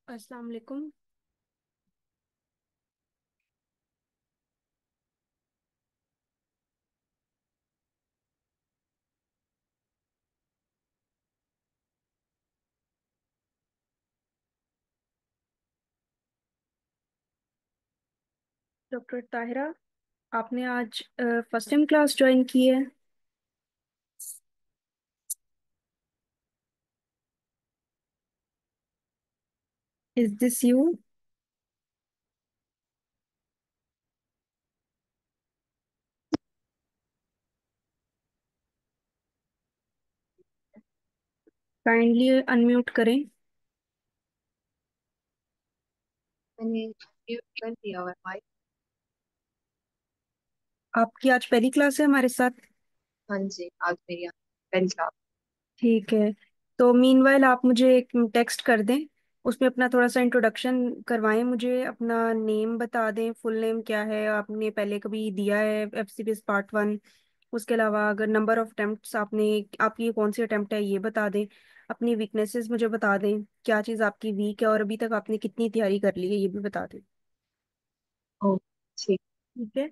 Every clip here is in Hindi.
अस्सलाम वालेकुम। डॉक्टर ताहिरा, आपने आज फर्स्ट टाइम क्लास ज्वाइन की है। Is this you? Kindly unmute करें। मैंने म्यूट कर दिया हुआ है माइक। आपकी आज पहली क्लास है हमारे साथ। हाँ जी, आज मेरी पहली क्लास। ठीक है। तो मीनवाइल आप मुझे एक टेक्स्ट कर दें। उसमें अपना थोड़ा सा इंट्रोडक्शन करवाएं, मुझे अपना नेम बता दें, फुल नेम क्या है, आपने पहले कभी दिया है एफसीपीएस पार्ट 1। उसके अलावा अगर नंबर ऑफ अटेम्प्ट्स आपने, आपकी कौन सी अटेम्प्ट है ये बता दें। अपनी वीकनेसेस मुझे बता दें, क्या चीज़ आपकी वीक है और अभी तक आपने कितनी तैयारी कर ली है ये भी बता दें। ओ, ठीक। ठीक है।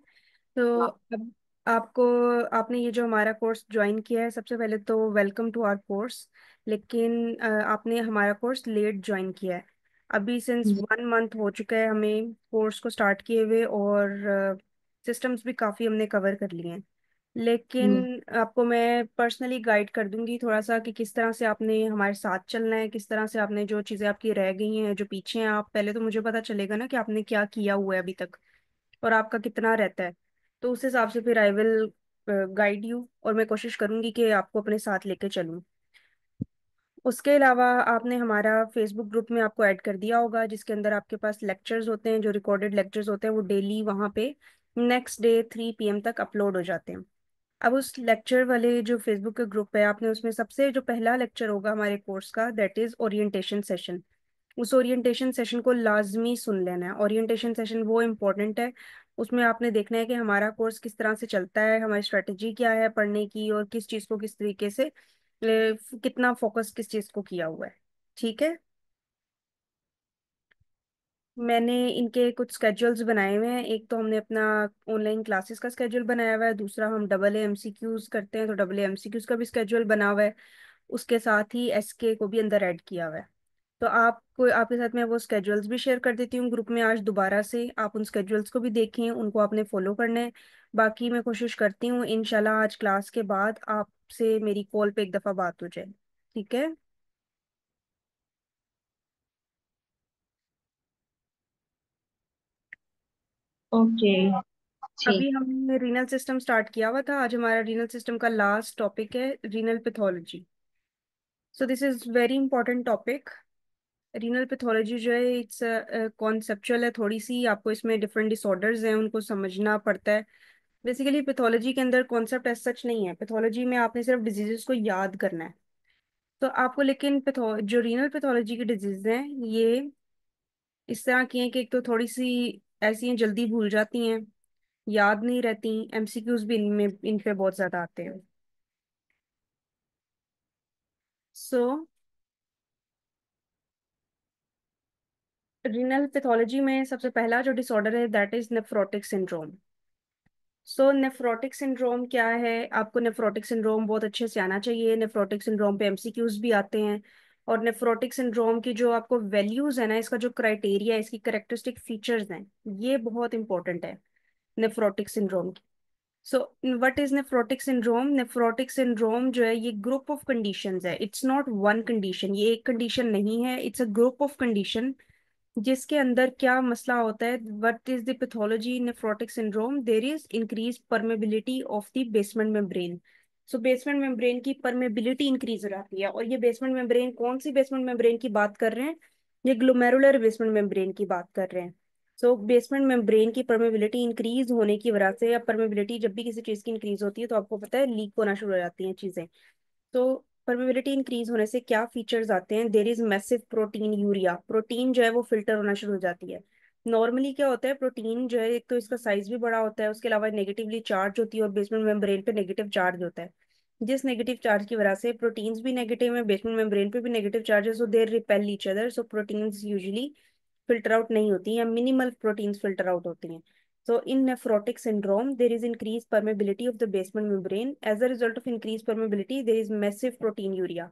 तो अब आपको, आपने ये जो हमारा कोर्स ज्वाइन किया है, सबसे पहले तो वेलकम टू आवर कोर्स। लेकिन आपने हमारा कोर्स लेट ज्वाइन किया है। अभी सिंस जी। 1 मंथ हो चुका है हमें कोर्स को स्टार्ट किए हुए, और सिस्टम्स भी काफ़ी हमने कवर कर लिए हैं। हम्म, लेकिन आपको मैं पर्सनली गाइड कर दूंगी थोड़ा सा कि किस तरह से आपने हमारे साथ चलना है, किस तरह से आपने जो चीज़ें आपकी रह गई हैं, जो पीछे हैं, आप पहले तो मुझे पता चलेगा ना कि आपने क्या किया हुआ है अभी तक और आपका कितना रहता है। तो उस हिसाब से फिर आई विल गाइड यू, और मैं कोशिश करूंगी कि आपको अपने साथ लेके चलूं। उसके अलावा आपने हमारा फेसबुक ग्रुप में आपको ऐड कर दिया होगा, जिसके अंदर आपके पास लेक्चर्स होते हैं, जो रिकॉर्डेड लेक्चर्स होते हैं वो डेली वहाँ पे नेक्स्ट डे 3 PM तक अपलोड हो जाते हैं। अब उस लेक्चर वाले जो फेसबुक के ग्रुप है, आपने उसमें सबसे जो पहला लेक्चर होगा हमारे कोर्स का, दैट इज ओरिएंटेशन सेशन। उस ओरिएंटेशन सेशन को लाजमी सुन लेना है। ओरिएंटेशन सेशन वो इम्पोर्टेंट है। उसमें आपने देखना है कि हमारा कोर्स किस तरह से चलता है, हमारी स्ट्रेटेजी क्या है पढ़ने की, और किस चीज़ को किस तरीके से कितना फोकस किस चीज़ को किया हुआ है। ठीक है। मैंने इनके कुछ स्केड्यूल्स बनाए हुए हैं। एक तो हमने अपना ऑनलाइन क्लासेस का स्केड्यूल बनाया हुआ है, दूसरा हम डबल एमसीक्यूज करते हैं तो डबल एमसीक्यूज का भी स्केड्यूल बना हुआ है। उसके साथ ही एसके को भी अंदर ऐड किया हुआ है। तो आपको, आपके साथ मैं वो स्केड्यूल्स भी शेयर कर देती हूँ ग्रुप में आज दोबारा से। आप उन स्केड्यूल्स को भी देखें, उनको आपने फॉलो करना है। बाकी मैं कोशिश करती हूँ इंशाल्लाह आज क्लास के बाद आपसे मेरी कॉल पे एक दफ़ा बात हो जाए। ठीक है। ओके। ठीक। अभी हमने रीनल सिस्टम स्टार्ट किया हुआ था। आज हमारा रीनल सिस्टम का लास्ट टॉपिक है renal pathology. So this is very important topic. Renal pathology जो है इट्स कॉन्सेप्चुअल है थोड़ी सी, आपको इसमें डिफरेंट डिसऑर्डर्स हैं उनको समझना पड़ता है। बेसिकली पैथोलॉजी के अंदर कॉन्सेप्ट ऐसा सच नहीं है। पैथोलॉजी में आपने सिर्फ डिजीजेस को याद करना है। तो आपको लेकिन पैथो जो रीनल पैथोलॉजी की डिजीज हैं ये इस तरह की हैं कि एक तो थोड़ी सी ऐसी हैं, जल्दी भूल जाती हैं, याद नहीं रहती। एमसीक्यूज भी इनमें इन पे बहुत ज्यादा आते हैं। सो रीनल पैथोलॉजी में सबसे पहला जो डिसऑर्डर है that is nephrotic syndrome. So nephrotic syndrome क्या है? आपको नेफ्रोटिक सिंड्रोम बहुत अच्छे से आना चाहिए। नेफ्रोटिक सिंड्रोम पे एमसीक्यूज भी आते हैं। और नेफ्रोटिक सिंड्रोम की जो आपको वैल्यूज है ना, इसका जो क्राइटेरिया है, इसकी करेक्टरिस्टिक फीचर्स हैं, ये बहुत इंपॉर्टेंट है नेफ्रोटिक सिंड्रोम की। So what is nephrotic syndrome? Nephrotic syndrome जो है ये ग्रुप ऑफ कंडीशंस है, इट्स नॉट वन कंडीशन। ये एक कंडीशन नहीं है, it's a group of condition. जिसके अंदर क्या मसला होता है, what is the pathology in nephrotic syndrome? There is increase permeability of the basement membrane. So basement membrane की परमेबिलिटी इंक्रीज हो जाती है। और ये बेसमेंट मेम्ब्रेन, कौन सी बेसमेंट मेम्ब्रेन की बात कर रहे हैं? ये ग्लोमेरुलर बेसमेंट मेम्ब्रेन की बात कर रहे हैं। सो बेसमेंट मेम्ब्रेन की परमेबिलिटी इंक्रीज होने की वजह से, या परमेबिलिटी जब भी किसी चीज की इंक्रीज होती है तो आपको पता है लीक होना शुरू हो जाती हैं चीजें। तो परमेबिलिटी इंक्रीज होने से क्या फीचर्स आते हैं? There is massive protein urea. Protein जो है वो फिल्टर होना शुरू हो जाती है। नॉर्मली क्या होता है, प्रोटीन जो है एक तो इसका साइज भी बड़ा होता है, उसके अलावा नेगेटिवली चार्ज होती है और बेसमेंट मेम्ब्रेन पे नेगेटिव चार्ज होता है। जिस नेगेटिव चार्ज की वजह से प्रोटीन्स भी नेगेटिव है, बेसमेंट मेम्ब्रेन पे भी नेगेटिव चार्ज है, सो देर रिपेल ईच अदर, सो प्रोटीन्स यूजुअली फिल्टर आउट नहीं होती या मिनिमल प्रोटीन्स फिल्टर आउट होती हैं. So in nephrotic syndrome, there is increased permeability of the basement membrane. As a result of increased permeability, there is massive proteinuria.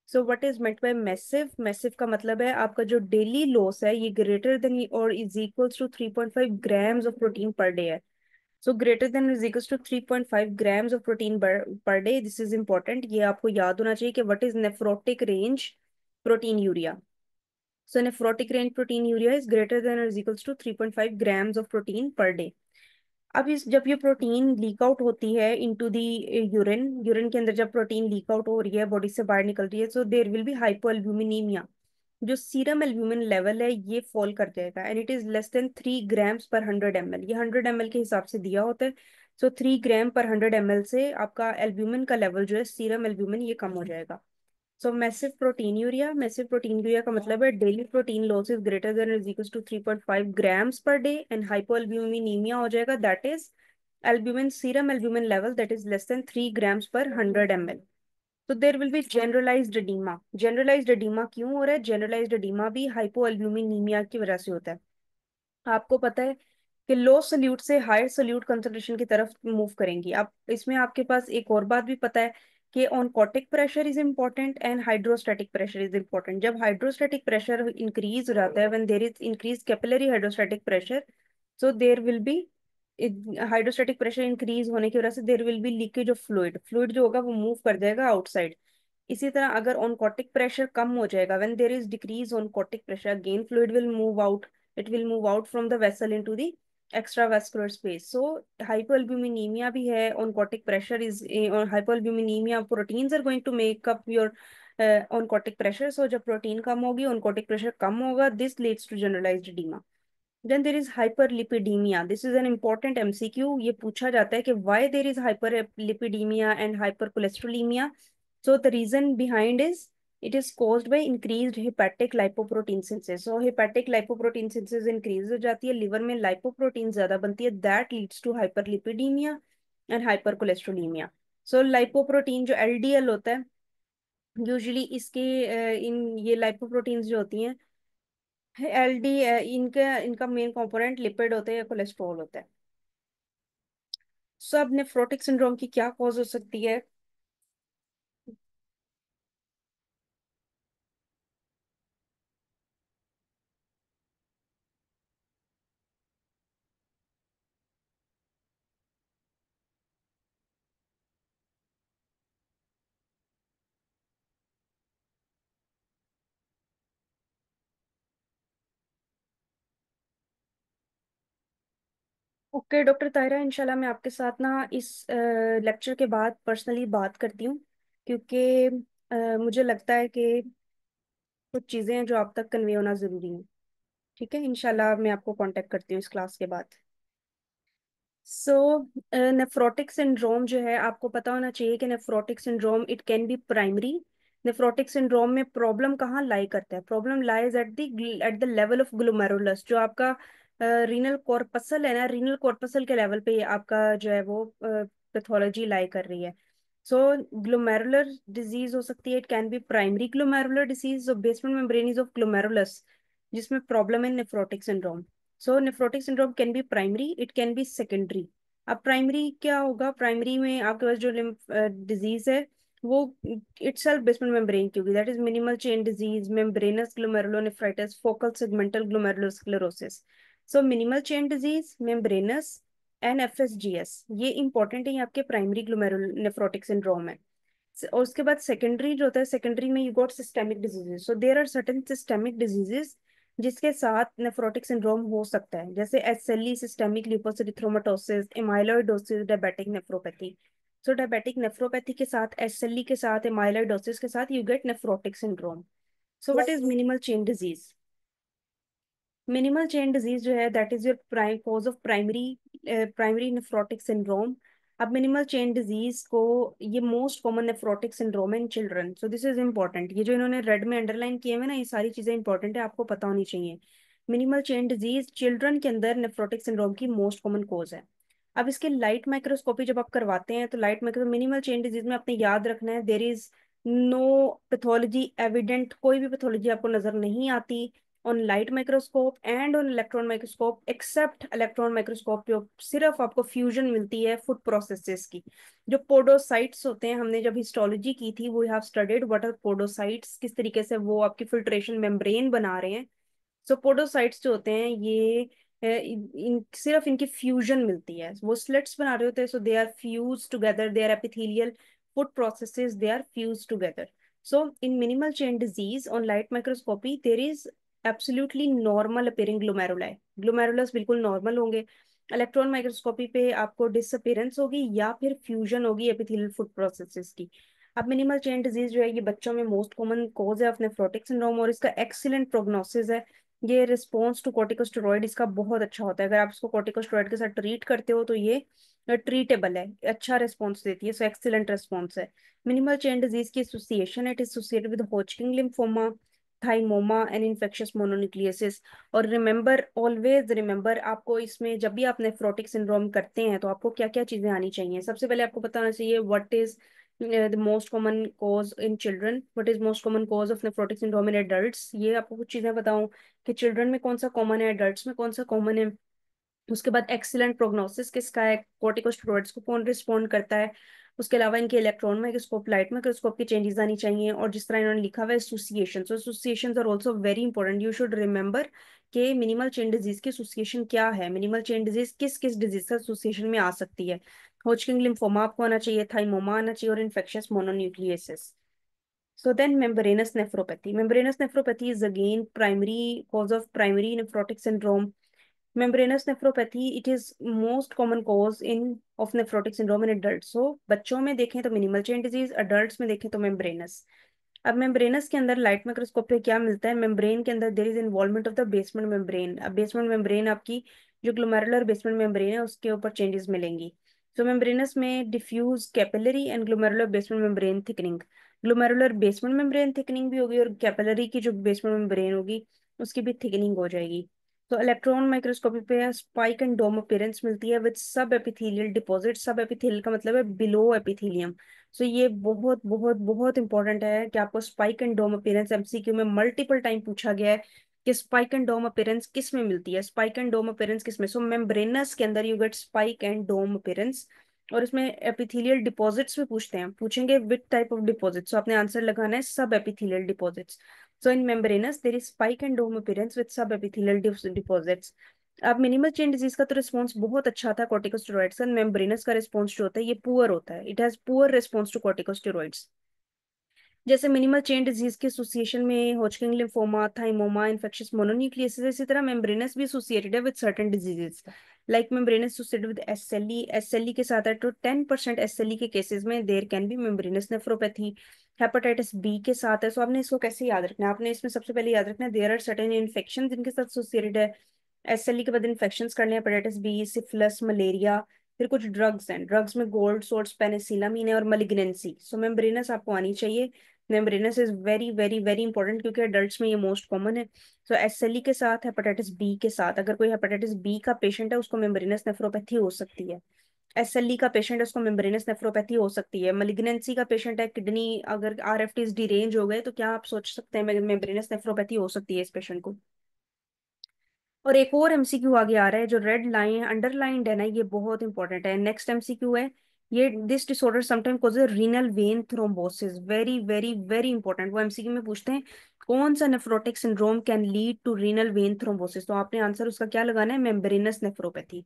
So what is meant by massive? Massive का मतलब है आपका जो daily loss है ये greater than or is equals to 3.5 grams of protein per day है. So greater than or is equals to 3.5 grams of protein per day. This is important. ये आपको याद होना चाहिए कि what is nephrotic range proteinuria. So nephrotic range proteinuria is greater than or is equals to 3.5 grams of protein per day. अब इस जब ये प्रोटीन लीक आउट होती है इनटू दी यूरिन, यूरिन के अंदर जब प्रोटीन लीक आउट हो रही है, बॉडी से बाहर निकल रही है, सो देयर विल बी हाइपोएल्ब्यूमिनीमिया. जो सीरम एल्ब्यूमिन लेवल है ये फॉल कर जाएगा and it is less than 3 grams per 100 ml. ये 100 ml के हिसाब से दिया होता है. सो 3 gram per 100 ml से आपका एल्ब्यूमिन का लेवल जो है सीरम एल्ब्यूमिन ये कम हो जाएगा. So massive proteinuria, massive proteinuria का मतलब है daily protein loss is greater than is equal to 3.5 grams per day and hypoalbuminaemia हो जाएगा, that is albumin serum albumin level that is less than 3 grams per 100 ml. तो there will be generalized edema. Generalized edema क्यों हो रहा है? जनरलाइज्ड एडीमा भी हाइपोएल्ब्यूमिनीमिया की वजह से होता है. आपको पता है कि लो सोल्यूट से हायर सोल्यूट कंसंट्रेशन की तरफ मूव करेंगी आप. इसमें आपके पास एक और बात भी पता है कि oncotic pressure is important and hydrostatic pressure is important. जब हाइड्रोस्टैटिक प्रेशर इंक्रीज हो जाता है, when there is increase capillary hydrostatic pressure, so there will be hydrostatic pressure increase होने की वजह से there will be leakage of fluid. Fluid जो होगा वो मूव कर जाएगा आउटसाइड. इसी तरह अगर ऑनकोटिक प्रेशर कम हो जाएगा, when there is decrease oncotic pressure, again fluid will move out. It will move out from the vessel into the extravascular space. So hypoalbuminemia भी है, oncotic pressure is or hypoalbuminemia, proteins are going to make up your oncotic pressure. So जब प्रोटीन कम होगी, oncotic pressure कम होगा, this leads to generalized edema. Then there is hyperlipidemia. This is an important MCQ. ये पूछा जाता है कि why there is hyperlipidemia and hypercholesterolemia. So the reason behind is it is caused by increased hepatic lipoprotein synthesis. So hepatic lipoprotein synthesis increase हो जाती है, liver में lipoprotein ज्यादा बनती है, that leads to hyperlipidemia and hypercholesterolemia. So lipoprotein जो LDL होता है, यूजुअली इसके इन ये लाइपोप्रोटीन्स जो होती हैं एलडी, इनका इनका मेन कंपोनेंट लिपिड होते हैं या कोलेस्ट्रॉल होता है. सब नेफ्रोटिक सिंड्रोम की क्या कॉज हो सकती है? ओके डॉक्टर ताहिरा, इंशाल्लाह मैं आपके साथ ना इस लेक्चर के बाद पर्सनली बात करती हूँ, क्योंकि मुझे लगता है कि कुछ चीज़ें हैं जो आप तक कन्वे होना ज़रूरी है. ठीक है, इंशाल्लाह मैं आपको कांटेक्ट करती हूँ इस क्लास के बाद. सो नेफ्रोटिक सिंड्रोम जो है, आपको पता होना चाहिए कि nephrotic syndrome it can be primary. Nephrotic syndrome में प्रॉब्लम कहाँ लाई करता है? Problem lies at the level of glomerulus. जो आपका रीनल कॉर्पसल है ना, रीनल कॉर्पसल के लेवल पे आपका जो है वो पैथोलॉजी लाई कर रही है. सो ग्लोमेरुलर डिजीज हो सकती है, it can be primary glomerular disease, basement membrane is of glomerulus, जिसमें प्रॉब्लम है nephrotic syndrome. So nephrotic syndrome can be primary, it can B secondary. अब प्राइमरी क्या होगा? प्राइमरी में आपके पास जो डिजीज है वो इटसेल्फ बेसमेंट मेम्ब्रेन की होगी, that is minimal change disease, membranous glomerulonephritis, focal segmental glomerulosclerosis. So minimal change disease, membranous and FSGS, ये इंपॉर्टेंट है, ये आपके प्राइमरी ग्लोमेरुल नेफ्रोटिक सिंड्रोम है. और उसके बाद सेकेंडरी जो होता है, सेकेंडरी में you got systemic diseases. So there are certain systemic diseases जिसके साथ नेफ्रोटिक सिंड्रोम हो सकता है, जैसे SLE, systemic lupus erythematosus, amyloidosis, diabetic nephropathy. So diabetic nephropathy के साथ, एसएलई के साथ, एमाइलोइडोसिस के साथ you get nephrotic syndrome. So what is minimal change disease? Minimal change disease जो है that is your prime cause of primary primary nephrotic syndrome. अब मिनिमल चेन डिजीज को, ये मोस्ट कॉमन नेफ्रोटिक सिंड्रोम है in children. So this is important, ये जो इन्होंने रेड में अंडरलाइन किए हुए ना, ये सारी चीजें इंपॉर्टेंट है, आपको पता होनी चाहिए. मिनिमल चेन डिजीज चिल्ड्रन के अंदर नेफ्रोटिक सिंड्रोम की मोस्ट कॉमन कॉज है. अब इसके लाइट माइक्रोस्कोपी जब आप करवाते हैं तो light micro minimal change disease में आपने याद रखना है, there is no pathology evident, कोई भी पैथोलॉजी आपको नजर नहीं आती on light microscope and on electron microscope, except electron microscope पे सिर्फ आपको फ्यूजन मिलती है फूड प्रोसेसेस की। जो पोडोसाइट्स होते हैं, हमने जब हिस्टोलॉजी की थी, वो have studied what are podocytes, किस तरीके से वो आपकी फिल्ट्रेशन मेम्ब्रेन बना रहे हैं। सो पोडोसाइट्स जो होते हैं ये सिर्फ इनकी फ्यूजन मिलती है, वो स्लिट्स बना रहे होते हैं, so they are fuse together, they are epithelial foot processes, they are fuse together. So in minimal change disease on light microscopy there is absolutely normal appearing glomeruli, glomerulus बिल्कुल नॉर्मल होंगे। इलेक्ट्रॉन माइक्रोस्कोपी पे आपको डिसअपीयरेंस होगी या फिर फ्यूजन होगी एपिथेलियल फूड प्रोसेसेस की। अब मिनिमल चेन डिजीज जो है ये बच्चों में मोस्ट कॉमन कॉज है ऑफ नेफ्रोटिक सिंड्रोम, और इसका एक्सीलेंट प्रोग्नोसिस है। ये रिस्पॉन्स टू कॉर्टिकोस्टेरॉइड इसका बहुत अच्छा होता है, अगर आप इसको कॉर्टिकोस्टेरॉइड के साथ ट्रीट करते हो तो ये ट्रीटेबल है, अच्छा रिस्पॉन्स देती है, सो एक्सीलेंट रिस्पॉन्स है। मिनिमल चेन डिजीज की association, it is associated with Hodgkin lymphoma, thymoma and infectious mononucleosis. और रिमेंबर, ऑलवेज रिमेंबर, आपको इसमें जब भी आप नेफ्रोटिक सिंड्रोम करते हैं तो आपको क्या क्या चीजें आनी चाहिए। सबसे पहले आपको पता होना चाहिए what is the most common cause in children, what is most common cause of nephrotic syndrome in adults, ये आपको कुछ चीजें बताऊं कि चिल्ड्रन में कौन सा कॉमन है, एडल्ट्स में कौन सा कॉमन है। उसके बाद एक्सीलेंट प्रोग्नोसिस किसका है, कॉर्टिकोस्टेरॉइड्स को कौन रिस्पॉन्ड करता है। उसके अलावा इनके इलेक्ट्रॉन माइक्रोस्कोप, लाइट माइक्रोस्कोप की चेंजेस आनी चाहिए, और जिस तरह इन्होंने लिखा हुआ है association, so associations are also very important, you should remember कि मिनिमल चेन डिजीज की एसोसिएशन क्या है, मिनिमल चेन डिजीज किस किस डिजीज का एसोसिएशन में आ सकती है। होजकिन लिम्फोमा आपको आना चाहिए, थाइमोमा आना चाहिए, और infectious mononucleosis. So then membranous nephropathy. Membranous nephropathy is again primary cause of primary nephrotic syndrome. Membranous nephropathy, it is most common cause in of nephrotic syndrome in adults. So बच्चों में देखें तो minimal chain disease, adults में देखें तो membranous। अब मेम्ब्रेनस के अंदर लाइट माइक्रोस्कोप पे क्या मिलता है, मेम्ब्रेन के अंदर there is involvement of the basement membrane. अब बेसमेंट मेम्ब्रेन आपकी जो ग्लोमेरुलर बेसमेंट मेम्ब्रेन है उसके ऊपर चेंजेस मिलेंगी। तो मेम्ब्रेनस में diffuse capillary and glomerular basement membrane thickening, glomerular basement membrane thickening भी होगी, और कैपिलरी की जो बेसमेंट मेम्ब्रेन होगी उसकी भी थिकनिंग हो जाएगी। तो इलेक्ट्रॉन माइक्रोस्कोपी पे स्पाइक एंड डोम अपीयरेंस मिलती है विद सब एपिथेलियल डिपॉजिट, सब एपिथेलियल का मतलब है बिलो एपिथेलियम। सो ये बहुत बहुत बहुत इंपॉर्टेंट है कि आपको spike and dome appearance MCQ में मल्टीपल टाइम पूछा गया है कि स्पाइक एंड डोम अपीयरेंस किस में मिलती है, स्पाइक एंड डोम अपीयरेंस किस में। सो मेम्ब्रेनस के अंदर you get spike and dome appearance, और इसमें एपिथेलियल डिपॉजिट्स भी पूछते हैं, पूछेंगे with type of deposit, so आपने आंसर लगाना है sub epithelial deposits. So in membranous there is spike and dome appearance with sub epithelial deposits. अब मिनिमल चेन डिजीज का तो रिस्पॉन्स बहुत अच्छा था कॉर्टिकोस्टेरॉइड्स का, मेम्ब्रेनस का रिस्पॉन्स जो होता है ये पुअर होता है, it has poor response to corticosteroids. जैसे मिनिमल चेन डिजीज के एसोसिएशन में Hodgkin lymphoma, thymoma, infectious mononucleosis, इसी तरह मेम्ब्रेनस भी एसोसिएटेड है with certain diseases, like membranous associated with SLE, SLE के साथ है तो 10% एसएलई के केसेस में there can be membranous nephropathy. Hepatitis B के साथ है, सो आपने इसको कैसे याद रखना है, आपने इसमें सबसे पहले याद रखना है देयर आर सर्टेन इन्फेक्शन जिनके साथ एसोसिएटेड है। एसएलई के बाद इन्फेक्शंस करने हैं, हेपेटाइटिस बी, सिफिलिस, मलेरिया, फिर कुछ ड्रग्स हैं, ड्रग्स में गोल्ड सोर्स पेनिसिलामिन है, और मलिग्नेंसी। सो मेम्ब्रेनस आपको आनी चाहिए, membranes is very very very important क्योंकि अडल्ट्स में ये मोस्ट कॉमन है। सो एसएलई के साथ हेपेटाइटिस बी के साथ, अगर कोई हेपेटाइटिस बी का पेशेंट है उसको मेम्ब्रेनस नेफ्रोपैथी हो सकती है। एसएलई का पेशेंट है उसको मेम्ब्रेनस नेफ्रोपैथी हो सकती है। मलिग्नेंसी का पेशेंट है, किडनी अगर आरएफटीज डिरेंज हो गए तो क्या आप सोच सकते हैं मेम्ब्रेनस नेफ्रोपैथी हो सकती है इस पेशेंट को। और एक और एमसीक्यू आगे आ रहा है, जो रेड लाइन अंडरलाइंड है ना, ये बहुत इंपॉर्टेंट है। नेक्स्ट एमसीक्यू है, ये this disorder sometime causes renal vein thrombosis, very very very important. वो एमसीक्यू में पूछते हैं कौन सा nephrotic syndrome can lead to renal vein thrombosis, तो आपने आंसर उसका क्या लगाना है, मेम्ब्रेनस नेफ्रोपैथी।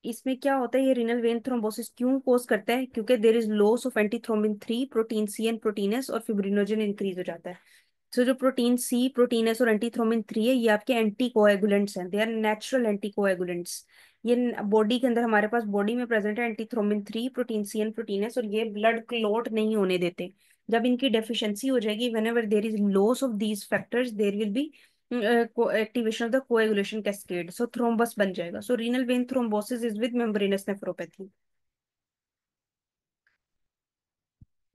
इसमें क्या होता है, ये रीनल वेन थ्रोम्बोसिस क्यों कोज करता है, क्योंकि there is loss of antithrombin 3, protein C and protein S, और फिब्रिनोजन इंक्रीज हो जाता है। सो जो प्रोटीन सी, प्रोटीन एस और एंटीथ्रोमिन 3 है, ये आपके एंटी कोएगुलेंट्स हैं, they are natural anti coagulants. ये बॉडी के अंदर हमारे पास बॉडी में प्रेजेंट है antithrombin 3, protein C and protein S, और ये ब्लड क्लॉट नहीं होने देते। जब इनकी डेफिशिएंसी हो जाएगी, whenever there is loss of these factors, there will be activation of the coagulation cascade, so thrombus बन जाएगा। So renal vein thrombosis is with membranous nephropathy.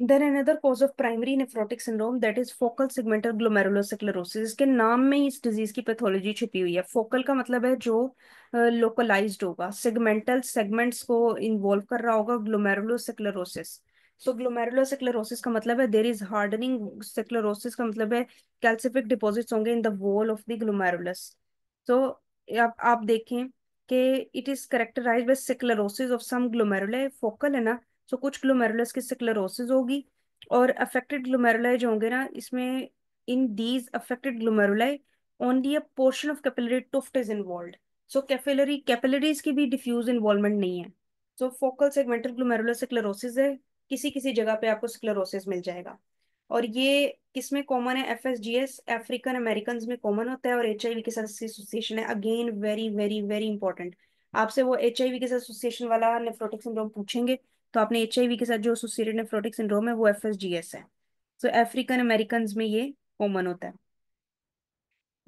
Then another cause of primary nephrotic syndrome that is focal segmental glomerulosclerosis. इसके नाम में ही इस डिजीज की पैथोलॉजी छिपी हुई है। फोकल का मतलब है जो लोकलाइज्ड होगा, सेगमेंटल सेगमेंट्स को इन्वॉल्व कर रहा होगा, ग्लोमेरुलोसिक्लेरोसिस। तो ग्लोमेरुलोसिक्लेरोसिस का मतलब है देर इज हार्डनिंग, सेक्लेरोसिस का मतलब है कैल्सिफिक डिपॉजिट्स होंगे in the wall of the glomerulus. तो आप देखें कि it is characterised by sclerosis of some glomeruli, focal है ना। सो कुछ ग्लोमेरुलस की स्क्लेरोसिस होगी, और अफेक्टेड ग्लोमेरुलाई जो होंगे ना इसमें, in these affected glomeruli only a portion of capillary tuft is involved. So capillaries की भी डिफ्यूज इन्वॉल्वमेंट नहीं है। So focal segmental glomerular sclerosis है, किसी किसी जगह पे आपको स्क्लेरोसिस मिल जाएगा। और ये किसमें कॉमन है? एफएसजीएस अफ्रीकन अमेरिकन में कॉमन होता है, और एचआईवी के साथ एसोसिएशन है। Again very very very important, आपसे वो एचआईवी के साथ एसोसिएशन वाला नेफ्रोटिक सिंड्रोम पूछेंगे, तो आपने एचआईवी के साथ जो एसोसिएटेड नेफ्रोटिक सिंड्रोम है वो एफएसजीएस है। तो अफ्रीकन अमेरिकन में ये कॉमन होता है।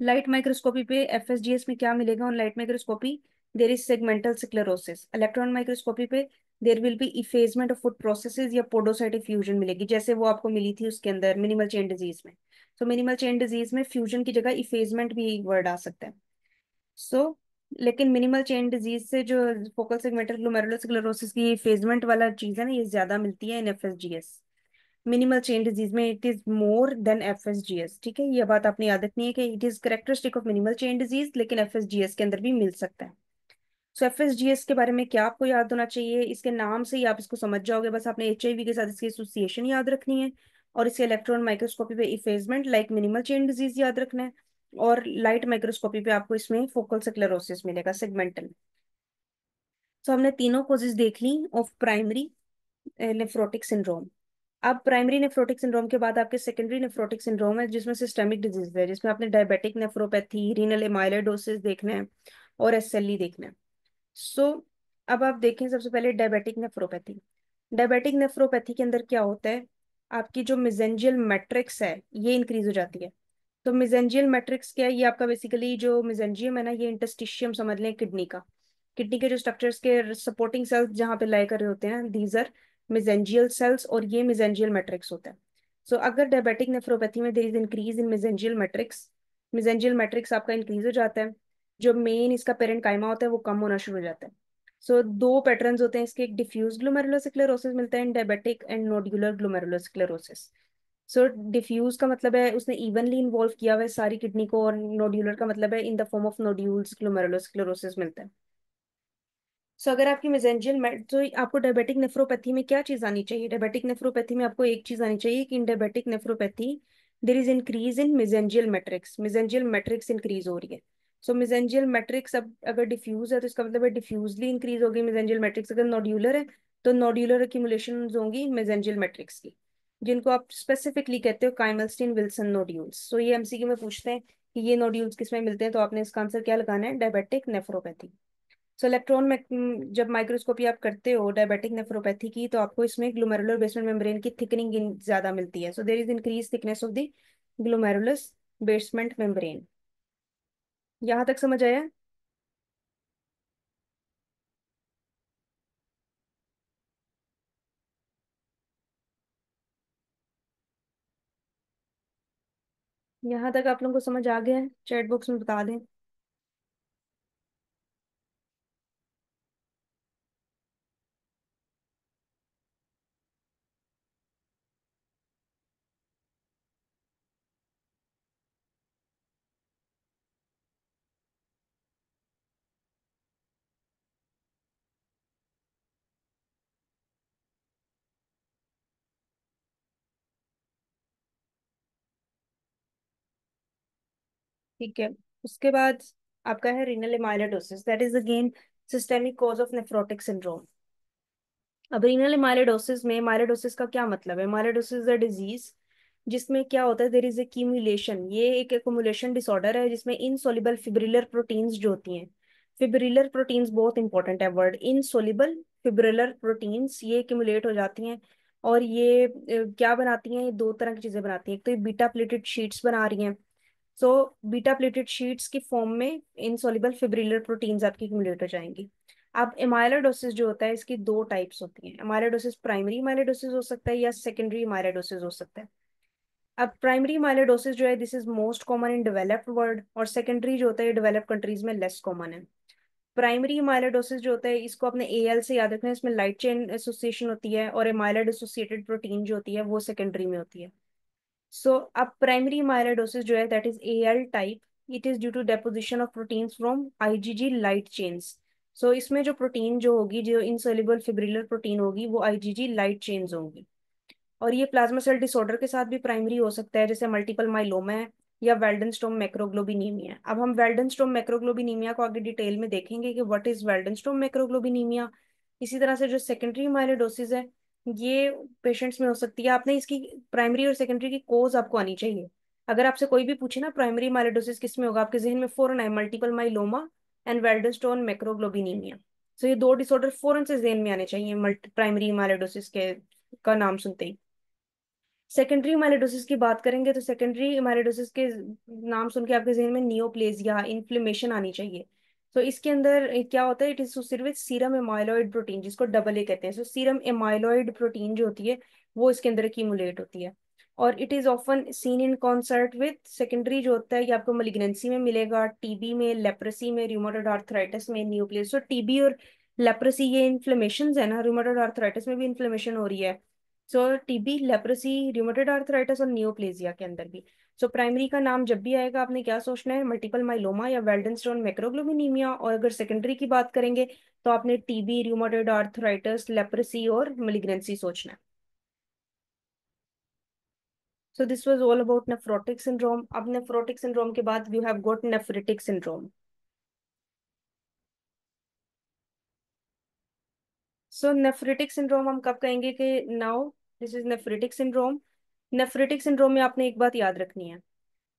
लाइट माइक्रोस्कोपी पे एफएसजीएस में क्या मिलेगा? On light microscopy there is segmental sclerosis. Electron microscopy पे there will be effacement of foot processes या पोडोसाइटिक फ्यूजन मिलेगी, जैसे वो आपको मिली थी उसके अंदर मिनिमल चेन डिजीज में। तो मिनिमल चेन डिजीज में फ्यूजन की जगह इफेजमेंट भी वर्ड आ सकता है। सो लेकिन मिनिमल चेन डिजीज से जो फोकल सेगमेंटल ग्लोमेरुलर स्क्लेरोसिस की इफेजमेंट वाला चीज है ना, ये ज्यादा मिलती है इन एफएसजीएस। मिनिमल चेन डिजीज में इट इज मोर देन एफएसजीएस। ठीक है, ये बात आपने याद रखनी है कि it is characteristic of minimal change disease, लेकिन एफएसजीएस के अंदर भी मिल सकता है। सो एफएसजीएस के बारे में क्या आपको याद होना चाहिए? इसके नाम से ही आप इसको समझ जाओगे, बस आपने एचआईवी के साथ इसकी एसोसिएशन याद रखनी है, और इसके इलेक्ट्रॉन माइक्रोस्कोपी पे इफेजमेंट लाइक मिनिमल चेन डिजीज याद रखना है, और लाइट माइक्रोस्कोपी पे आपको इसमें फोकल स्क्लेरोसिस मिलेगा, सेगमेंटल। तो हमने तीनों कोजेस देख ली ऑफ प्राइमरी नेफ्रोटिक सिंड्रोम। अब प्राइमरी नेफ्रोटिक सिंड्रोम के बाद आपके सेकेंडरी नेफ्रोटिक सिंड्रोम है, जिसमें सिस्टेमिक डिजीज है, जिसमें आपने डायबिटिक नेफ्रोपैथी, रीनल एमाइलोइडोसिस देखना है, और एसएलई देखना है। सो अब आप देखें सबसे पहले डायबिटिक नेफ्रोपैथी। डायबिटिक नेफ्रोपैथी के अंदर क्या होता है? आपकी जो मिजेंजियल मैट्रिक्स है ये इंक्रीज हो जाती है। तो मिजेंजियल मैट्रिक्स क्या है? ये आपका बेसिकली जो मिजेंजियम है ना, ये इंटरस्टिशियम समझ लें किडनी का। किडनी के जो स्ट्रक्चर्स के सपोर्टिंग सेल्स जहाँ पे लाई कर रहे होते हैं, दीज आर मिजेंजियल सेल्स, और ये मिजेंजियल मैट्रिक्स होता है। सो अगर डायबिटिक नेफ्रोपैथी में there is increase in mesangial matrix, mesangial matrix आपका इंक्रीज हो जाता है, जो मेन इसका पेरेंट काइमा होता है वो कम होना शुरू हो जाता है। सो दो पैटर्न्स होते हैं इसके, एक डिफ्यूज ग्लोमेरुलर स्क्लेरोसिस मिलता है in diabetic, and nodular glomerular sclerosis. So diffuse का मतलब है उसने इवनली इन्वॉल्व किया हुआ है सारी किडनी को, और नोड्यूलर का मतलब है in the form of nodules glomerular sclerosis मिलता है। सो अगर आपकी मेसेंजियल तो आपको डायबिटिक नेफ्रोपैथी में क्या चीज आनी चाहिए? डायबिटिक नेफ्रोपैथी में आपको एक चीज आनी चाहिए कि in diabetic nephropathy there is increase in mesangial matrix, mesangial matrix increase हो रही है। सो मेसेंजियल मैट्रिक्स अब अगर डिफ्यूज है तो इसका मतलब है डिफ्यूजली इंक्रीज होगी मेसेंजियल मैट्रिक्स। अगर नोड्यूलर है तो नोड्यूलर एक्यूमुलेशन होंगी मेसेंजियल मैट्रिक्स की, जिनको आप स्पेसिफिकली कहते हो काइमलस्टीन विल्सन नोड्यूल्स। सो ये एमसीक्यू में पूछते हैं कि ये नोड्यूल्स किसमें मिलते हैं, तो आपने इसका आंसर क्या लगाना है? Diabetic nephropathy. सो इलेक्ट्रॉन में जब माइक्रोस्कोपी आप करते हो डायबिटिक नेफ्रोपैथी की, तो आपको इसमें ग्लोमेरुलर बेसमेंट मेम्ब्रेन की थिकनिंग ज्यादा मिलती है। So there is increase thickness of the glomerulus basement membrane. यहाँ तक समझ आया? यहाँ तक आप लोगों को समझ आ गया है? चैट बॉक्स में बता दें। ठीक है, उसके बाद आपका है renal amyloidosis, that is again systemic cause of nephrotic syndrome. अब रीनल माइलोडोसिस में, माइलोडोसिस का क्या मतलब है? माइलोडोसिस इज अ डिजीज जिसमें क्या होता है, देर इज एक्यूमुलेशन, ये एक एक्यूमुलेशन डिसऑर्डर है जिसमें इनसोल्युबल फिब्रिलर प्रोटीन्स जो होती हैं, फिब्रिलर प्रोटीन्स बहुत इंपॉर्टेंट है वर्ड, इनसोल्युबल फिब्रिलर प्रोटीन्स ये एक्यूमुलेट हो जाती हैं। और ये क्या बनाती हैं? ये दो तरह की चीजें बनाती हैं, एक तो ये बीटा प्लेटेड शीट्स बना रही हैं। सो बीटा प्लेटेड शीट्स की फॉर्म में इनसोल्युबल फिब्रिलर प्रोटीन्स आपकी एक्यूमुलेट हो जाएंगी। अब एमाइलोडोसिस जो होता है इसकी दो टाइप्स होती हैं। एमाइलोडोसिस प्राइमरी एमाइलोडोसिस हो सकता है या सेकेंडरी एमाइलोडोसिस हो सकता है। अब प्राइमरी माइलोडोसिस जो है this is most common in developed world, और सेकेंडरी जो होता है डेवलप्ड कंट्रीज में लेस कॉमन है। प्राइमरी माइलोडोसिस जो होता है इसको अपने एएल से याद रखना है, इसमें लाइट चेन एसोसिएशन होती है, और एमाइलोइड एसोसिएटेड प्रोटीन जो होती है वो सेकेंडरी में होती है। सो अब प्राइमरी माइलोडोसिस जो है that is AL type, it is due to deposition of proteins from IgG light chains. So इसमें जो प्रोटीन जो होगी, जो इनसोल्युबल फिब्रिलर प्रोटीन होगी, वो आईजीजी लाइट चेन्स होंगी। और ये प्लाज्मा सेल डिसऑर्डर के साथ भी प्राइमरी हो सकता है, जैसे मल्टीपल माइलोमा है या वेल्डनस्टोम मैक्रोग्लोबिनीमिया है। अब हम वेल्डनस्टोम मैक्रोग्लोबिनीमिया को आगे डिटेल में देखेंगे कि व्हाट इज वेल्डनस्टोम मैक्रोग्लोबिनीमिया। इसी तरह से जो सेकेंडरी माइलोडोसिस है ये पेशेंट्स में हो सकती है। आपने इसकी प्राइमरी और सेकेंडरी की कोज आपको आनी चाहिए। अगर आपसे कोई भी पूछे ना प्राइमरी माइलोडोसिस किस में होगा, आपके जहन में फौरन आए मल्टीपल माइलोमा एंड वेल्डनस्टोन मैक्रोग्लोबिनीमिया। तो ये दो डिसऑर्डर फौरन से जहन में आने चाहिए प्राइमरी माइलोडोसिस के का नाम सुनते ही। सेकेंडरी माइलोडोसिस की बात करेंगे तो सेकेंडरी माइलोडोसिस के नाम सुन के आपके जहन में नियोप्लेजिया इन्फ्लेमेशन आनी चाहिए। तो इसके अंदर क्या होता है, it is associated with serum amyloid protein जिसको डबल ए कहते हैं। सो सीरम एमाइलॉइड प्रोटीन जो होती है वो इसके अंदर एक्यूमुलेट होती है, और it is often seen in concert with secondary जो होता है। ये आपको मलिग्नेंसी में मिलेगा, टीबी में, लेप्रेसी में, रूमेटॉइड आर्थराइटिस में, नियोप्लेज। सो टीबी और लेप्रेसी ये इन्फ्लेमेशन है ना, रूमेटॉइड आर्थराइटिस में भी इन्फ्लेमेशन हो रही है। सो टीबी, लेप्रेसी, रूमेटॉइड आर्थराइटिस और नियोप्लेजिया के अंदर भी। सो प्राइमरी का नाम जब भी आएगा आपने क्या सोचना है, मल्टीपल माइलोमा या वेल्डनस्टोन मैक्रोग्लोबिनीमिया, और अगर सेकेंडरी की बात करेंगे तो आपने टीबी, रूमेटॉइड आर्थराइटिस, लेप्रेसी और मलिग्नेंसी सोचना है। So this was all about nephrotic syndrome. अब नेफ्रोटिक सिंड्रोम के बाद you have got nephritic syndrome. So nephritic syndrome हम कब कहेंगे कि now this is nephritic syndrome. Nephritic syndrome में आपने एक बात याद रखनी है,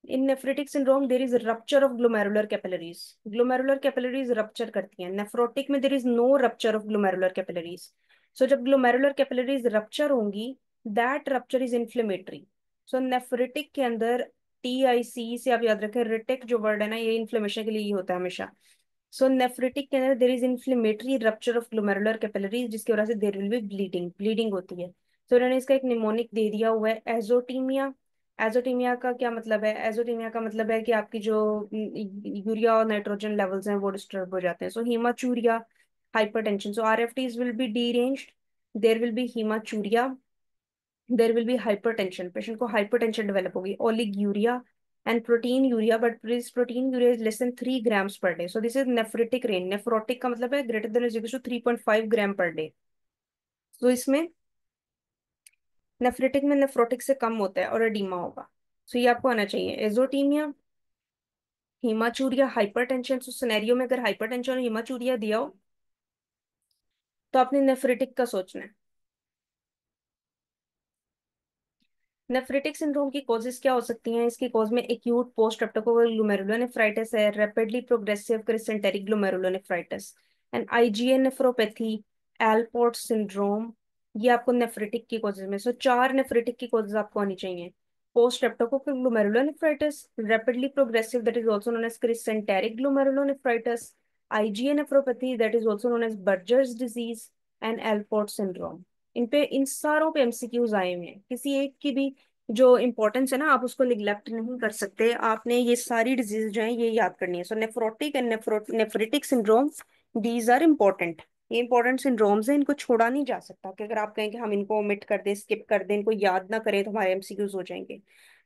in nephritic syndrome there is rupture of glomerular capillaries. Glomerular capillaries rupture करती हैं। नेफ्रोटिक में there is no rupture of glomerular capillaries. So जब ग्लोमेरुलर कैपिलरीज रप्चर होंगी that rupture is inflammatory. So nephritic के अंदर टीआईसी से आप याद रखें, रिटिक जो वर्ड है ना ये इन्फ्लेमेशन के लिए ही होता है हमेशा। सो नेफ्रिटिक के अंदर there is inflammatory rupture of glomerular capillaries जिसकी वजह से देर विल बी ब्लीडिंग, ब्लीडिंग होती है। तो उन्होंने इसका एक निमोनिक दे दिया हुआ है एजोटीमिया। एजोटीमिया का क्या मतलब है, एजोटीमिया का मतलब है कि आपकी जो यूरिया और नाइट्रोजन लेवल्स हैं वो डिस्टर्ब हो जाते हैं। So haematuria, hypertension. So RFTs will be deranged, there will be haematuria, there will be hypertension, patient को हाइपरटेंशन डेवलप होगी, oliguria and proteinuria, but this proteinuria is less than 3 grams per day. So this is nephritic range. Nephrotic का मतलब है greater than is equal to 3.5 gram per day. तो इसमें नेफ्रिटिक में नेफ्रोटिक से कम होता है और एडीमा होगा। सो ये आपको आना चाहिए, एजोटीमिया, हीमाचूरिया, हाइपरटेंशन। सो सिनेरियो में अगर हाइपरटेंशन और हीमाचूरिया दिया हो तो आपने नेफ्रिटिक का सोचना है। नेफ्रिटिक सिंड्रोम की कॉजेज क्या हो सकती हैं, इसकी कॉज में एक्यूट पोस्ट स्ट्रेप्टोकोकल ग्लोमेरुलोनेफ्राइटिस है, rapidly progressive crescentic glomerulonephritis and IgA nephropathy, Alport syndrome. ये आपको नेफ्रिटिक की कॉजेज में, सो 4 नेफ्रिटिक की कॉजेज आपको आनी चाहिए। Post streptococcal glomerulonephritis, rapidly progressive that is also known as crescentic glomerulonephritis, IgA nephropathy that is also known as Berger's disease and Alport syndrome. इन पे, इन सारों पे एमसीक्यूज आए हुए हैं, किसी एक की भी जो इंपॉर्टेंस है ना आप उसको निग्लेक्ट नहीं कर सकते। आपने ये सारी डिजीज जो है ये याद करनी है। So nephrotic and nephritic syndrome, these are important. ये इंपॉर्टेंट सिंड्रोम्स हैं, इनको छोड़ा नहीं जा सकता कि अगर आप कहें कि हम इनको ओमिट कर दें, स्किप कर दें, इनको याद ना करें तो हमारे एमसीक्यूज हो जाएंगे।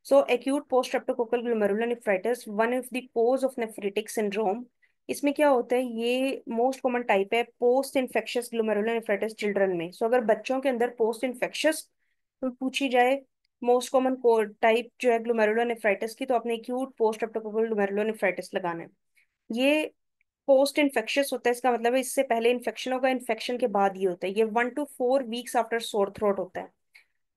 So acute post streptococcal glomerulonephritis one of the cause of nephritic syndrome. इसमें क्या होता है, ये मोस्ट कॉमन टाइप है पोस्ट इन्फेक्शियस ग्लोमेरुलोनेफ्राइटिस चिल्ड्रन में। सो अगर बच्चों के अंदर पोस्ट इन्फेक्शियस पूछी जाए मोस्ट कॉमन टाइप जो है ग्लोमेरुलोनेफ्राइटिस की, तो आपने एक्यूट पोस्ट स्ट्रेप्टोकोकल ग्लोमेरुलोनेफ्राइटिस लगाना है। ये पोस्ट इन्फेक्शियस होता है, इसका मतलब है इससे पहले इन्फेक्शन होगा, इन्फेक्शन के बाद ये होता है। ये 1 to 4 weeks after sore throat होता है।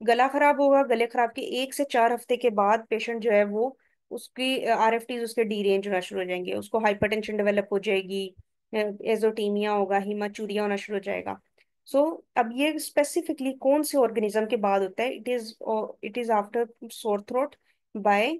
गला खराब होगा, गले खराब के 1 से 4 हफ्ते के बाद पेशेंट जो है वो उसकी आरएफटीज उसके डी रेंज होना शुरू हो जाएंगे, उसको हाइपरटेंशन डेवलप हो जाएगी, एजोटीमिया होगा, हीमाचूरिया होना शुरू हो जाएगा। सो अब ये स्पेसिफिकली कौन से ऑर्गेनिज्म के बाद होता है, it is after sore throat by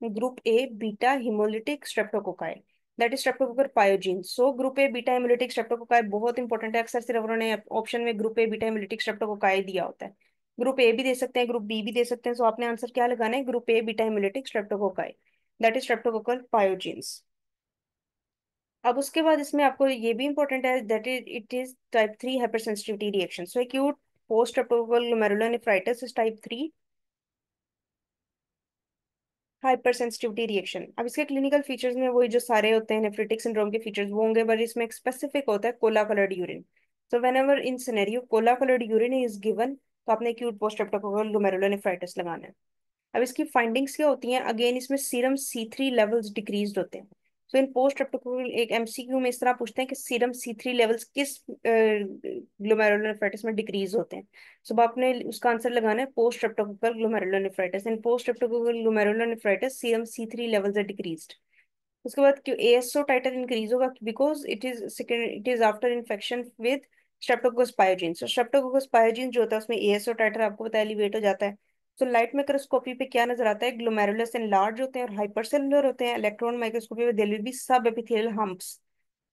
group A beta haemolytic streptococci. That is streptococcal pyogenes. So group A beta haemolytic streptococci बहुत इंपॉर्टेंट है, अक्सर सिर्फ उन्होंने ऑप्शन में group A beta haemolytic streptococci दिया होता है। ग्रुप ए भी दे सकते हैं, ग्रुप बी भी दे सकते हैं, सो आपने आंसर क्या लगाना है, group A beta haemolytic streptococci, that is streptococcal पायोजीन्स। अब उसके बाद इसमें आपको ये भी इंपॉर्टेंट है, that is it is type 3 hyper sensitivity reaction. So acute post streptococcal glomerulonephritis is type 3 hyper sensitivity reaction. अब इसके क्लिनिकल फीचर्स में वही जो सारे होते हैं नेफ्रिटिक सिंड्रोम के फीचर्स वो होंगे, बट इसमें एक स्पेसिफिक होता है Cola coloured urine. So when ever in scenario Cola coloured urine is given, तो आपने एक्यूट पोस्ट स्ट्रेप्टोकोकल ग्लोमेरुलोनेफ्राइटिस लगाना है। अब इसकी फाइंडिंग्स क्या होती हैं, अगेन इसमें सीरम C3 लेवल्स डिक्रीज होते हैं। सो इन पोस्ट स्ट्रेप्टोकोकल एक एमसीक्यू में इस तरह पूछते हैं कि सीरम C3 लेवल्स किस ग्लोमेरुलोनेफ्राइटिस में डिक्रीज होते हैं। सो आपने उसका आंसर लगाना है post streptococcal glomerulonephritis. In post streptococcal glomerulonephritis serum C3 levels are decreased. उसके बाद क्यों एएसओ टाइटर इंक्रीज होगा, because it is second, it is after infection with streptococcus pyogenes. So streptococcus pyogenes जो होता है उसमें एएसओ टाइटर आपको पता है एलिवेट हो जाता है। तो लाइट माइक्रोस्कोपी पे क्या नजर आता है, ग्लोमेरुलस एनलार्ज होते हैं और हाइपरसेलुलर होते हैं। इलेक्ट्रॉन माइक्रोस्कोपी में देयर विल बी सब एपिथेलियल हम्प्स,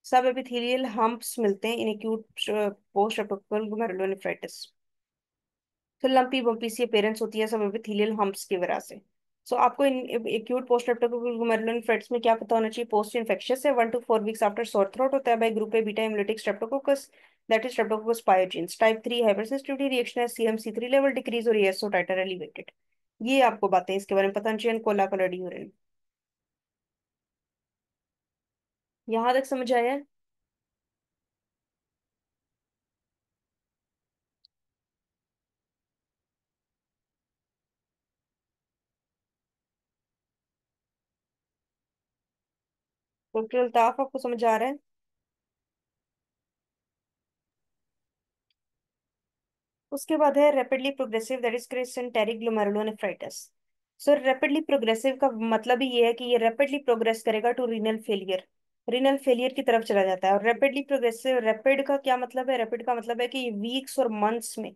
सब एपिथेलियल हम्प्स मिलते हैं in acute post streptococcal glomerulonephritis. तो लंपी बम्पी सी अपीयरेंस होती है सब एपिथेलियल हम्प्स की वजह से। सो आपको in acute post streptococcal glomerulonephritis में क्या पता होना चाहिए, पोस्ट इन्फेक्शियस है, 1 to 4 weeks after sore throat होता है bye group A beta haemolytic Streptococcus, that is Streptococcus पायोजीन्स। Type 3 hypersensitivity reaction है, सीएम C3 लेवल डिक्रीज और एएसओ टाइटर एलिवेटेड। ये आपको बातें इसके बारे में पता चाहिए, कोला कलर्ड यूरिन। यहाँ तक समझ आया है? डॉक्टर अल्ताफ आपको समझ आ रहा है? उसके बाद है rapidly progressive, that is crescentic glomerulonephritis. So rapidly progressive का मतलब ही ये है कि ये रैपिडली प्रोग्रेस करेगा to renal failure, renal failure की तरफ चला जाता है। और रैपिडली प्रोग्रेसिव, रैपिड का क्या मतलब है, रैपिड का मतलब है कि वीक्स और मंथ्स में,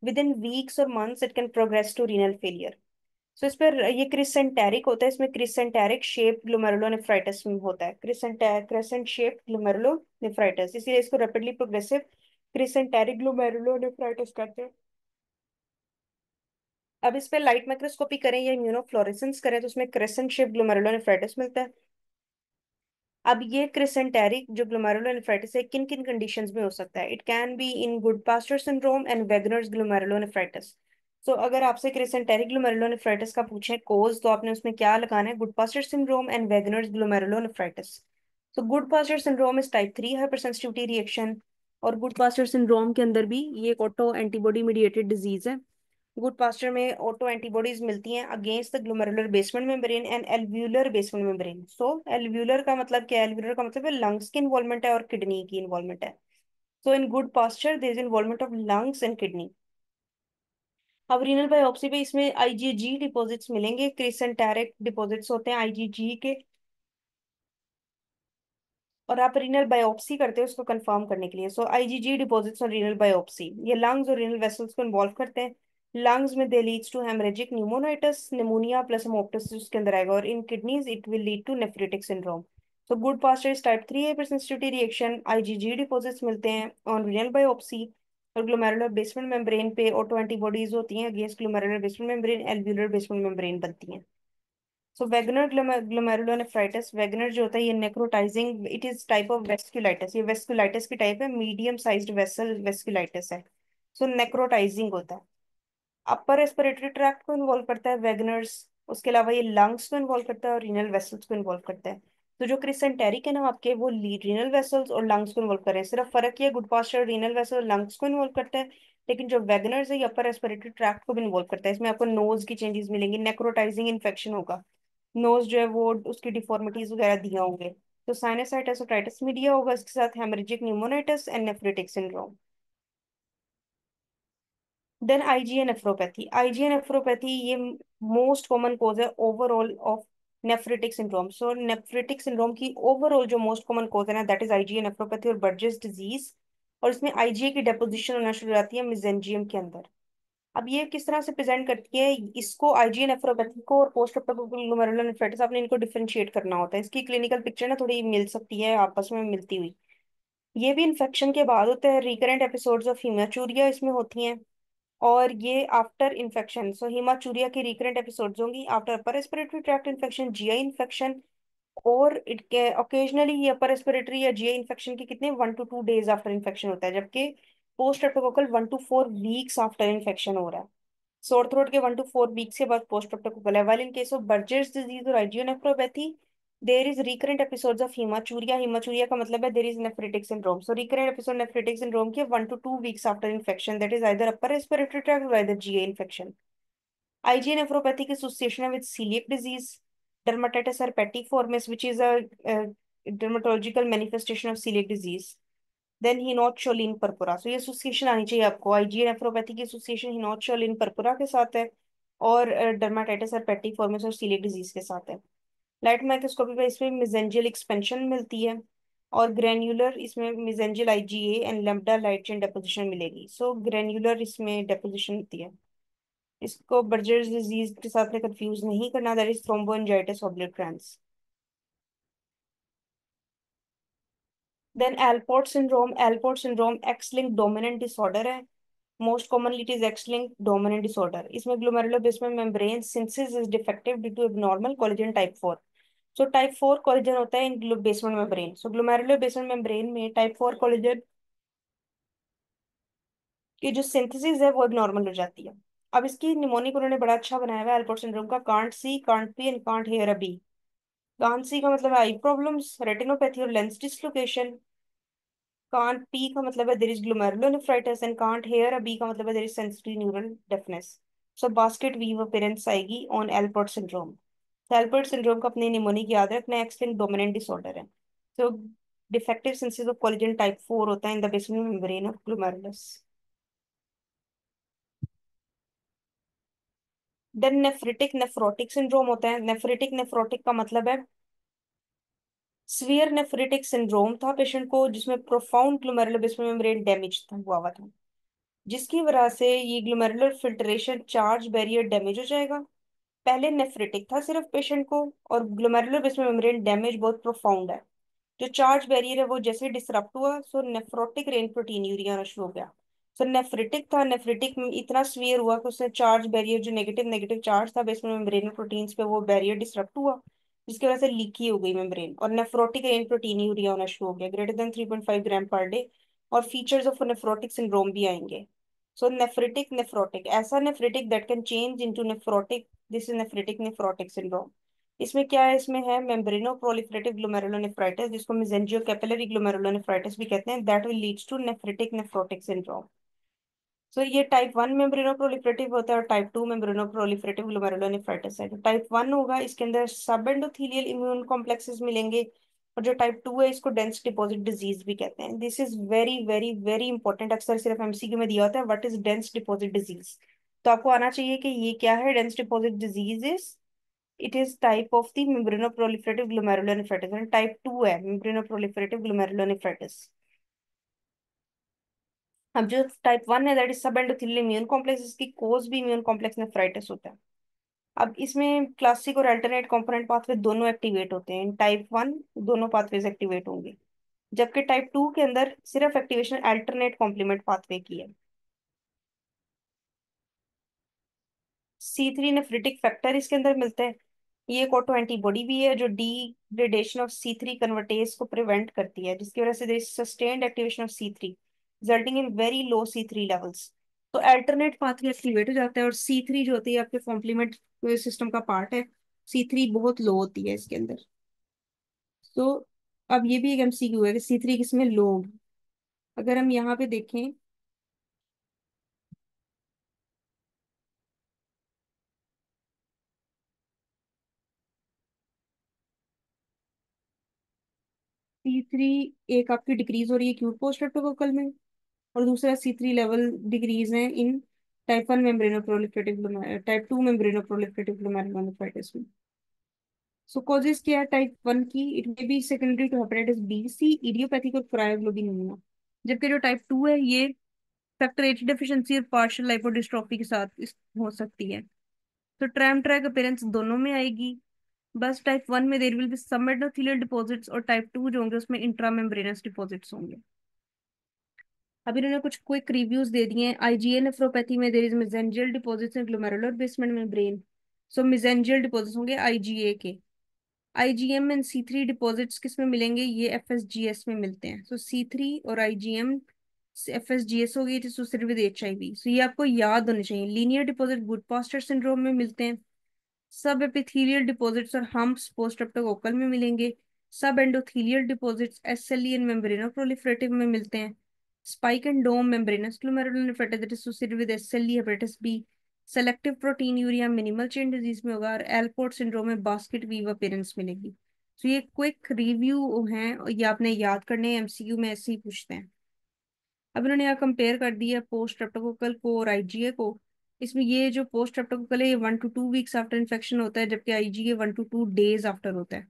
विद इन वीक्स और months it can progress to renal failure. So इस पर ये क्रिसेंटेरिक होता है, इसमें क्रिसेंटेरिक शेप ग्लोमेरुलोनेफ्राइटिस में होता है, क्रिसेंट शेप ग्लोमेरुलोनेफ्राइटिस, इसीलिए इसको रैपिडली प्रोग्रेसिव क्रिसेंटेरिक ग्लोमेरुलोनेफ्राइटिस कहते हैं। अब इस पे लाइट माइक्रोस्कोपी करें या इम्यूनोफ्लोरेसेंस करें तो उसमें क्रेसेंट शेप ग्लोमेरुलोनेफ्राइटिस मिलता है। अब ये क्रिसेंटेरिक जो ग्लोमेरुलोनेफ्राइटिस है किन किन कंडीशंस में हो सकता है, it can be in Goodpasture syndrome and Wegener's glomerulonephritis. So अगर आपसे क्रिसेंटेरिक ग्लोमेरुलोनेफ्राइटिस का पूछे कोज, तो आपने उसमें क्या लगाना है, Goodpasture syndrome and Wegener's glomerulonephritis. तो Goodpasture syndrome is type 3 hypersensitivity reaction, और गुड पास्चर सिंड्रोम के अंदर भी ये एक ऑटो एंटीबॉडी मीडिएटेड डिजीज है। गुड पास्चर में ऑटो एंटीबॉडीज मिलती हैं against the glomerular basement membrane and alveolar basement membrane. So alveolar का मतलब क्या है, एल्व्यूलर का मतलब है लंग्स की इन्वॉल्वमेंट है और किडनी की इन्वॉल्वमेंट है। So in Goodpasture there is involvement of lungs and kidney. अब रीनल बायोप्सी पे इसमें आईजीजी डिपॉजिट्स मिलेंगे, क्रिसेंटेरिक डिपॉजिट्स होते हैं आईजीजी के। और आप रीनल बायोप्सी करते हो उसको कंफर्म करने के लिए। So IgG deposits on renal biopsy ये लंग्स और रीनल वेसल्स को इन्वॉल्व करते हैं। लंग्स में they leads to haemorrhagic pneumonitis, pneumonia plus haemoptysis उसके अंदर आएगा, और in kidneys it will lead to nephritic syndrome. So Goodpasture is type 3 hypersensitivity reaction, IgG deposits मिलते हैं ऑन रीनल बायोप्सी, और ग्लोमेरुलर बेसमेंट मेम्ब्रेन पे ऑटो एंटीबॉडीज होती हैं against glomerular basement membrane, alveolar basement membrane बनती हैं। सो वेगनर ग्लोमेरुलोनेफ्राइटिस, वेगनर जो होता है ये necrotizing, it is type of vasculitis, ये वेस्कुलाइटिस की टाइप है, मीडियम साइज्ड वेसल वेस्कुलाइटिस है। सो नेक्रोटाइजिंग होता है, अपर रेस्पिरेटरी ट्रैक्ट को इन्वॉल्व करता है वेगनर्स। उसके अलावा ये लंग्स को इन्वॉल्व करता है और रीनल वेसल्स को इन्वॉल्व करता है। तो जो क्रिसेंटेरिक है ना आपके, वो रीनल वेसल्स और लंग्स को इन्वॉल्व कर रहे हैं, सिर्फ फर्क ये गुड पास्चर रीनल वेसल और लंग्स को इन्वॉल्व करता है, लेकिन जो वेगनर्स है ये अपर रेस्पिरेटरी ट्रैक्ट को भी इन्वॉल्व करता है। इसमें आपको नोज की चेंजेस मिलेंगी, नेक्रोटाइजिंग इन्फेक्शन होगा, नोज जो है वो उसकी डिफॉर्मिटीज वगैरह दिए होंगे। तो साइनसाइटिस ओटाइटिस मीडिया होगा, इसके साथ haemorrhagic pneumonitis and nephritic syndrome. Then IgA nephropathy, IgA nephropathy ये मोस्ट कॉमन कोज है overall of nephritic syndrome. So nephritic syndrome की ओवरऑल जो मोस्ट कॉमन कोज है ना, दैट इज आईजीए नेफ्रोपैथी और बर्जेस डिजीज। और इसमें आईजीए की डेपोजिशन होना शुरू हो जाती है मेसेंजियम के अंदर। अब ये किस तरह से प्रेजेंट करती है, इसको आईजीएन नेफ्रोपैथी को और पोस्ट ऑपरेटिव ग्लोमेरुलोनेफ्राइटिस आपने इनको डिफरेंशिएट करना होता है। इसकी क्लिनिकल पिक्चर ना थोड़ी मिल सकती है आपस में मिलती हुई। ये भी इन्फेक्शन के बाद होता है। रिकरेंट एपिसोड्स ऑफ हीमाचूरिया इसमें होती हैं। और ये आफ्टर इन्फेक्शन, सो हीमाचूरिया की रिकरेंट एपिसोड्स होंगी आफ्टर अपर respiratory tract infection, GI infection. और इट ओकेजनली ये अपर रेस्पिरेटरी या जीआई इन्फेक्शन के कितने 1 to 2 days आफ्टर इन्फेक्शन होता है, जबकि post streptococcal 1 to 4 weeks after infection हो रहा है। सोर थ्रोट के 1 to 4 weeks के बाद पोस्ट स्ट्रेप्टोकोकल है। While in case of Berger's disease और IgA nephropathy there is recurrent episodes of haematuria. Haematuria का मतलब है there is nephritic syndrome. So recurrent episode nephritic syndrome के 1 to 2 weeks after infection, that is either upper respiratory tract और either GI infection. IgA nephropathy की association है with celiac disease, dermatitis herpetiformis, which is a dermatological manifestation of celiac disease. Then Hinoch-Choline purpura. So ये एसोसिएशन आनी चाहिए आपको। IgA nephropathy की एसोसिएशन Hinoch-Choline purpura के साथ है, और dermatitis herpetiformis और celiac disease के साथ है। लाइट माइक्रोस्कोपी पे इसमें मेसेंजियल एक्सपेंशन मिलती है, और ग्रेन्युलर इसमें mesangial IgA and lambda light chain deposition मिलेगी। सो ग्रेन्युलर इसमें डेपोजिशन होती है। इसको बर्जर्स डिजीज के साथ में कंफ्यूज नहीं करना, that is thromboangiitis obliterans. Then Alport syndrome X linked dominant disorder है। Most commonly it is X linked dominant disorder. इसमें glomerular basement membrane synthesis is defective due to abnormal collagen type 4। So type 4 collagen होता है in basement membrane. So glomerular basement membrane में टाइप 4 कोलेजन की जो सिंथेसिस है वो एबनॉर्मल हो जाती है। अब इसकी निमोनिक उन्होंने बड़ा अच्छा बनाया हुआ है एल्पोर्ट सिंड्रोम का, can't see can't pee and can't hear a bee. Can't see का मतलब है आई प्रॉब्लम्स, रेटिनोपैथी और लेंस डिसलोकेशन। कांट पी का मतलब है there is glomerulonephritis, and can't hear a bee का मतलब है there is sensory neural deafness. So basket weave appearance आएगी ऑन एल्पर्ट सिंड्रोम। तो एल्पर्ट सिंड्रोम का अपने निमोनिक याद रखना, एक्स लिंक्ड डोमिनेंट डिसऑर्डर है। तो defective synthesis of collagen type 4 होता है in the basement membrane of glomerulus. Then nephritic nephrotic syndrome होता है। नेफ्रिटिक नेफ्रोटिक का मतलब है सीवियर नेफ्रिटिक सिंड्रोम था पेशेंट को, जिसमें profound glomerular basement membrane damage था हुआ हुआ था, जिसकी वजह से ये glomerular filtration charge barrier damage हो जाएगा। पहले नेफ्रिटिक था सिर्फ पेशेंट को, और ग्लोमेरुलर बेसमेंट मेम्ब्रेन डैमेज बहुत प्रोफाउंड है। जो चार्ज बैरियर है वो जैसे डिसरप्ट हुआ, सो नेफ्रोटिक रेन प्रोटीन यूरिया आना शुरू हो गया। सो नेफ्रिटिक था, नेफ्रिटिक में इतना सीवियर हुआ कि उसने चार्ज बैरियर जो नेगेटिव नेगेटिव चार्ज था बेसमेंट मेम्ब्रेन प्रोटीन्स पे, वो बैरियर डिसरप्ट हुआ, जिसकी वजह से लीकी हो गई मेम्ब्रेन, और नेफ्रोटिक रेन प्रोटीन यूरिया होना शुरू हो गया greater than 3.5 gram per day. और फीचर्स ऑफ नेफ्रोटिक सिंड्रोम भी आएंगे। सो नेफ्रिटिक नेफ्रोटिक, ऐसा nephritic that can change into nephrotic, this is nephritic nephrotic syndrome. इसमें क्या है, इसमें है मेम्ब्रेनो प्रोलिफरेटिव ग्लोमेरुलोनेफ्राइटिस, जिसको मेसेंजियो कैपिलरी ग्लोमेरुलोनेफ्राइटिस भी कहते हैं, that will leads to nephritic nephrotic syndrome. So ये टाइप 1 मेम्ब्रेनो प्रोलिफरेटिव होता है, और टाइप 2 मेम्ब्रेनो प्रोलिफरेटिव ग्लोमेरुलोनेफ्राइटिस है। जो टाइप 1 होगा इसके अंदर सब एंडोथेलियल इम्यून कॉम्प्लेक्सेस मिलेंगे, और जो टाइप 2 है इसको डेंस डिपॉजिट डिजीज भी कहते हैं। This is very very very important, अक्सर सिर्फ एमसीक्यू में दिया होता है what is dense deposit disease. तो आपको आना चाहिए कि ये क्या है। Dense deposit disease is, it is type of the membranoproliferative glomerulonephritis, and type 2 है membranoproliferative glomerulonephritis। अब जो टाइप 1 है दैट इज सब एंडोथेलियल इम्यून कॉम्प्लेक्स, इसकी कोज भी इम्यून कॉम्प्लेक्स नेफ्राइटिस होता है। अब इसमें क्लासिक और अल्टरनेट कंपोनेंट पाथवे दोनों एक्टिवेट होते हैं। इन टाइप 1 दोनों पाथवेज एक्टिवेट होंगे, जबकि टाइप 2 के अंदर सिर्फ एक्टिवेशन अल्टरनेट कॉम्प्लीमेंट पाथवे की है। C3 नेफ्रिटिक फैक्टर इसके अंदर मिलता है। ये एक ऑटो एंटीबॉडी भी है जो डिग्रेडेशन ऑफ C3 कन्वर्टेज को प्रिवेंट करती है, जिसकी वजह से there is sustained activation of C3 resulting in very low C3 levels. तो अल्टरनेट पाथवे एक्टिवेट हो जाता है, और C3 जो होती है आपके कॉम्प्लीमेंट सिस्टम का पार्ट है, C3 बहुत लो होती है इसके अंदर। तो अब ये भी एक MCQ है कि C3 किसमें लो होगी। अगर हम यहाँ पे देखें, C3 एक आपकी डिक्रीज हो रही है क्यूट पोस्ट स्ट्रेप्टोकोकल में, और दूसरा C3 लेवल डिक्रीज है in type 1 membranoproliferative, type 2 membranoproliferative glomerulonephritis में। सो कॉजेज क्या है टाइप 1 की, it may be secondary to hepatitis B C, idiopathic और क्रायोग्लोबिनूरिया। जबकि जो टाइप 2 है ये फैक्टर एट डिफिशिएंसी और पार्शियल लाइपोडिस्ट्रोफी के साथ हो सकती है। तो ट्रैम ट्रैक अपीयरेंस दोनों में आएगी। बस टाइप 1 में there will be some endothelial deposits, और टाइप 2 जो होंगे उसमें इंट्रामेम्ब्रेनस डिपॉजिट्स होंगे। अब इन्होंने कुछ क्विक रिव्यूज दे दिए हैं। आईजीए नेफ्रोपैथी में there is mesangial deposits in glomerular basement membrane. So mesangial deposits होंगे आईजीए के। आईजीएम एंड सी3 डिपॉजिट्स किस में मिलेंगे? ये एफएसजीएस में मिलते हैं। सो सी3 और आईजीएम एफएसजीएस हो गई, जिसको विद एचआईवी। सो ये आपको याद होने चाहिए। Linear deposit Goodpasture syndrome में मिलते हैं। सब एपिथेलियल डिपॉजिट्स और हम्प्स पोस्ट स्ट्रेप्टोकोकल में मिलेंगे। Subendothelial deposits SLE and membranoproliferative में मिलते हैं। Spike and dome membranous glomerulonephritis that is associated with SLE hepatitis B. Selective proteinuria minimal change disease में होगा, और एलपोर्ट सिंड्रोम में बास्केट वीव अपीयरेंस मिलेगी। तो ये क्विक रिव्यू हैं, और ये आपने याद करने हैं, एमसीक्यू में ऐसे ही पूछते हैं। अब इन्होंने यहाँ कंपेयर कर दिया पोस्ट स्ट्रेप्टोकोकल को और आईजीए को। इसमें ये जो पोस्ट स्ट्रेप्टोकोकल है ये 1 to 2 वीक्स आफ्टर इन्फेक्शन होता है, जबकि आईजीए 1 to 2 days आफ्टर होता है।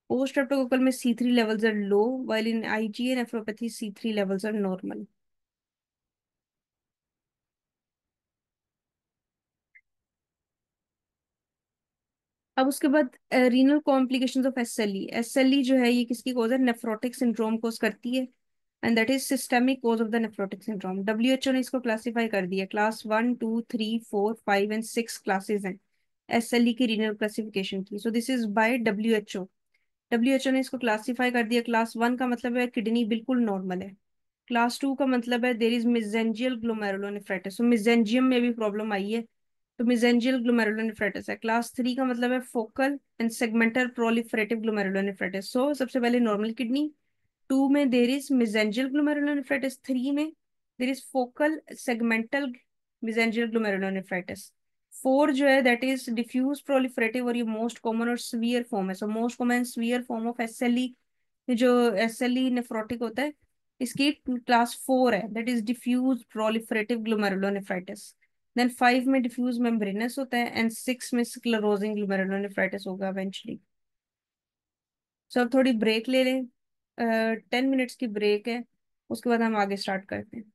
पोस्ट स्ट्रेप्टोकोकल में C3 levels are low, while in IgA nephropathy C3 levels are normal. अब उसके बाद renal complications of SLE. SLE जो है ये किसकी कॉज है? नेफ्रोटिक सिंड्रोम कॉज करती है, and that is systemic cause of the nephrotic syndrome. WHO ने इसको क्लासिफाई कर दिया, क्लास 1 2 3 4 5 एंड 6 क्लासेस हैं एसएलई की रीनल क्लासिफिकेशन की। सो this is by WHO. WHO ने इसको क्लासिफाई कर दिया। क्लास 1 का मतलब है किडनी बिल्कुल नॉर्मल है। क्लास 2 का मतलब है देर इज मिजेंजियल ग्लोमेरुलोनेफ्राइटिस, तो मिजेंजियम में भी प्रॉब्लम आई है, तो मिजेंजियल ग्लोमेरुलोनेफ्राइटिस है। क्लास 3 का मतलब है focal and segmental proliferative glomerulonephritis. So सबसे पहले नॉर्मल किडनी, 2 में देर इज मिजेंजियल ग्लोमेरुलोनेफ्राइटिस, 3 में there is focal segmental mesangial glomerulonephritis, 4 जो है दैट इज डिफ्यूज प्रोलिफरेटिव, और ये मोस्ट कॉमन और सीवियर फॉर्म है। So most common severe form of SLE, जो एसएलई नेफ्रोटिक होता है, इसकी क्लास 4 है, that is diffuse proliferative glomerulonephritis. Then 5 में डिफ्यूज मेम्ब्रेनस होता है, एंड 6 में स्क्लेरोजिंग ग्लोमेरुलोनेफ्राइटिस होगा इवेंचुअली। सो अब थोड़ी ब्रेक ले लें, 10 मिनट्स की ब्रेक है, उसके बाद हम आगे स्टार्ट करते हैं।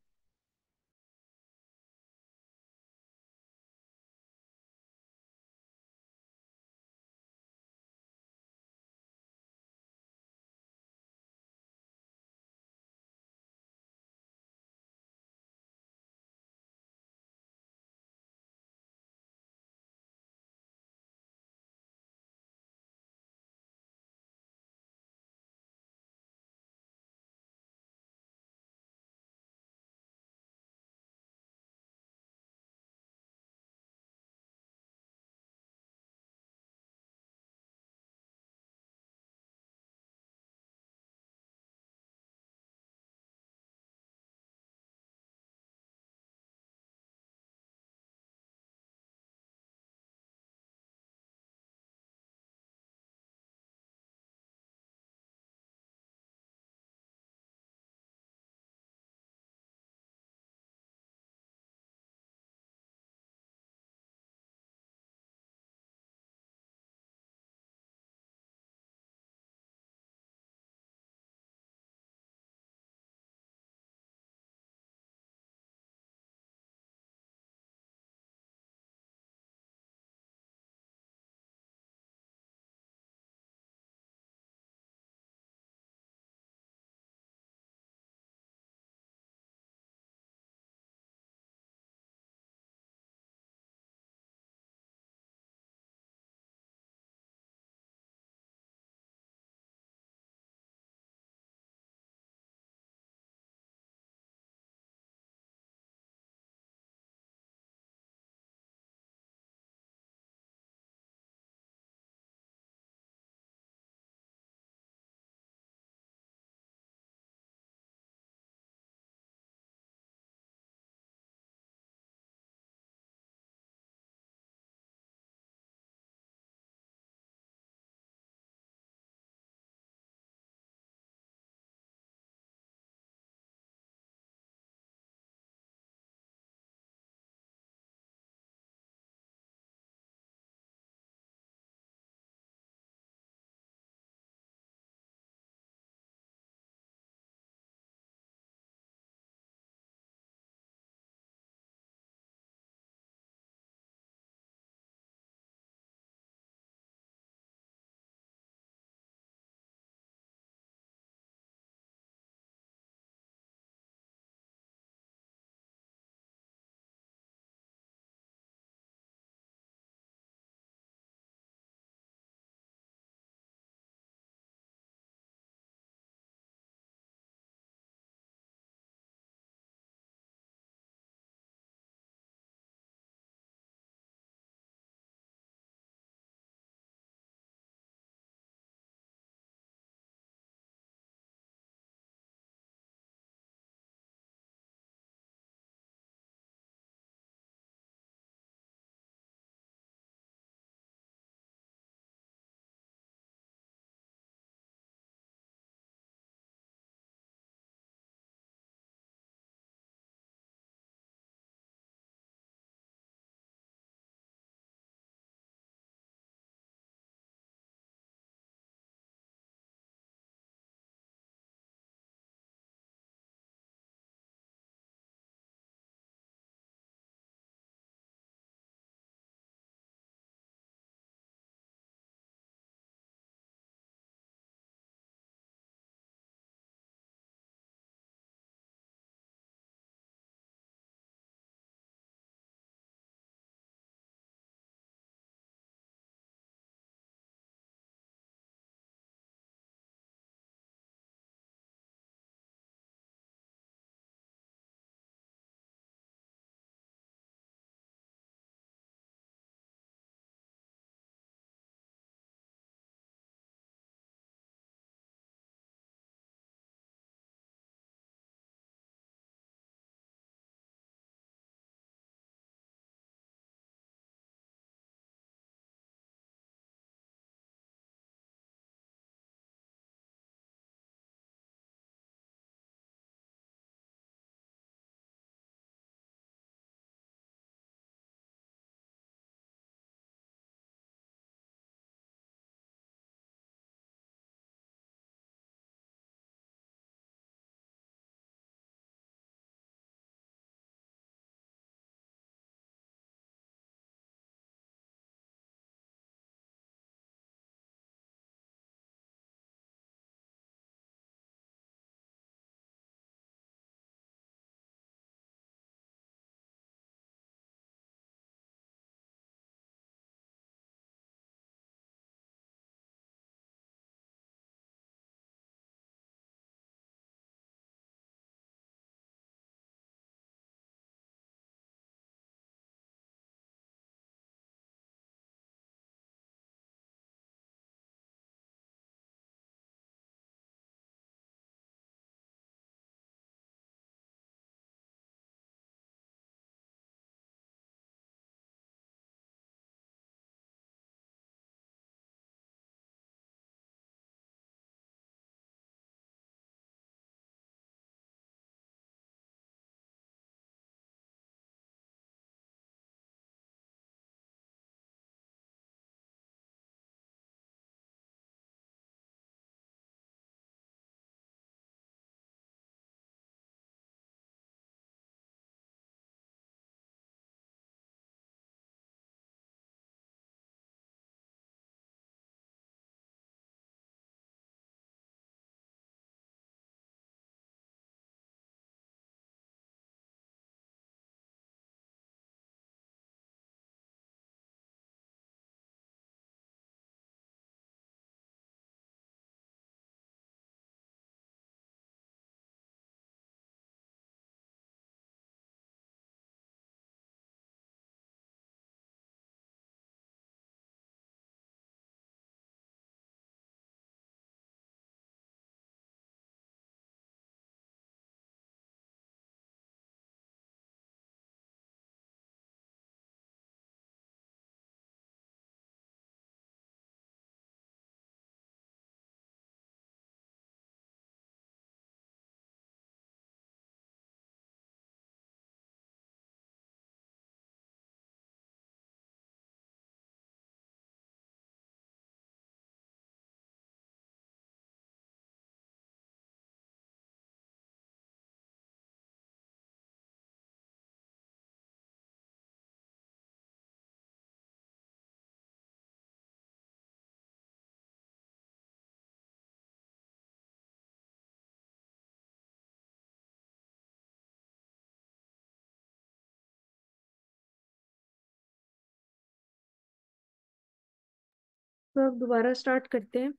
तो अब दोबारा स्टार्ट करते हैं।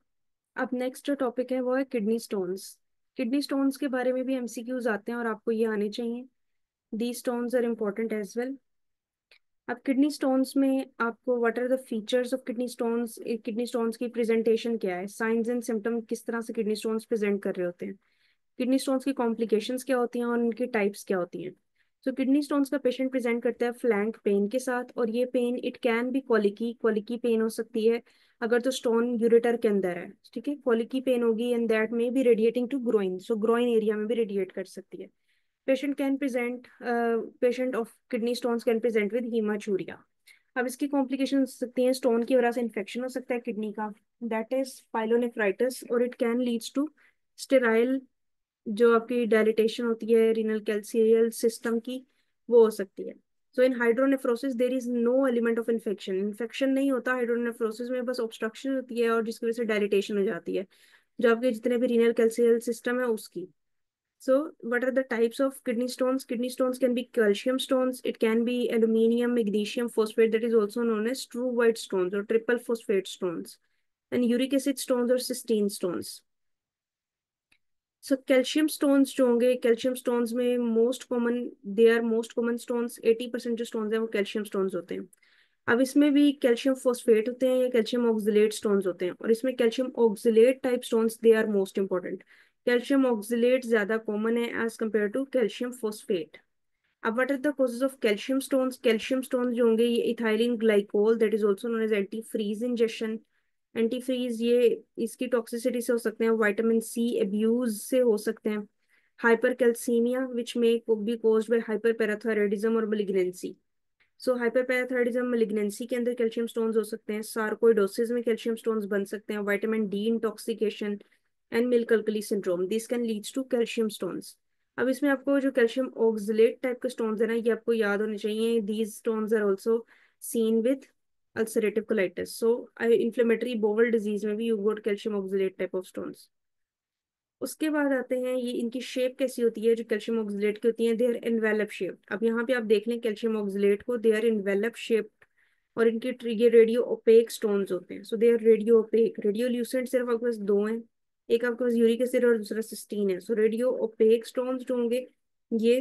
अब नेक्स्ट जो टॉपिक है वो है किडनी स्टोन्स। किडनी स्टोन्स के बारे में भी एमसीक्यूज आते हैं और आपको ये आने चाहिए। The stones are important as well. अब किडनी स्टोन्स में आपको what are the features of kidney stones, kidney stones की प्रेजेंटेशन क्या है, साइंस एंड सिम्टम किस तरह से किडनी स्टोन्स प्रेजेंट कर रहे होते हैं, किडनी स्टोन्स की कॉम्प्लिकेशंस क्या होती हैं और उनकी टाइप्स क्या होती हैं। तो किडनी स्टोन्स का पेशेंट प्रेजेंट करता है फ्लैंक पेन के साथ, और ये pain it can be colicky colicky pain हो सकती है अगर तो स्टोन यूरेटर के अंदर है। ठीक है, कॉलिकी पेन होगी and that may be radiating to groin, so groin area में भी रेडिएट कर सकती है। Patient of kidney stones can present with haematuria. अब इसकी कॉम्प्लिकेशन हो सकती हैं, स्टोन की वजह से इन्फेक्शन हो सकता है किडनी का, दैट इज पाइलोनेफ्राइटिस, और it can leads to sterile, जो आपकी डायलिटेशन होती है रीनल कैल्सियल सिस्टम की, वो हो सकती है। So in hydronephrosis there is no element of infection, infection नहीं होता हाइड्रोनेफ्रोसिस में, बस ऑब्स्ट्रक्शन होती है और जिसकी वजह से डायलिटेशन हो जाती है जो आपके जितने भी रीनल कैल्सियल सिस्टम है उसकी। So, what are the types of kidney stones? Kidney stones can be calcium stones. It can be aluminium, magnesium, phosphate, that is also known as true white stones or triple phosphate stones, and uric acid stones or cysteine stones. So, calcium stones जो होंगे, calcium stones में most common, they are most common stones, 80% जो stones हैं वो calcium stones होते हैं। अब इसमें भी कैल्शियम फॉस्फेट होते हैं या कैल्शियम ऑक्सलेट स्टोन्स होते हैं, और इसमें calcium oxalate type stones they are most important. Calcium oxalate ज्यादा कॉमन है as compare to calcium phosphate. अब what are the causes of calcium stones? Calcium stones जो होंगे ये ethylene glycol, that is also known as antifreeze injection. Antifreeze ये इसकी टॉक्सिसिटी से हो सकते हैं, विटामिन सी एब्यूज से हो सकते हैं। Hyper calcaemia which may be caused by hyper parathyroidism और malignancy। सो हाइपरपैराथायरॉयडिज्म मेलिग्नेंसी के अंदर कैल्शियम स्टोन्स हो सकते हैं, सार्कोइडोसिस में कैल्शियम स्टोन्स बन सकते हैं, vitamin D intoxication and milk alkali syndrome, this can leads to calcium stones. अब इसमें आपको जो कैल्शियम ऑक्सलेट टाइप के स्टोन्स है ना, ये आपको याद होने चाहिए, these stones are also seen with ulcerative colitis. So inflammatory bowel disease में भी you got calcium oxalate type of stones. उसके बाद आते हैं ये इनकी शेप कैसी होती है, जो कैल्शियम ऑक्सलेट की होती है, दे आर एनवेलप शेप। अब यहाँ पे आप देख लें कैल्शियम ऑक्सलेट को, दे आर एनवेलप शेप, और इनके ये रेडियो ओपेक स्टोन्स होते हैं। So they are radio opaque. Radiolucent सिर्फ आपके पास दो हैं, एक आपके पास यूरिक एसिड और दूसरा सिस्टीन है। सो रेडियो ओपेक स्टोन्स जो होंगे ये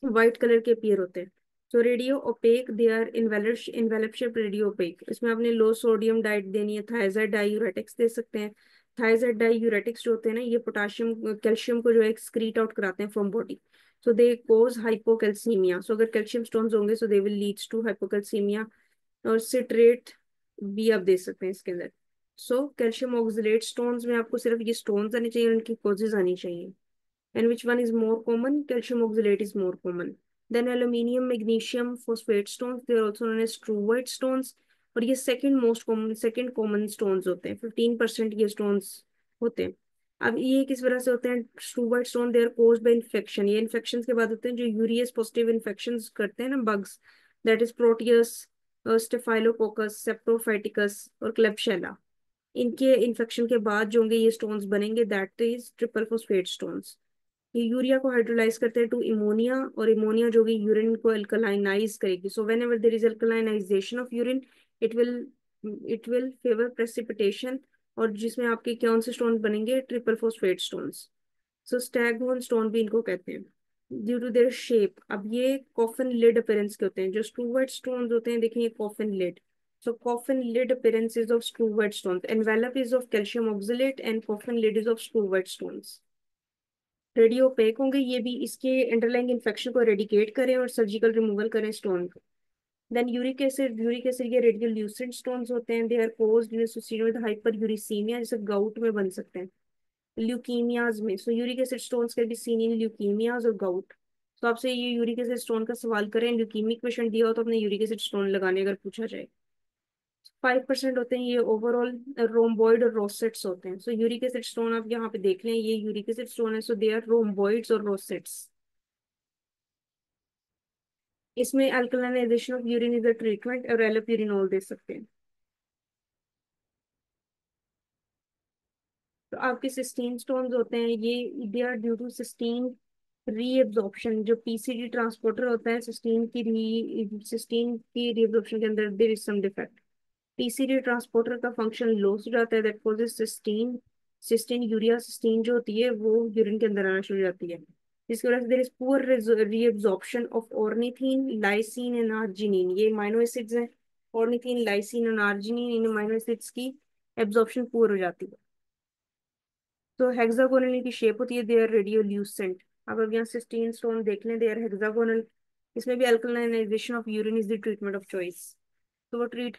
व्हाइट कलर के अपीयर होते हैं। So radio opaque they are इन्वेलपशिप रेडियो ओपेक। इसमें आपने लो सोडियम डाइट देनी है, थायजाइड डायूरेटिक्स दे सकते हैं। थायजाइड डायूरेटिक्स जो होते हैं ना, ये पोटाशियम कैल्शियम को जो है एक्सक्रीट आउट कराते हैं from body. So they cause hypocalcaemia. So अगर कैल्शियम स्टोन्स होंगे so they will leads to hypocalcaemia. और सिट्रेट भी आप दे सकते हैं इसके अंदर। सो कैल्शियम ऑक्सलेट स्टोन्स में आपको सिर्फ ये स्टोन्स आने चाहिए, उनकी कोजेज आनी चाहिए। And which one is more common? Calcium oxalate is more common. Then aluminium, magnesium, phosphate stones, they are also known as true white stones. और ये सेकंड कॉमन स्टोन्स होते हैं, 15% ये स्टोन्स होते हैं। अब ये किस वजह से होते हैं? Struvite stone they are caused by infection. ये इन्फेक्शन के बाद होते हैं जो यूरियस पॉजिटिव इन्फेक्शन करते हैं ना bugs, that is Proteus, Staphylococcus, saprophyticus और क्लेब्सियला। इनके इन्फेक्शन के बाद जो होंगे ये स्टोन्स बनेंगे, that is triple phosphate stones. ये यूरिया को हाइड्रोलाइज करते हैं टू इमोनिया, और इमोनिया जो कि यूरिन को अल्कलाइनाइज करेगी। So whenever there is alkalinisation of urine, it will it will favour precipitation, और जिसमें आपके कौन से स्टोन बनेंगे? Triple phosphate stones. So staghorn stone भी इनको कहते हैं ड्यू टू देयर शेप। अब ये कॉफिन लिड अपीयरेंस के होते हैं। जो स्टूवर्ट स्टोन्स होते हैं देखिए, coffin lid. So coffin lid appearances of Stewart stones. Envelope is of calcium oxalate and coffin lid is of Stewart stones. Radio OPEC होंगे, ये भी इसके अंडरलाइंग इन्फेक्शन को रेडिकेट करें और सर्जिकल रिमूवल करें स्टोन को। देन यूरिक एसिड ये रेडियो ल्यूसेंट स्टोन्स होते हैं, they are caused in associated with hyperuricaemia, जैसे गाउट में बन सकते हैं, ल्यूकीमियाज में। So uric acid stones can be seen in leukaemias और गाउट। तो आपसे ये यूरिक एसिड स्टोन का सवाल करें, ल्यूकीमिक पेशेंट दिया हो तो अपने यूरिक एसिड स्टोन लगाने अगर पूछा जाए। 5% होते हैं ये ओवरऑल रोम्बॉइड और रोसेट्स होते हैं। सो यूरिक एसिड स्टोन आप यहाँ पे देख लें, ये यूरिक एसिड स्टोन है, सो दे आर रोम्बॉइड्स और रोसेट्स। इसमें alkalisation of urine is a treatment, और एलोप्यूरिनोल दे सकते हैं। तो आपके सिस्टीन स्टोन्स होते हैं ये, they are due to cystine reabsorption. जो पीसीडी ट्रांसपोर्टर होता है सिस्टीन की रीएब्जॉर्प्शन के अंदर there is some defect. TCD transporter का फंक्शन लॉस हो जाता है, that causes cystine. Cystinuria cystine जो होती है वो यूरिन के अंदर आना शुरू हो जाती है, जिसकी वजह से there is poor reabsorption of ornithine, lysine and arginine. ये अमीनो एसिड्स हैं, ऑर्निथीन, लाइसिन एंड आर्जिनिन, इन अमीनो एसिड्स की एब्जॉर्प्शन पुअर हो जाती है। तो हेक्सागोनल की शेप होती है, दे आर रेडियोल्यूसेंट। अब यहाँ सिस्टीन स्टोन देख लें, दे आर हेक्सागोनल। इसमें भी alkalinisation of urine is the treatment of choice. तो वो ट्रीट।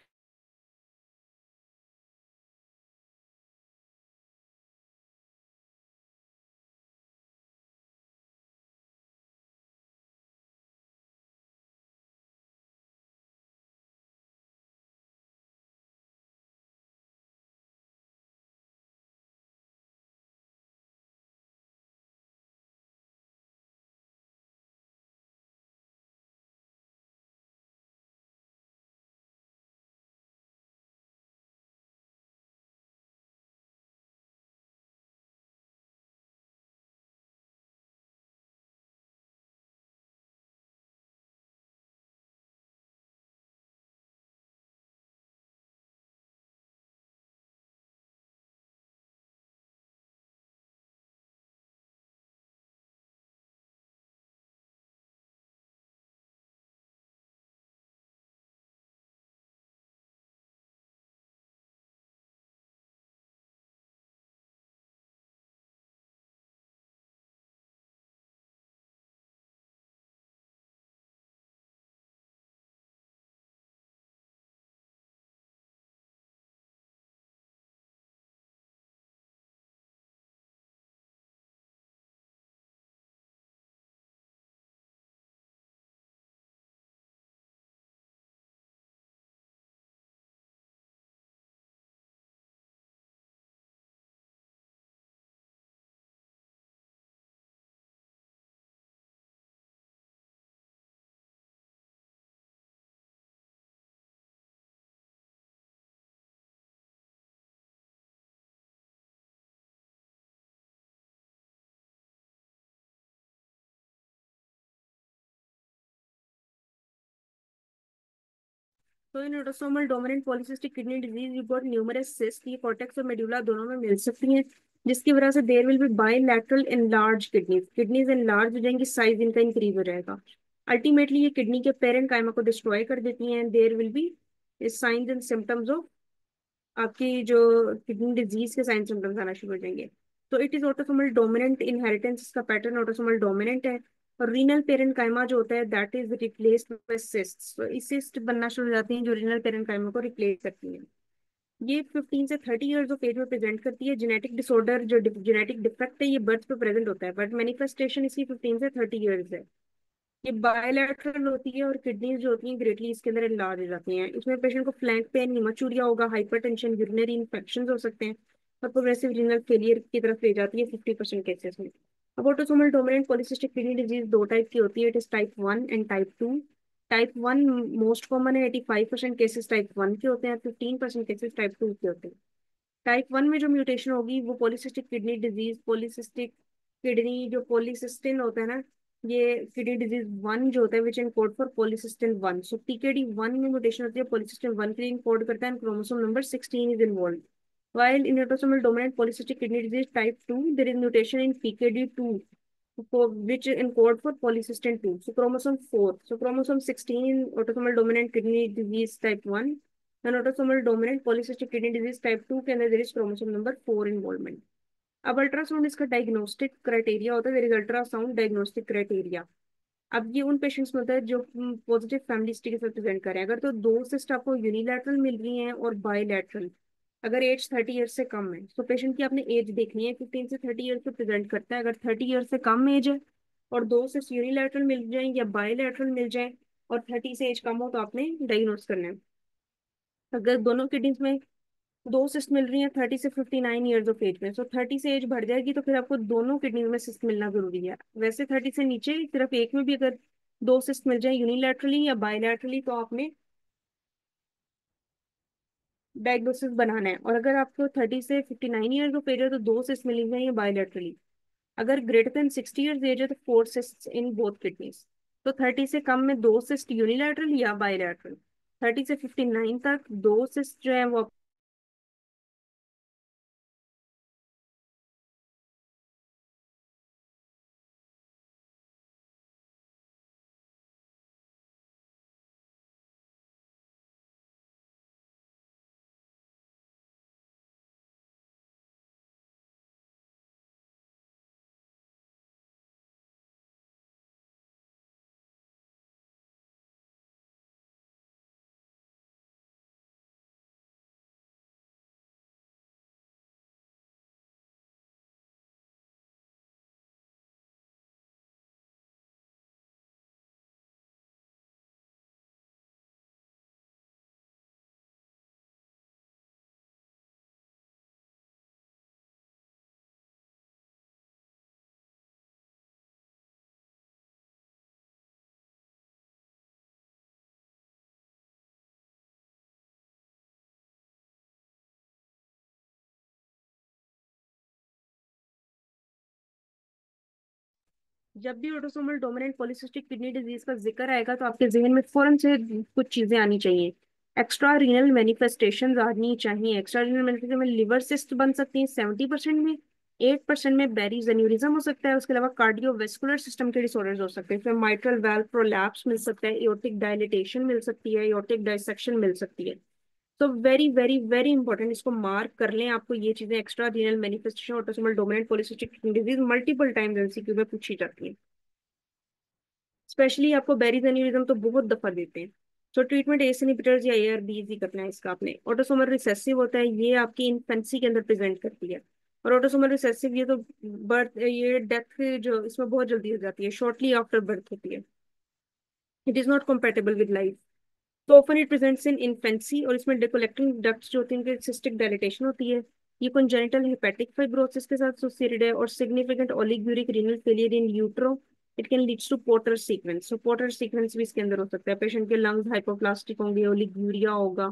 तो in autosomal dominant polycystic kidney disease you got numerous cyst, ये कॉर्टेक्स और मेडुला दोनों में मिल सकती हैं, जिसकी वजह से there will be bilateral enlarge kidneys. Kidneys enlarge हो जाएंगी, साइज इनका इंक्रीज हो जाएगा। अल्टीमेटली ये किडनी के पेरेंट कायमा को डिस्ट्रॉय कर देती हैं। There will be signs and symptoms of आपकी जो किडनी डिजीज के साइन सिम्टम्स आना शुरू हो जाएंगे। तो it is autosomal dominant inheritance, इसका पैटर्न ऑटोसोमल डोमिनेंट है। और रीनल पेरेंट काइमा जो होता है that is replaced by cysts. तो ये सिस्ट बनना शुरू हो जाती हैं जो रीनल पेरेंट काइमा को रिप्लेस करती हैं। ये 15 से 30 इयर्स ऑफ एज में प्रेजेंट करती है। जेनेटिक डिसऑर्डर जो जेनेटिक डिफेक्ट है ये बर्थ पे प्रेजेंट होता है, बट मैनिफेस्टेशन इसकी 15 से 30 इयर्स है। ये बायलैटरल होती है और किडनीज जो होती हैं ग्रेटली इसके अंदर इनलार्ज हो जाती हैं। इसमें पेशेंट को फ्लैंक पेन, हिमाचूरिया होगा, हाइपरटेंशन, यूरिनरी इन्फेक्शन हो सकते हैं, और प्रोग्रेसिव रीनल फेलियर की तरफ ले जाती है 50% केसेस में। अब autosomal dominant polycystic kidney disease दो टाइप की होती है, it is type 1 and type 2। Type 1 most common है, 85% केसेस टाइप 1 के होते हैं, 15% केसेस टाइप 2 के होते हैं। टाइप 1 में जो म्यूटेशन होगी वो polycystic kidney disease, polycystic kidney जो पॉलीसिस्टिन होता है ना, ये किडनी डिजीज 1 जो होता है विच इन कोड फॉर पॉलीसिस्टिन 1। सो पीकेडी 1 में म्यूटेशन होती है, पॉलीसिस्टिन 1 के लिए कोड करता है, chromosome number 16 is involve. While in autosomal dominant polycystic kidney disease type 2, there is mutation in PKD2 which encode for polycystin 2. So chromosome 4. So chromosome 16 in autosomal dominant kidney disease type 1 and autosomal dominant polycystic kidney disease type 2 के अंदर there is chromosome number 4 involvement. अब अल्ट्रासाउंड इसका डायग्नोस्टिक क्राइटेरिया होता है, there is ultrasound diagnostic criteria. अब ये उन पेशेंट्स में होता है जो पॉजिटिव फैमिली हिस्ट्री के साथ प्रेजेंट करें। अगर तो दो सिस्ट आपको यूनिलैटरल मिल रही हैं और बायलैटरल, अगर एज 30 ईयर्स से कम है तो पेशेंट की आपने एज देखनी है, 15 से 30 ईयर्स पे प्रेजेंट करता है। अगर 30 ईयर्स से कम एज है और दो सिस्ट यूनिलैटरल मिल जाए या बायलैटरल मिल जाए और 30 से एज कम हो तो आपने डायग्नोस करना है। अगर दोनों किडनीज में दो सिस्ट मिल रही हैं 30 से 59 ईयर्स ऑफ एज में, सो 30 से एज बढ़ जाएगी तो फिर आपको दोनों किडनी में सिस्ट मिलना जरूरी है। वैसे 30 से नीचे सिर्फ एक में भी अगर दो सिस्ट मिल जाए यूनिलैटरली या बायलैटरली तो आपने डायग्नोसिस बनाना है। और अगर आपको 30 से 59 ईयर्स ऑफ एज है तो दो सिस्ट मिल जाए बायलैटरली। अगर ग्रेटर देन 60 ईयर्स एज है तो four cyst in both kidneys. तो 30 से कम में दो सिस्ट यूनिलैटरल या बायलैटरल। 30 से 59 तक दो सिस्ट जो है वो। जब भी autosomal dominant polycystic kidney disease का जिक्र आएगा तो आपके जहन में फौरन से कुछ चीजें आनी चाहिए। एक्स्ट्रा रीनल मैनिफेस्टेशंस आनी चाहिए। एक्स्ट्रा रीनल मैनिफेस्टेशन में लिवर सिस्ट बन सकती है 70% में। 8% में बेरीज एन्यूरिज्म हो सकता है। उसके अलावा कार्डियोवेस्कुलर सिस्टम के डिसऑर्डर्स हो सकते हैं। फिर माइट्रल वाल्व प्रोलैप्स मिल सकता है। एओर्टिक डायलिटेशन मिल सकती है। एओर्टिक डायसेक्शन मिल सकती है। तो वेरी वेरी वेरी इंपॉर्टेंट, इसको मार्क कर लें। आपको ये चीजें extra renal manifestation autosomal dominant polycystic kidney disease multiple times MCQ में पूछी जाती है। स्पेशली आपको बेरीज एन्यूरिज्म तो बहुत दफा देते हैं। तो ट्रीटमेंट एस इनहिबिटर्स या एआरबीज ही करना है इसका आपने। ऑटोसोमल रिसेसिव होता है, ये आपकी इन्फेंसी के अंदर प्रेजेंट करती है। और ऑटोसोमल रिसेसिव ये तो बर्थ, ये डेथ जो इसमें बहुत जल्दी हो जाती है, शॉर्टली आफ्टर बर्थ होती है। It is not compatible with life. तो often it presents in infancy, और इसमें डिकोलेक्टिंग डक्ट्स जो होती हैं इनके सिस्टिक डायलिटेशन होती है। ये कंजेनिटल हेपेटिक फाइब्रोसिस के साथ एसोसिएटेड है, और significant oliguric renal failure in utero. It can leads to Potter sequence. तो पोर्टर सीक्वेंस भी इसके अंदर हो सकता है। पेशेंट के लंग्स हाइपोप्लास्टिक होंगे, ओलिग्यूरिया होगा,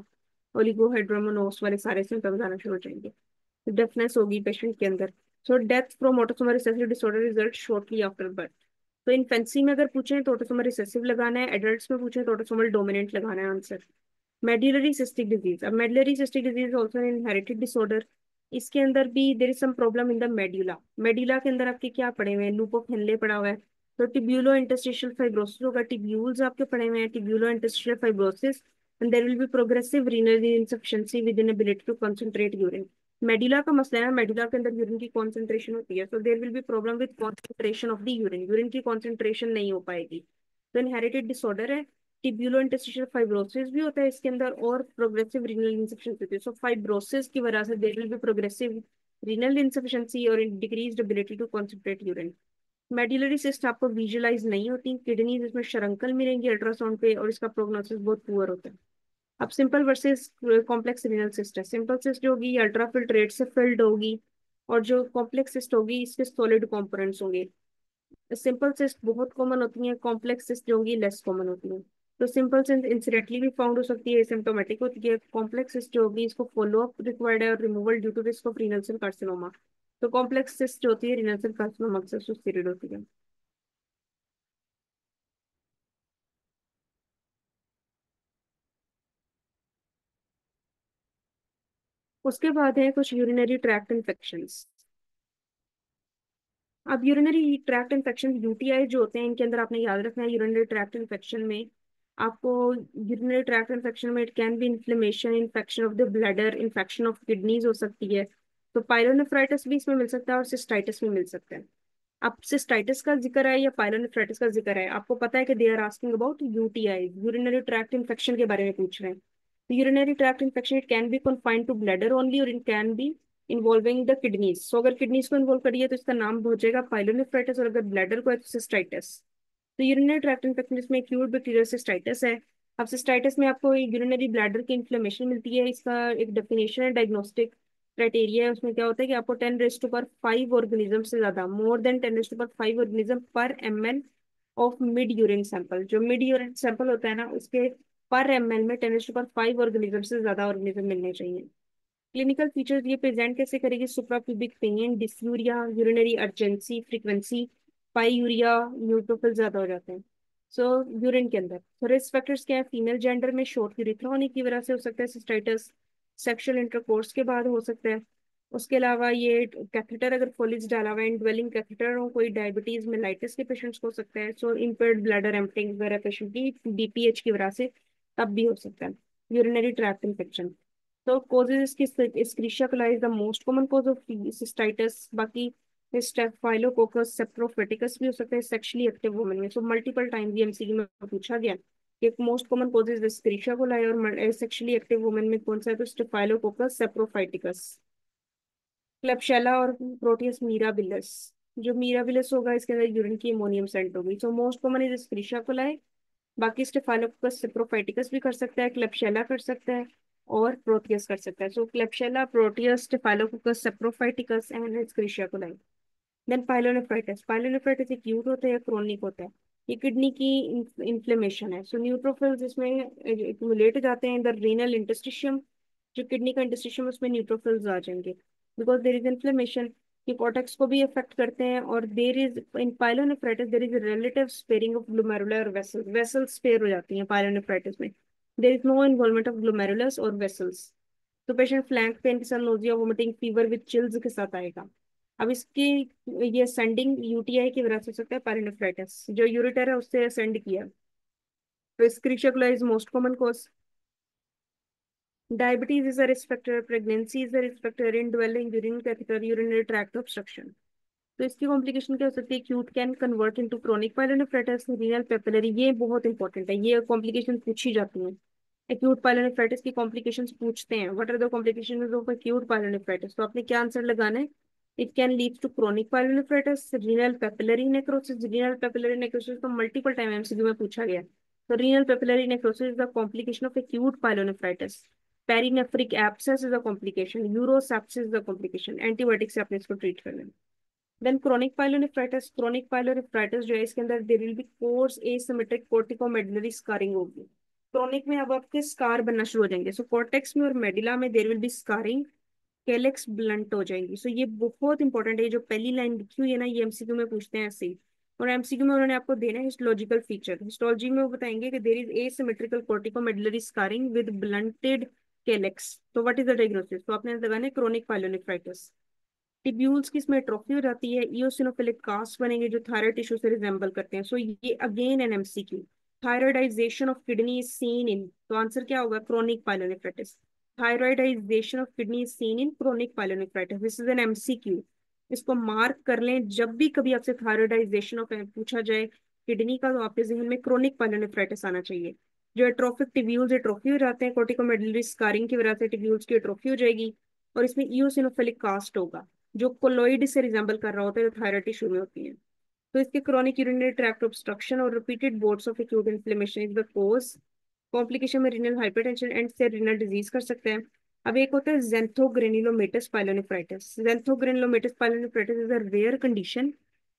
ओलिगोहाइड्रोमोनोस वाले सारे सिम्टम्स आना शुरू हो जाएंगे। डेफनेस होगी पेशेंट के अंदर। So death from autosomal recessive disorder result shortly after birth. तो इन्फेंसी में अगर पूछें तो ऑटोसोमल रिसेसिव लगाना है। एडल्ट्स में पूछें तो ऑटोसोमल डोमिनेंट लगाना है आंसर। Medullary cystic disease. अब medullary cystic disease also an inherited disorder. इसके अंदर भी there is some problem in the medulla. Medulla के अंदर आपके क्या पड़े हुए हैं? लूप ऑफ हेनले पड़ा हुआ है। तो टिब्यूलो इंटरस्टिशियल फाइब्रोसिस होगा। टिब्यूल्स आपके पड़े हुए हैं, tubulo interstitial fibrosis. And there will be progressive renal insufficiency with inability to concentrate urine. Medulla का मसला है ना, मेडुला के अंदर यूरिन की कॉन्सेंट्रेशन होती है, so there will be problem with concentration of the urine. Urine की कॉन्सेंट्रेशन नहीं हो पाएगी। तो इनहेरिटेड डिसऑर्डर है। टिब्यूलो इंटरस्टिशियल फाइब्रोसिस भी होता है इसके अंदर, और प्रोग्रेसिव रीनल इंसफिशिएंसी होती है। सो फाइब्रोसिस की वजह से there will be progressive renal insufficiency और decreased ability to concentrate urine. Medullary cyst आपको विजुअलाइज नहीं होती, किडनीज इसमें शरंकल मिलेंगी अल्ट्रासाउंड पे, और इसका प्रोग्नोसिस बहुत पुअर होता है। अब simple versus complex renal cyst है। सिंपल सिस्ट जो होगी अल्ट्रा फिल्ट्रेट से फिल्ड होगी, और जो कॉम्प्लेक्स सिस्ट होगी इसके सॉलिड कंपोनेंट्स होंगे। सिंपल सिस्ट बहुत कॉमन होती हैं, कॉम्प्लेक्स सिस्ट जो होंगी लेस कॉमन होती हैं। तो सिंपल सिस्ट इंसिडेंटली भी फाउंड हो सकती है, सिम्टोमेटिक होती है। कॉम्प्लेक्स सिस्ट जो होगी इसको फॉलो अप रिक्वायर्ड है, और removal due to risk of renal cell carcinoma. तो कॉम्प्लेक्स सिस्ट जो होती है रीनल सेल कार्सिनोमा से एसोसिएटेड होती है। उसके बाद है कुछ यूरिनरी ट्रैक्ट इन्फेक्शंस। अब यूरिनरी ट्रैक्ट इन्फेक्शन यूटीआई जो होते हैं इनके अंदर आपने याद रखना है, यूरिनरी ट्रैक्ट इन्फेक्शन में आपको, यूरिनरी ट्रैक्ट इन्फेक्शन में it can B inflammation, infection of the bladder, infection of kidneys हो सकती है। तो पायलोनेफ्राइटिस भी इसमें मिल सकता है, और सिस्टाइटिस भी मिल सकता है। अब सिस्टाइटिस का जिक्र है या पायलोनेफ्राइटिस का जिक्र है, आपको पता है कि they are asking about UTI, urinary tract infection के बारे में पूछ रहे हैं। तो यूरिनरी ट्रैक्ट इन्फेक्शन it can be confined to bladder only, और it can be involving the kidneys. So अगर किडनीज को इन्वॉल्व करिए तो इसका नाम हो जाएगा पाइलोनेफ्राइटिस, और अगर ब्लैडर को है तो सिस्टाइटिस। तो यूरिनरी ट्रैक्ट इन्फेक्शन जिसमें एक्यूट बैक्टीरियल सिस्टाइटिस है। अब सिस्टाइटिस में आपको यूरिनरी ब्लैडर की इन्फ्लेमेशन मिलती है। इसका एक डेफिनेशन है, डायग्नोस्टिक क्राइटेरिया है, उसमें क्या होता है कि आपको 10⁻⁵ ऑर्गेनिज्म से ज्यादा, मोर देन 10⁻⁵ ऑर्गेनिज्म पर ml of mid urine sample, जो मिड यूरिन सैंपल होता है ना उसके पर ml में 10⁻⁵ ऑर्गेनिज्म से ज्यादा ऑर्गेनिज्म मिलने चाहिए। क्लिनिकल फीचर्स ये प्रेजेंट कैसे करेगी? Suprapubic pain, dysuria, urinary urgency frequency, pyuria, neutrophil ज्यादा हो जाते हैं। सो यूरिन के अंदर तो रिस्क फैक्टर्स क्या है, फीमेल जेंडर में शॉर्ट यूरिथ्रा होने की वजह से हो सकता है सिस्टाइटिस, सेक्सुअल इंटरकोर्स के बाद हो सकता है। उसके अलावा ये कैथेटर अगर फोलिज डाला हुआ है, इनड्वेलिंग कैथेटर हो, कोई डायबिटीज मेलाइटिस के पेशेंट्स को हो सकता है। सो इम्पेयर्ड ब्लैडर एम्पटिंग वगैरह पेशेंट की बीपीएच की वजह से तब भी हो सकता है। यूरिनरी ट्रैक्ट इन्फेक्शन, तो causes इसकी Escherichia coli is the most common cause of cystitis। बाकी स्टेफाइलोकोकस सेप्रोफिटिकस भी हो सकता है सेक्सुअली एक्टिव वुमेन में। सो मल्टीपल टाइम ये एमसीक्यू में पूछा गया कि मोस्ट कॉमन कॉजेज एस्क्रिशिया कोलाई और सेक्सुअली एक्टिव वुमेन में कौन सा है, तो स्टेफाइलोकोकस सेप्रोफाइटिकस। क्लेबशेला और प्रोटियस मीराबिलस, जो मीराबिलस होगा इसके अंदर यूरिन की अमोनियम सेंट होगी। So most common is Escherichia coli. बाकी स्टेफाइलोकोकस सेप्रोफाइटिकस भी कर सकता है, क्लेबशेला कर सकता है और प्रोटियस कर सकता है। So Klebsiella, Proteus, Staphylococcus saprophyticus and Escherichia coli. Then pyelonephritis, pyelonephritis acute होता है या क्रोनिक होता है, ये किडनी की इन्फ्लेमेशन है। सो न्यूट्रोफिल्स इसमें एक्यूमुलेट जाते हैं इन द रीनल इंटरस्टिशियम, जो किडनी का इंटरस्टिशियम उसमें न्यूट्रोफिल्स आ जाएंगे बिकॉज देर इज इन्फ्लेमेशन। ये कॉर्टेक्स को भी अफेक्ट करते हैं और there is in pyelonephritis there is relative sparing of glomerular vessels, vessels spare हो जाती हैं पाइलोनेफ्राइटिस में। There is no involvement of glomerulus और वेसल्स। तो पेशेंट फ्लैंक पेन के साथ, nausea, vomiting, fever with chills के साथ आएगा। अब इसकी ये सेंडिंग यूटीआई की वजह से हो सकता है पायलोनेफ्राइटिस, जो यूरिटर है उससे सेंड किया। तो Escherichia coli is most common cause. Diabetes is a risk factor, pregnancy is a risk factor, indwelling urine catheter, urinary tract obstruction. तो इसकी कॉम्प्लिकेशन क्या हो सकती है, acute can convert into chronic pyelonephritis, renal papillary, ये बहुत इंपॉर्टेंट है, ये कॉम्प्लिकेशन पूछी जाती हैं। एक्यूट पायलोनेफ्राइटिस की कॉम्प्लिकेशंस पूछते हैं, what are the complications of acute pyelonephritis, तो आपने क्या आंसर लगाना है, it can lead to chronic pyelonephritis, renal papillary necrosis. Renal papillary necrosis तो मल्टीपल टाइम एमसीक्यू में पूछा गया है। तो renal papillary necrosis is the complication of acute pyelonephritis. Perinephric abscess is a complication, urosepsis is a complication, antibiotic से आपने इसको ट्रीट करना है। Then chronic pyelonephritis, chronic pyelonephritis जो है इसके अंदर there will be coarse asymmetric corticomedullary scarring होगी। क्रोनिक में अब आपके स्कार बनना शुरू हो जाएंगे। सो कॉर्टेक्स में और मेडिला में there will be scarring, calyx blunt हो जाएंगी। सो ये बहुत इंपॉर्टेंट है, ये जो पहली लाइन लिखी हुई है ना, ये एमसीक्यू में पूछते हैं ऐसे ही। और एमसीक्यू में उन्होंने आपको देना है हिस्टोलॉजिकल फीचर। हिस्टोलॉजी में वो बताएंगे कि there is asymmetrical corticomedullary scarring with blunted calyx. तो व्हाट इज द डायग्नोसिस, तो आपने लगाना है क्रोनिक पायलोनेफ्राइटिस। टिब्यूल्स की इसमें एट्रोफी हो जाती है, इओसिनोफिलिक कास्ट बनेंगे जो थायराइड टिश्यू से रिजेंबल करते हैं। सो ये again an MCQ. Thyroidisation of kidney is seen in, तो आंसर क्या होगा, chronic pyelonephritis. Thyroidisation of kidney is seen in chronic pyelonephritis, this is an MCQ. इसको मार्क कर लें, जब भी कभी आपसे थायराइडाइजेशन ऑफ पूछा जाए किडनी का, तो आपके जहन में क्रोनिक पायलोनेफ्राइटिस आना चाहिए। जो एट्रोफिक टिब्यूल्स एट्रोफी हो जाते हैं कोर्टिकोमेडुलरी स्कारिंग की वजह से, टिब्यूल्स की एट्रोफी हो जाएगी और इसमें इओसिनोफिलिक कास्ट होगा जो कोलोइड से रिजेंबल कर रहा होता है, जो थायराइड टिश्यू में होती है। तो इसके क्रोनिक यूरिनरी ट्रैक्ट ऑब्स्ट्रक्शन और repeated bouts of acute inflammation is the cause. Complication में रीनल हाइपरटेंशन एंड से रीनल डिजीज कर सकते हैं। अब एक होता है xanthogranulomatous pyelonephritis. Xanthogranulomatous pyelonephritis is a rare condition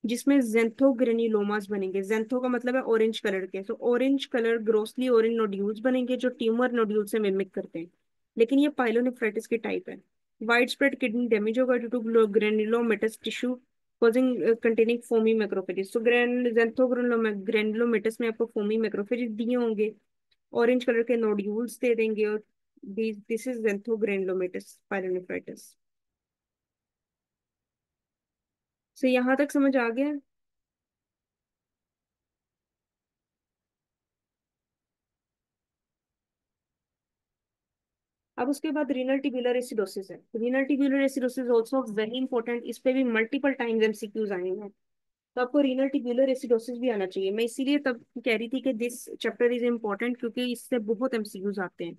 जिसमें ज़ेंथोग्रेनुलोमास बनेंगे। ज़ेंथो का मतलब है ऑरेंज कलर के, सो orange colour grossly orange nodules बनेंगे जो ट्यूमर नोड्यूल से मिमिक करते हैं। लेकिन ये पायलोनेफ्राइटिस की टाइप है। वाइड स्प्रेड किडनी डैमेज होगा due to granulomatous tissue causing containing foamy macrophages। So granulomatous में आपको foamy macrophages दिए होंगे, ऑरेंज कलर के नोड्यूल्स दे देंगे और दिस इज xanthogranulomatous pyelonephritis। सो यहाँ तक समझ आ गया। अब उसके बाद रीनल ट्यूबुलर एसिडोसिस है। Renal tubular acidosis also very important, इस पे भी मल्टीपल टाइम्स एमसीक्यूज आए हैं। तो आपको रीनल ट्यूबुलर एसिडोसिस भी आना चाहिए। मैं इसीलिए तब कह रही थी कि दिस चैप्टर इज इंपॉर्टेंट क्योंकि इससे बहुत एमसीक्यूज आते हैं।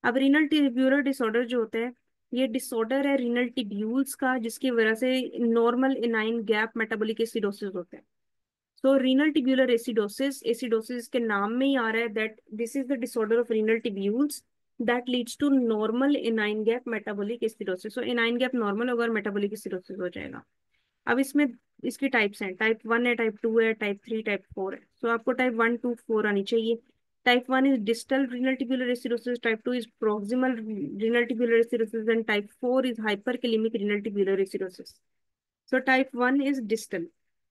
अब रीनल ट्यूब्यूलर डिसऑर्डर जो होता है, ये डिसऑर्डर है रीनल ट्यूब्यूल्स का जिसकी वजह से normal anion gap metabolic acidosis होता है। So renal tubular acidosis, acidosis के नाम में ही आ रहा है that this is the disorder of renal tubules that leads to normal anion gap metabolic acidosis. So anion gap normal होगा और मेटाबॉलिक एसिडोसिस हो जाएगा। अब इसमें इसकी टाइप्स हैं, टाइप 1 है, टाइप 2 है, टाइप 3, टाइप 4 है। सो आपको टाइप 1 2 4 आनी चाहिए। Type 1 is distal renal tubular acidosis, type 2 is proximal renal tubular acidosis and type 4 is hyperkalaemic renal tubular acidosis. So type 1 is distal.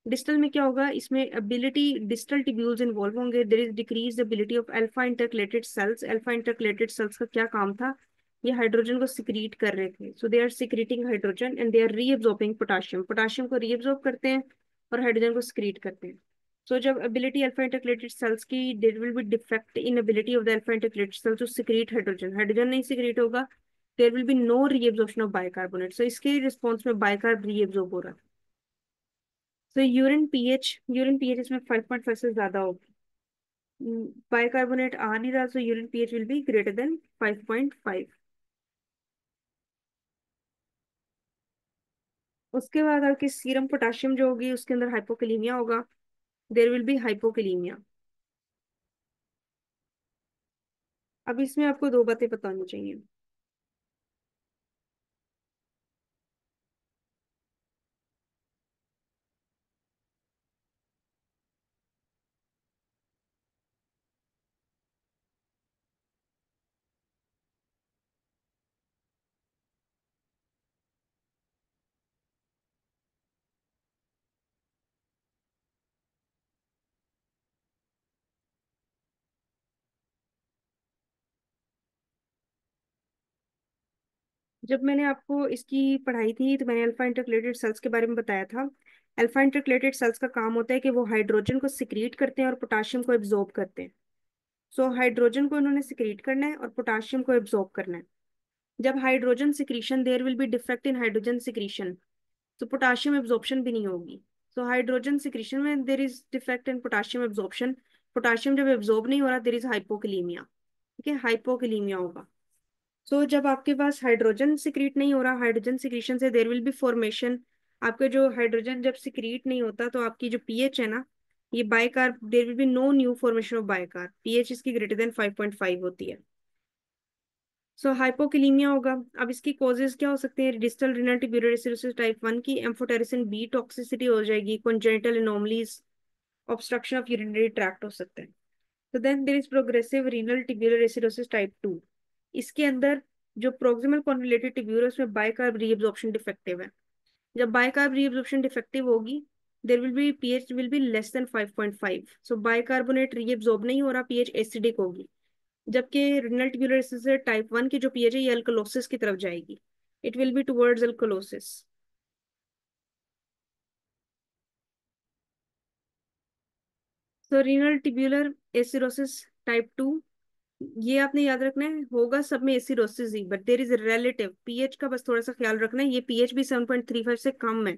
Distal में क्या होगा, इसमें एबिलिटी, डिस्टल ट्यूब्यूल्स इन्वॉल्व होंगे, there is decrease ability of alpha intercalated cells. Alpha intercalated cells का क्या काम था, ये हाइड्रोजन को सिक्रीट कर रहे थे, so they are secreting hydrogen and they are reabsorbing potassium, potassium को रीअब्सॉर्ब करते हैं और हाइड्रोजन को सिक्रीट करते हैं। सो जब एबिलिटी अल्फा इंटरकलेटेड सेल्स की, there will be defect in ability of the alpha intercalated cells to secrete hydrogen, hydrogen नहीं सिक्रीट होगा, there will be no reabsorption of bicarbonate, so इसके रिस्पॉन्स में बाइकार्ब रीअब्सॉर्ब हो रहा है। तो यूरिन पीएच इसमें 5.5 से ज्यादा होगी, बाइकार्बोनेट आ नहीं रहा, so urine pH will be greater than 5.5। उसके बाद आपकी सीरम पोटाशियम जो होगी उसके अंदर हाइपोकैलेमिया होगा, देर विल बी हाइपोकैलेमिया। अब इसमें आपको दो बातें पता होनी चाहिए। जब मैंने आपको इसकी पढ़ाई थी तो मैंने अल्फा इंटरकलेटेड सेल्स के बारे में बताया था। अल्फा इंटरकलेटेड सेल्स का काम होता है कि वो हाइड्रोजन को सिक्रीट करते हैं और पोटाशियम को एब्जॉर्ब करते हैं। सो हाइड्रोजन को इन्होंने सिक्रीट करना है और पोटाशियम को एब्जॉर्ब करना है। जब hydrogen secretion, there will be defect in hydrogen secretion, तो पोटाशियम एब्जॉर्प्शन भी नहीं होगी। सो हाइड्रोजन सिक्रीशन में there is defect in potassium absorption, potassium जब एब्जॉर्ब नहीं हो रहा, देर इज हाइपोकैलेमिया। ठीक है, हाइपोकैलेमिया होगा। सो जब आपके पास हाइड्रोजन सिक्रीट नहीं हो रहा, हाइड्रोजन सिक्रीशन से देर विल बी फॉर्मेशन, आपके जो हाइड्रोजन जब सिक्रीट नहीं होता तो आपकी जो पीएच है ना, ये bicarb, there will be no new formation of bicarb, pH इसकी ग्रेटर देन 5.5 होती है। सो हाइपोकैलेमिया होगा। अब इसकी कॉजेज क्या हो सकते हैं, distal renal tubular acidosis type 1 की एम्फोटेरिसिन बी टॉक्सिसिटी हो जाएगी, congenital anomalies, obstruction of urinary tract हो सकते हैं। तो then there is progressive renal tubular acidosis type 2। इसके अंदर जो प्रोक्सिमल कॉन्वोल्यूटेड ट्यूब्यूल है उसमें बाइकार्ब रीअब्जॉर्प्शन डिफेक्टिव है। जब बाइकार्ब रीअब्जॉर्प्शन डिफेक्टिव होगी, there will be pH will be less than 5.5, so bicarbonate reabsorb नहीं हो रहा, पीएच एसिडिक होगी। जबकि रिनल ट्यूबुलर टाइप 1 की जो पीएच है ये अल्कलोसिस की तरफ जाएगी, it will be towards alkalosis. So renal tubular acidosis type 2, ये आपने याद रखना है, होगा सब में acidosis he, but there is relative pH का बस थोड़ा सा ख्याल रखना है, ये पीएच भी 7.35 से कम है,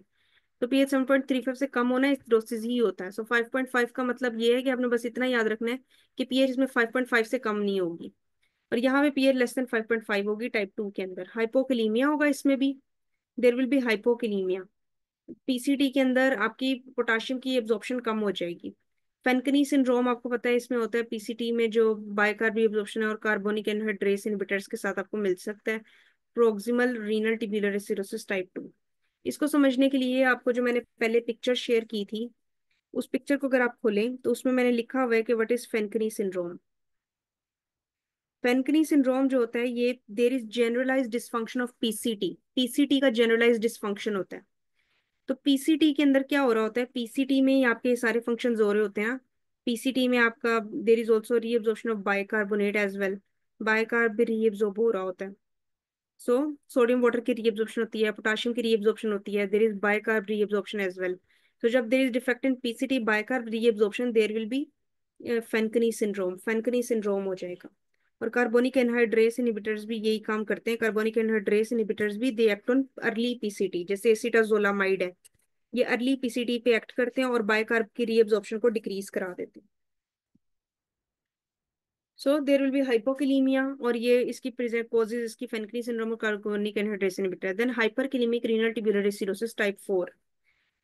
तो पीएच 7.35 से कम होना एसिडोसिस ही होता है। सो 5.5 का मतलब ये है कि आपने बस इतना याद रखना है कि पीएच इसमें 5.5 से कम नहीं होगी, और यहाँ पे पीएच लेस देन 5.5 होगी टाइप 2 के अंदर। हाइपोकैलेमिया होगा इसमें भी, देर विल बी हाइपोकैलेमिया। पीसीटी के अंदर आपकी पोटाशियम की एब्जॉर्प्शन कम हो जाएगी। फेनकनी सिंड्रोम आपको पता है इसमें होता है, पीसीटी में जो बायकार्बी एब्जॉर्प्शन है और कार्बोनिक एनहाइड्रेस इनहिबिटर्स के साथ आपको मिल सकता है। Proximal renal tubular acidosis type 2। इसको समझने के लिए आपको जो मैंने पहले पिक्चर शेयर की थी, उस पिक्चर को अगर आप खोलें तो उसमें मैंने लिखा हुआ है कि what is Fanconi syndrome. Fanconi syndrome जो होता है, ये there is generalize dysfunction of PCT, PCT का जनरलाइज डिसफंक्शन होता है। तो पीसीटी के अंदर क्या हो रहा होता है, पीसीटी में ही आपके सारे फंक्शंस हो रहे होते हैं। पीसीटी में आपका there is also reabsorption of bicarbonate as well, bicarb भी रीअब्जॉर्ब हो रहा होता है। सो सोडियम वाटर की रीअब्जॉर्प्शन होती है, पोटाशियम की रीअब्जॉर्प्शन होती है, there is bicarb reabsorption as well. तो जब there is defect in PCT bicarb reabsorption, there will be Fanconi syndrome, Fanconi syndrome हो जाएगा। और कार्बोनिक एनहाइड्रेस इनहिबिटर्स भी यही काम करते हैं, कार्बोनिक एनहाइड्रेस इनहिबिटर्स भी they act on early PCT, जैसे एसिटाजोलामाइड है, ये अर्ली पीसीटी पे एक्ट करते हैं और बाइकार्ब की रीअब्जॉर्प्शन को डिक्रीज करा देते हैं। So there will be hypokalaemia, और ये इसकी प्रेजेंट कॉजेज इसकी फेनकनी सिंड्रोम और carbonic anhydrase inhibitor. Then hyperkalaemic renal tubular acidosis type 4।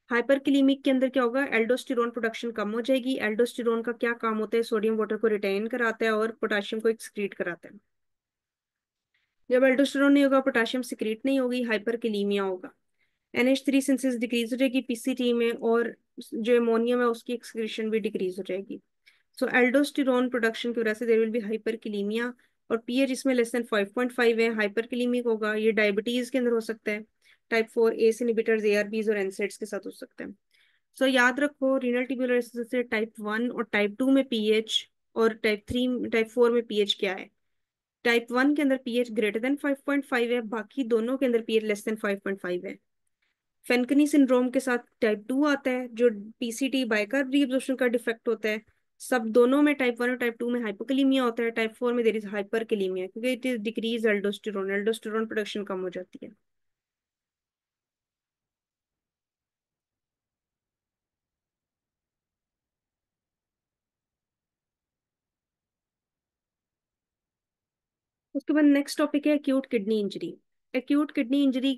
Hyperkalaemic के अंदर क्या होगा, एल्डोस्टेरोन प्रोडक्शन कम हो जाएगी। एल्डोस्टेरोन का क्या काम होता है, सोडियम वाटर को रिटेन कराता है और पोटाशियम को एक्सक्रीट कराता है। जब एल्डोस्टेरोन नहीं होगा, पोटाशियम सिक्रीट नहीं होगी, हाइपरकैलेमिया होगा। NH3 सिंथेसिस डिक्रीज हो जाएगी पीसीटी में, और जो अमोनियम है उसकी एक्सक्रीशन भी डिक्रीज हो जाएगी। सो एल्डोस्टेरोन प्रोडक्शन की वजह से देयर विल बी हाइपरकैलेमिया, और पीएच इसमें लेस देन 5.5 है, हाइपरकैलेमिक होगा। ये डायबिटीज के अंदर हो सकता है, टाइप 4 एस इनहिबिटर्स, एआरबीज और एनसेड्स के साथ हो सकता है। सो याद रखो, रीनल ट्यूबुलर से टाइप 1 और टाइप 2 में पीएच, और टाइप 4 में पीएच क्या है। टाइप 1 के अंदर पीएच ग्रेटर देन 5.5 है, बाकी दोनों के अंदर पीएच लेस देन 5.5 है। फेनकनी सिंड्रोम के साथ टाइप 2 आता है, जो पीसीटी बाइकार्ब रीअब्जॉर्प्शन का डिफेक्ट होता है। सब दोनों में टाइप 1 और टाइप 2 में हाइपोकलीमिया होता है, टाइप 4 में देर इज हाइपरकलीमिया, क्योंकि it is decrease aldosterone, aldosterone production कम हो जाती है। उसके बाद नेक्स्ट टॉपिक है acute kidney injury. Acute kidney injury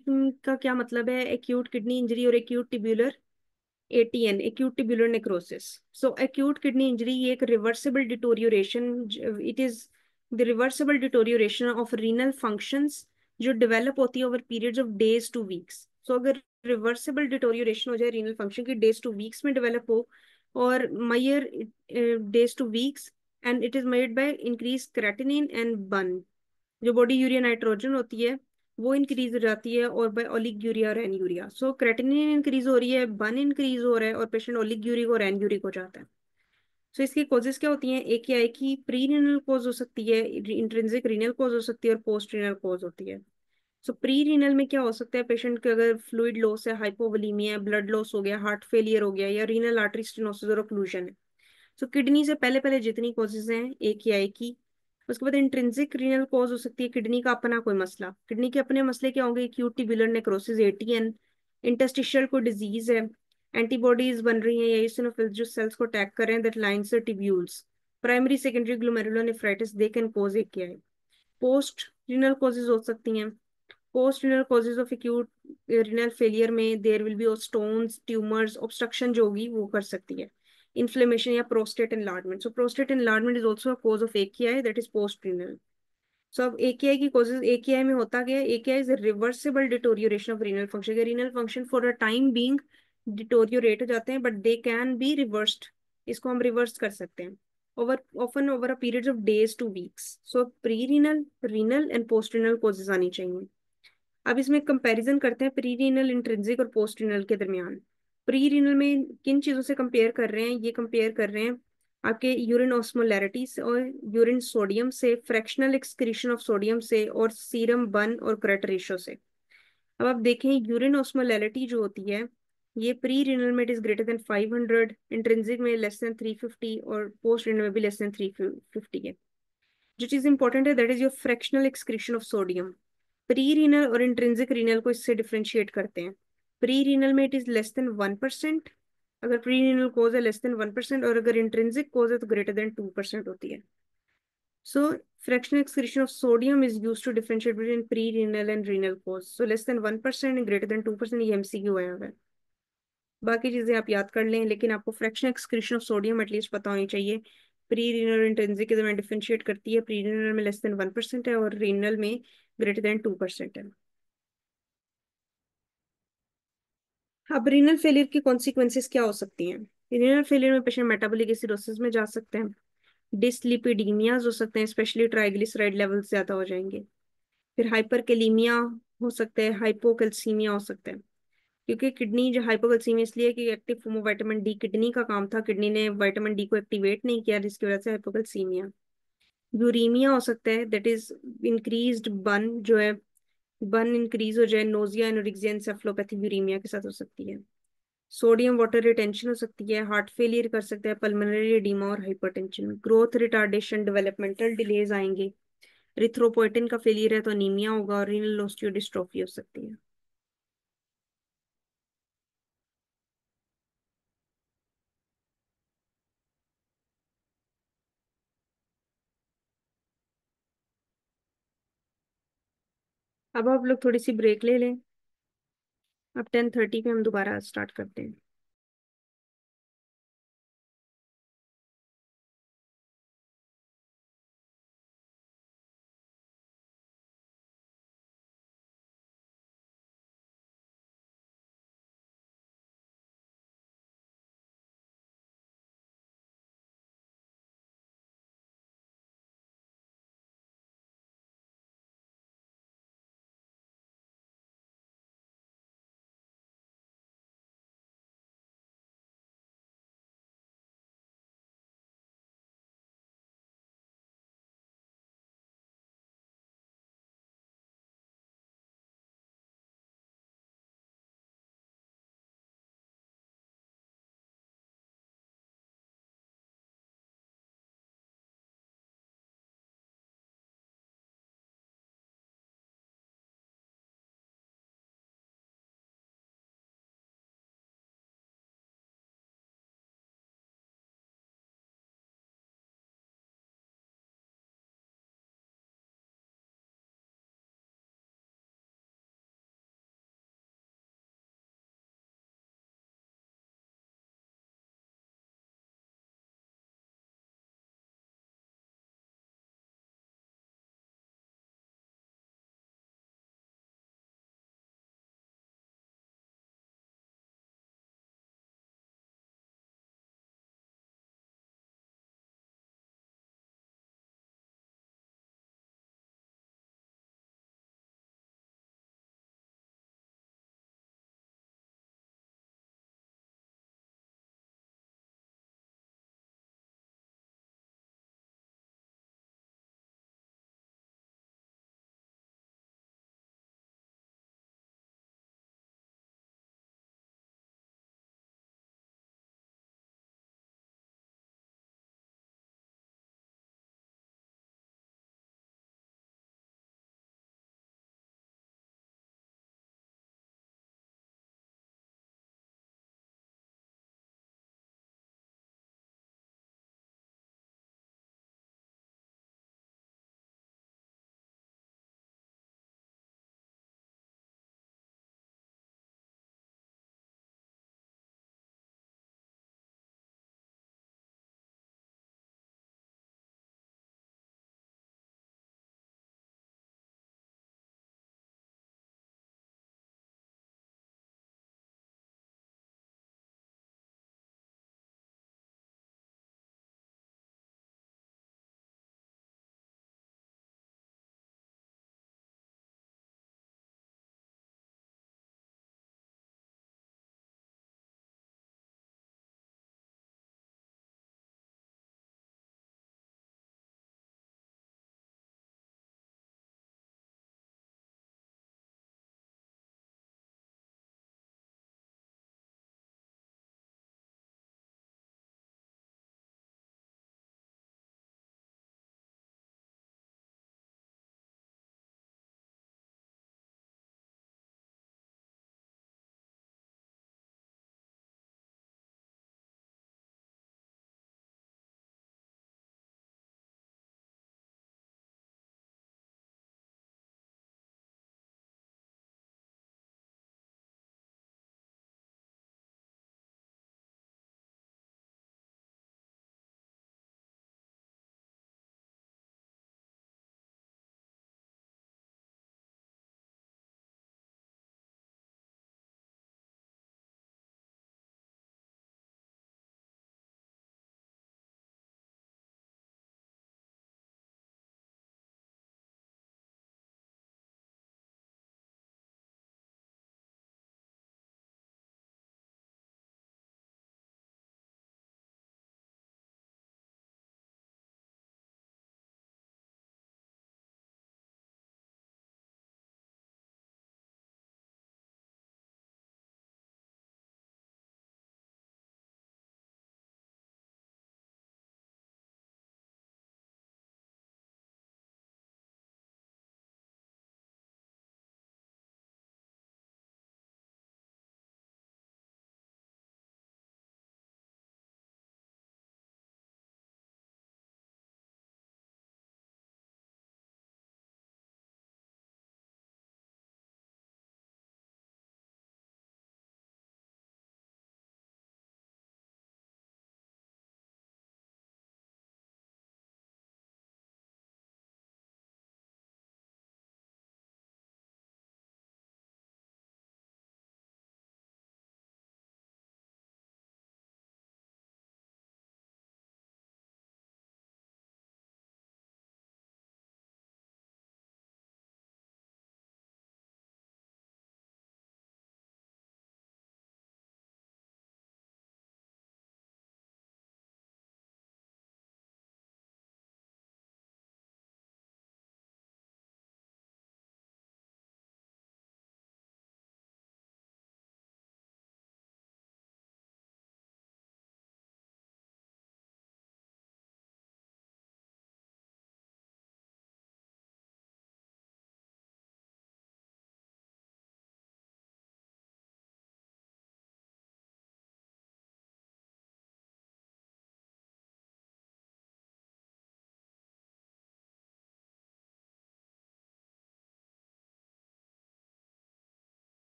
का क्या मतलब है? एक्यूट किडनी इंजरी और acute tubular ATN, acute tubular necrosis. So acute kidney injury ये एक reversible deterioration, it is the reversible deterioration of renal functions, जो डेवलप होती है over periods of days to weeks. So अगर रिवर्सिबल डिटोरियोरेशन हो जाए रीनल फंक्शन की, डेज टू वीक्स में डेवलप हो, और मयर days to weeks, and it is made by increase creatinine and BUN, जो बॉडी यूरिया नाइट्रोजन होती है वो इंक्रीज हो जाती है, और बाय ओलिग और एन। सो क्रेटिनिन इंक्रीज हो रही है, बन इंक्रीज हो रहा है, और पेशेंट ओलिग और एन हो जाता है। सो इसकी कॉजेज क्या होती हैं? एक क्या है कि प्री रीनल कॉज हो सकती है, इंट्रिंसिक रीनल कॉज हो सकती है, और पोस्ट रीनल कॉज होती है। सो प्री रीनल में क्या हो सकता है? पेशेंट के अगर फ्लूइड लॉस है, हाइपोवोलीमिया है, ब्लड लॉस हो गया, हार्ट फेलियर हो गया, या रीनल आर्टरी स्टेनोसिस और ओक्लूजन है। सो किडनी से पहले पहले जितनी कॉजेज हैं एक ही आएगी। उसके बाद इंट्रिंसिक रीनल कॉज हो सकती है किडनी का अपना कोई मसला। किडनी के अपने मसले क्या होंगे? Acute tubular necrosis, ATN, interstitial कोई डिजीज है, एंटीबॉडीज बन रही हैं या eosinophils जो सेल्स को अटैक कर रहे हैं, that lines the tubules, primary secondary glomerulonephritis, they can cause एक क्या है। पोस्ट रीनल कॉजेज हो सकती हैं। Post renal causes of acute renal failure में there will be stones, tumours, obstruction जो होगी वो कर सकती है। इन्फ्लेमेशन या prostate enlargement, so prostate enlargement is also a cause of AKI, that is post renal. So अब AKI की कॉजेज, AKI में होता क्या है? AKI is reversible deterioration of renal function. Renal function for a time being deteriorate हो जाते हैं, but they can be reversed. इसको हम रिवर्स कर सकते हैं over, often over a period of days to weeks. So pre renal, renal and post renal causes आनी चाहिए। अब इसमें कंपैरिजन करते हैं प्री रीनल, इंट्रिंसिक और पोस्ट रीनल के दरमियान। प्री रीनल में किन चीजों से कंपेयर कर रहे हैं? ये कंपेयर कर रहे हैं आपके यूरिन ऑस्मोलैरिटी से, और यूरिन सोडियम से, फ्रैक्शनल एक्सक्रीशन ऑफ सोडियम से, और सीरम बर्न और क्रेट रेशो से। अब आप देखें, यूरिन ऑस्मोलैरिटी जो होती है, ये प्री रीनल में it is greater then 500, intrinsic में लेस देन 350, और पोस्ट रीनल में भी लेस देन 350 है। जो चीज इंपॉर्टेंट है that is your fractional excretion of sodium. Pre renal और इंट्रिंसिक रीनल को इससे डिफरेंशिएट करते हैं। प्री रीनल में इट इज लेस देन 1%, अगर प्री रीनल कोज है लेस देन 1%, और अगर इंट्रिंसिक कोज है तो ग्रेटर देन 2% होती है। So fractional excretion of sodium is use to differentiate between pre renal and renal cause. So less than 1% and greater than 2%, ये MCQ आया हुआ है। बाकी चीजें आप याद कर लें, लेकिन आपको fractional excretion of sodium at least पता होनी चाहिए। प्री रीनल और इंट्रिंसिक के दरमियान डिफरेंशिएट करती है, प्री रीनल में लेस देन 1% है, और रीनल में ग्रेटर देन 2% है। अब रीनल फेलियर की कॉन्सिक्वेंसेस क्या हो सकती हैं? रीनल फेलियर में पेशेंट मेटाबॉलिक एसिडोसिस में जा सकते हैं, डिसलिपिडीमियाज हो सकते हैं, स्पेशली ट्राइग्लिसराइड लेवल ज्यादा हो जाएंगे, फिर हाइपरकेलीमिया हो सकता है, हाइपोकैल्सीमिया हो सकता है। क्योंकि किडनी जो हाइपोकैल्सीमिया इसलिए कि active form of vitamin D kidney का काम था, किडनी ने विटामिन डी को एक्टिवेट नहीं किया, जिसकी वजह से हाइपोकैल्सीमिया। यूरीमिया हो सकता है, दैट इज इंक्रीज्ड बन जो है, बन इंक्रीज हो जाए, नोजिया, एनोरेक्सिया, एन्सेफलोपैथी यूरीमिया के साथ हो सकती है। सोडियम वाटर रिटेंशन हो सकती है, हार्ट फेलियर कर सकता है, पल्मोनरी एडीमा और hypertension, growth retardation, developmental delays आएंगे, रिथ्रोपोइटिन का फेलियर है तो अनीमिया होगा, और रीनल ऑस्टियोडिस्ट्रोफी हो सकती है। अब आप लोग थोड़ी सी ब्रेक ले लें, अब 10:30 पे हम दोबारा स्टार्ट करते हैं।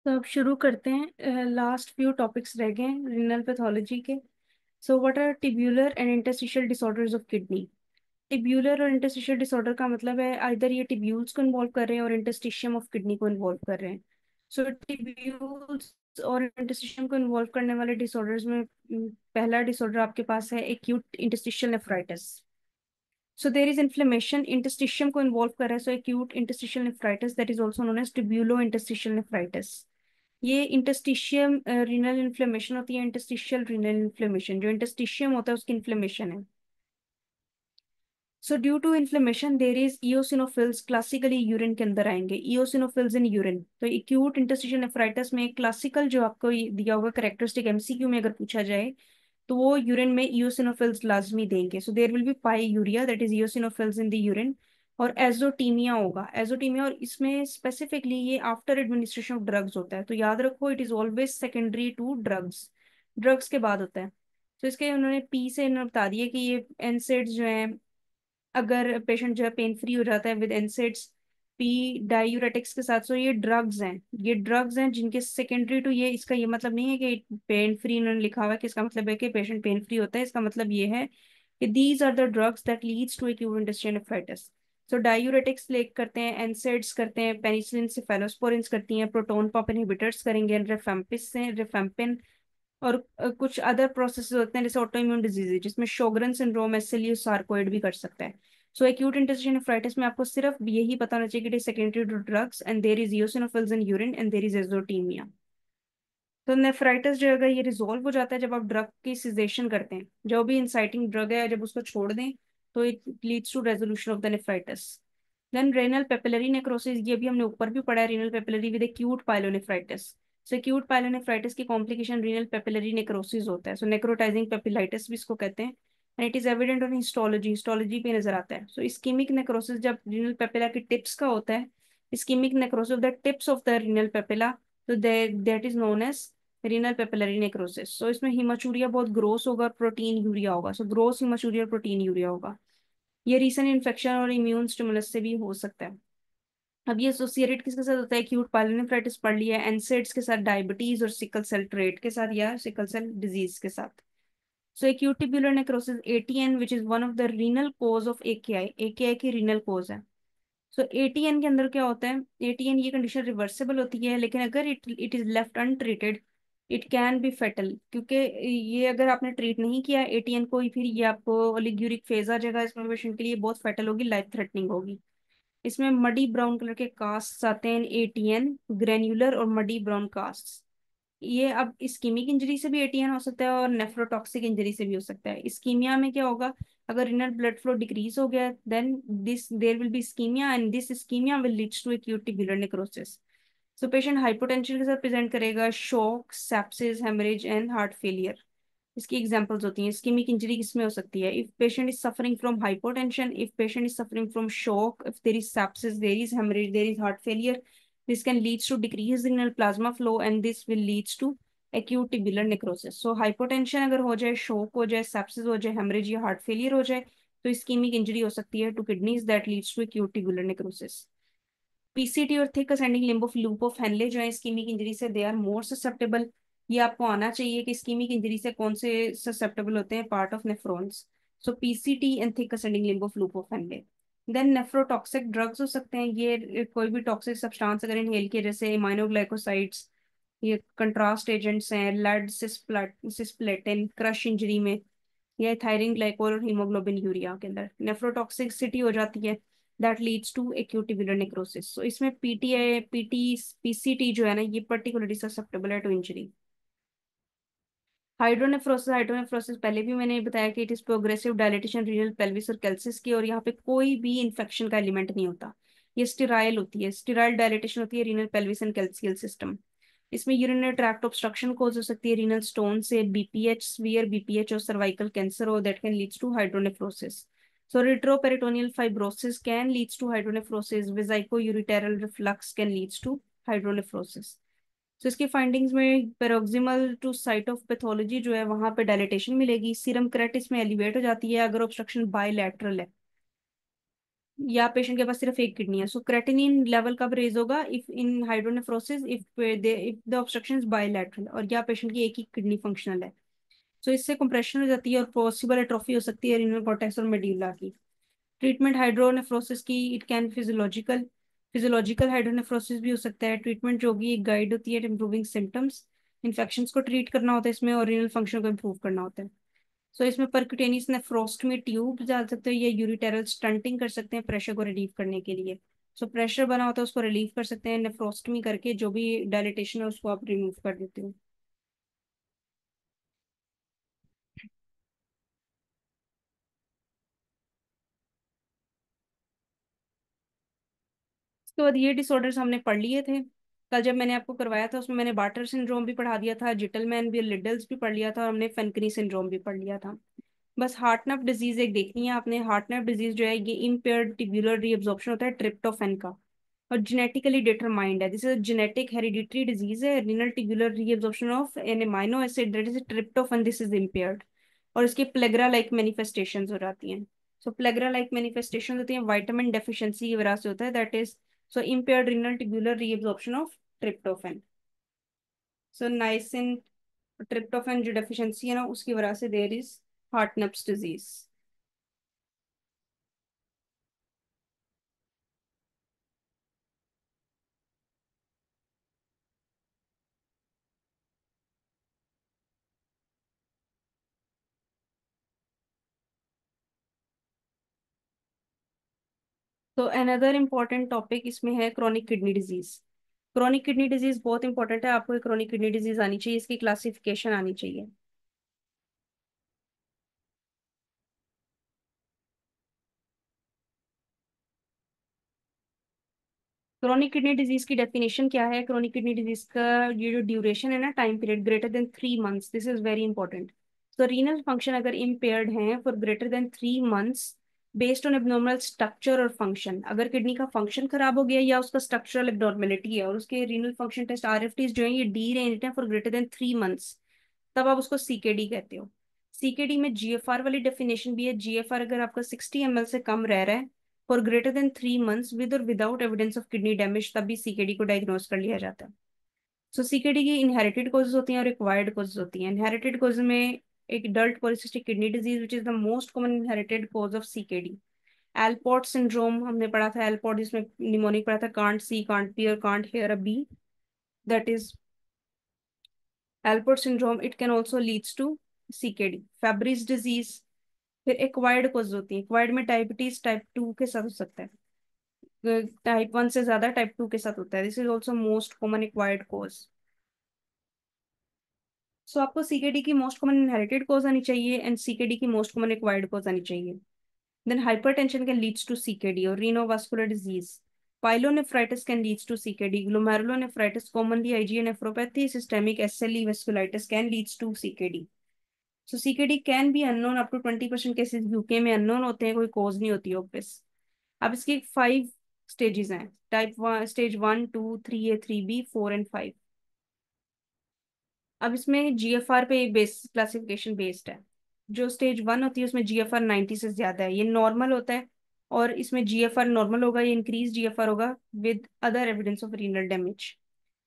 तो अब शुरू करते हैं। लास्ट फ्यू टॉपिक्स रह गए हैं रीनल पैथोलॉजी के। So what are tubular and interstitial disorders of kidney. Tubular और इंटरस्टिशियल डिसऑर्डर का मतलब है आइदर ये टिब्यूल्स को इन्वॉल्व कर रहे हैं और इंटरस्टिशियम ऑफ किडनी को इन्वॉल्व कर रहे हैं। सो टिब्यूल्स और इंटरस्टिशियम को इन्वॉल्व करने वाले डिसऑर्डर्स में पहला डिसऑर्डर आपके पास है acute interstitial nephritis. So there is inflammation interstitium को इन्वॉल्व कर रहा है, so acute interstitial nephritis that is also known as tubulo interstitial nephritis. ये इंटरस्टिशियम रीनल इन्फ्लेमेशन होती है, इंटरस्टिशियल रीनल इन्फ्लेमेशन, जो इंटरस्टिशियम होता है उसकी इन्फ्लेमेशन है। So due to inflammation there is eosinophils, classically urine के अंदर आएंगे इओसिनोफिल्स इन यूरिन। तो एक्यूट इंटरस्टिशियल नेफ्राइटिस में क्लासिकल जो आपको ये दिया होगा करेक्टरिस्टिक एमसीक्यू में अगर पूछा जाए तो वो यूरिन में इओसिनोफिल्स लाजमी देंगे। So there will be pyuria that is eosinophils in the urine. और एजोटीमिया होगा, एजोटीमिया, और इसमें स्पेसिफिकली ये आफ्टर एडमिनिस्ट्रेशन ऑफ ड्रग्स होता है, तो याद रखो it is always secondary to drugs, drugs के बाद होता है। तो इसके उन्होंने पी से इन्होंने बता दिया कि ये एनसेड्स जो है, अगर पेशेंट जो है पेन फ्री हो जाता है विद एनसेड्स पी डायूरेटिक्स के साथ, सो ये ड्रग्स हैं, ये ड्रग्स हैं जिनके सेकेंडरी टू ये, इसका ये मतलब नहीं है कि पेन फ्री इन्होंने लिखा हुआ है कि इसका मतलब है कि पेशेंट पेन फ्री होता है, इसका मतलब ये है कि these are the drugs that leads to acute intestinal nephritis. So diuretics लेक करते हैं, एनसेड्स करते हैं, पेनिसिलिन सेफेलोस्पोरिन्स करती हैं, प्रोटोन पंप इनहिबिटर्स करेंगे, रिफेम्पिस से रिफेम्पिन, और कुछ अदर प्रोसेस होते हैं जैसे ऑटो इम्यून डिजीज जिसमें शोगरन सिंड्रोम एसएलयू सार्कोइड भी कर सकता है। सो एक्यूट इंटेस्टाइनल नेफ्राइटिस में आपको सिर्फ यही पता होना चाहिए कि it is secondary to drugs and there is eosinophils in urine and there is azotaemia. तो नेफ्राइटिस जो है अगर ये रिजोल्व हो जाता है जब आप ड्रग की सिजेशन करते हैं, जो भी इंसाइटिंग ड्रग है जब उसको छोड़ दें, तो it leads to resolution of the nephritis. Then renal papillary necrosis, ये भी हमने ऊपर भी पढ़ा है, renal papillary with acute pyelonephritis. So acute pyelonephritis की कॉम्प्लिकेशन रेनल पेपिलरी नेक्रोसिस होता है, सो नेक्रोटाइजिंग पेपिलाइटिस भी इसको कहते हैं। And it is evident on histology, histology पे नजर आता है। सो इस्कीमिक नेक्रोसिस जब रीनल पेपिला की टिप्स का होता है, ischaemic necrosis of the tips of the renal papilla, तो that is known as renal papillary necrosis. So इसमें हिमाचूरिया बहुत ग्रोस होगा, प्रोटीन यूरिया होगा, सो ग्रोस हिमाचूरिया और प्रोटीन यूरिया होगा। ये रीसेंट इन्फेक्शन और इम्यून स्टिमुलस से भी हो सकता है। अब ये एसोसिएटेड किसके साथ होता है, एक्यूट पाइलोनेफ्राइटिस पढ़ लिया, एनसेड्स के साथ, डायबिटीज और सिकल सेल ट्रेट के साथ या सिकल सेल डिजीज के साथ। So acute tubular necrosis ATN which is one of the renal cause of AKI, AKI की रीनल कोज है। सो एटीएन के अंदर क्या होता है, एटीएन ये कंडीशन रिवर्सिबल होती है, लेकिन अगर it is left untreated it can be fatal, क्योंकि ये अगर आपने ट्रीट नहीं किया एटीएन को फिर ये आपको ओलिग्यूरिक फेज आ जाएगा, इसमें पेशेंट के लिए बहुत फेटल होगी, लाइफ थ्रेटनिंग होगी। इसमें मडी ब्राउन कलर के कास्ट आते हैं, एटीएन ग्रेन्युलर और मडी ब्राउन कास्ट। ये अब इस्कीमिक इंजरी से भी एटीएन हो सकता है और नेफ्रोटॉक्सिक इंजरी से भी हो सकता है। इस्कीमिया में क्या होगा, अगर रिनल ब्लड फ्लो डिक्रीज हो गया then this there will be ischaemia and this ischaemia will leads to acute tubular necrosis. So patient hypotension के साथ प्रेजेंट करेगा, shock, sepsis, haemorrhage and heart failure. इसकी एग्जांपल्स होती हैं। इस्कीमिक इंजरी किसमें हो सकती है, if patient is suffering from hypotension, if patient is suffering from shock, if there is sepsis, there is haemorrhage, there is heart failure, this can leads to decrease renal plasma flow and this will leads to acute tubular necrosis। So hypotension अगर हो जाए, शोक हो जाए, सेप्सिस हो जाए, हेमरेज या हार्ट फेलियर हो जाए, तो इस्कीमिक इंजरी हो सकती है to kidneys that leads to acute tubular necrosis। PCT और thick ascending limb of loop of Henle जो है इस्कीमिक इंजरी से, दे आर मोर ससेप्टेबल। ये आपको आना चाहिए कि इस्कीमिक इंजरी से कौन से ससेप्टेबल होते हैं, part of nephrons. So PCT and thick ascending limb of loop of Henle. Then nephrotoxic drugs हो सकते हैं, ये कोई भी टॉक्सिक सब्सटेंस अगर इनहेल किए, जैसे इमाइनोग्लाइकोसाइड्स, ये कंट्रास्ट एजेंट्स हैं, लेड, सिस्प्लेटिन क्रश इंजरी में, या थायरिन ग्लाइकोल और हीमोग्लोबिन यूरिया के अंदर नेफ्रोटॉक्सिसिटी हो जाती है, that leads to acute tubular necrosis. So इसमें पीटीआई पीटी पीसीटी जो है ना, ये पर्टिकुलरली ससेप्टेबल है टू इंजरी। हाइड्रोनेफ्रोसिस, हाइड्रोनेफ्रोसिस पहले भी मैंने बताया कि it is progressive dilatation renal pelvis और कैल्सिस की, और यहाँ पे कोई भी इन्फेक्शन का एलिमेंट नहीं होता, ये स्टेराइल होती है, स्टेराइल डायलिटेशन होती है renal pelvis and calyceal system. इसमें यूरिनरी ट्रैक्ट ऑब्स्ट्रक्शन कोज हो सकती है रीनल स्टोन से, बीपीएच, सीवियर बीपीएच और सर्वाइकल कैंसर हो, that can leads to hydronephrosis. So retroperitoneal fibrosis can leads to hydronephrosis. Vesicoureteral reflux can leads to hydronephrosis. तो इसकी फाइंडिंग्स में paroxysmal to site of pathology जो है वहां पे डायलिटेशन मिलेगी, सीरम क्रेटिस में एलिवेट हो जाती है अगर ऑब्स्ट्रक्शन बायलैटरल है। या पेशेंट के पास सिर्फ एक किडनी है। सो क्रेटिनिन लेवल कब रेज होगा? If in hydronephrosis, if the obstruction is bilateral, और या पेशेंट की एक ही किडनी फंक्शनल है। सो इससे कंप्रेशन हो जाती है और पॉसिबल एट्रोफी हो सकती है रीनल कॉर्टेक्स और मेडुला की। ट्रीटमेंट हाइड्रोनेफ्रोसिस की, it can physiological, physiological hydronephrosis भी हो सकता है। ट्रीटमेंट जो होगी एक गाइड होती है इम्प्रूविंग सिम्टम्स। इन्फेक्शंस को ट्रीट करना होता है इसमें, और रीनल फंक्शन को इम्प्रूव करना होता है। सो इसमें परक्यूटेनियस नेफ्रोस्टमी ट्यूब डाल सकते हो या यूरिटेरल स्टंटिंग कर सकते हैं प्रेशर को रिलीव करने के लिए। सो प्रेशर बना होता है उसको रिलीव कर सकते हैं नेफ्रोस्टमी करके, जो भी डायलिटेशन है उसको आप रिमूव कर देते हो। उसके बाद ये डिसऑर्डर्स हमने पढ़ लिए थे। कल जब मैंने आपको करवाया था उसमें मैंने बार्टर सिंड्रोम भी पढ़ा दिया था, जिटलमैन भी, लिडल्स भी पढ़ लिया था, और हमने फेनकनी सिंड्रोम भी पढ़ लिया था। बस हार्टनप डिजीज एक देखनी है आपने। हार्टनप डिजीज जो है ये इम्पेयर्ड ट्यूबुलर रीअब्जॉर्प्शन होता है ट्रिप्टोफैन का, और जेनेटिकली डिटरमाइंड है। This is genetic hereditary disease है, renal tubular reabsorption of an amino acid that is tryptophan, this is impaired. और इसकी प्लेग्रा लाइक मैनिफेस्टेशंस हो जाती हैं। सो प्लेग्रा लाइक मैनिफेस्टेशन होती है विटामिन डेफिशिएंसी की वजह से होता है, that is so impaired renal tubular reabsorption of tryptophan. So niacin tryptophan जो डेफिशिएंसी है ना उसकी वजह से देयर इज हार्टनप्स डिजीज। तो अनदर इम्पॉर्टेंट टॉपिक इसमें है chronic kidney disease. Chronic kidney disease बहुत इंपॉर्टेंट है, आपको क्रॉनिक किडनी डिजीज आनी चाहिए, इसकी क्लासिफिकेशन आनी चाहिए। क्रॉनिक किडनी डिजीज की डेफिनेशन क्या है? क्रॉनिक किडनी डिजीज का ये जो ड्यूरेशन है ना, time period greater than 3 months, this is very important. तो रीनल फंक्शन अगर इम्पेयर्ड है for greater than 3 months based on abnormal structure और फंक्शन, अगर किडनी का फंक्शन खराब हो गया या उसका स्ट्रक्चरल एबनॉर्मेलिटी है और उसके रीनल फंक्शन टेस्ट आरएफटीज जो है ये डी रेंज है फॉर ग्रेटर देन 3 मंथ्स, तब आप उसको सीकेडी कहते हो। सीकेडी में जीएफआर वाली डेफिनेशन भी है। जीएफआर अगर आपका 60 ml से कम रह रहा है for greater than 3 months with और without evidence of kidney damage, तब भी सीकेडी को डायग्नोज कर लिया जाता है। सो सीकेडी की इनहेरिटेड कॉजेज होती हैं और एक्वायर्ड कॉजेज होती हैं। इनहेरिटेड कॉजेज में adult polycystic kidney disease which is the most common inherited cause of CKD. Alport syndrome हमने पढ़ा था, एलपॉट जिसमें निमोनिक पढ़ा था, कांट सी कांट पी और can't hear a bee, that is Alport syndrome. It can also leads to CKD, Fabry's disease। फिर एक्वायर्ड कोज होती है, एक्वायर्ड में डायबिटीज टाइप 2 के साथ हो सकता है, टाइप 1 से ज्यादा टाइप 2 के साथ होता है, this is also most common acquired cause. So आपको सीकेडी की मोस्ट कॉमन इनहेरिटेड कोज आनी चाहिए एंड सीकेडी की मोस्ट कॉमन एक्वायर्ड कोज आनी चाहिए। Then hypertension can leads to CKD और renovascular disease. Pyelonephritis can leads to CKD, glomerulonephritis, commonly IgA nephropathy, systemic SLE vasculitis can leads to CKD. So CKD can be unknown, up to 20% cases UK में अननोन होते हैं, कोई कॉज नहीं होती ऑब्वियस। अब इसकी 5 स्टेजेस हैं, type 1, stage 1, 2, 3A, 3B, 4 and 5। अब इसमें जीएफआर पे बेस क्लासिफिकेशन बेस्ड है। जो स्टेज 1 होती है उसमें जीएफआर 90 से ज्यादा है, ये नॉर्मल होता है। और इसमें जीएफआर नॉर्मल होगा, ये इंक्रीज जीएफआर होगा with other evidence of renal damage.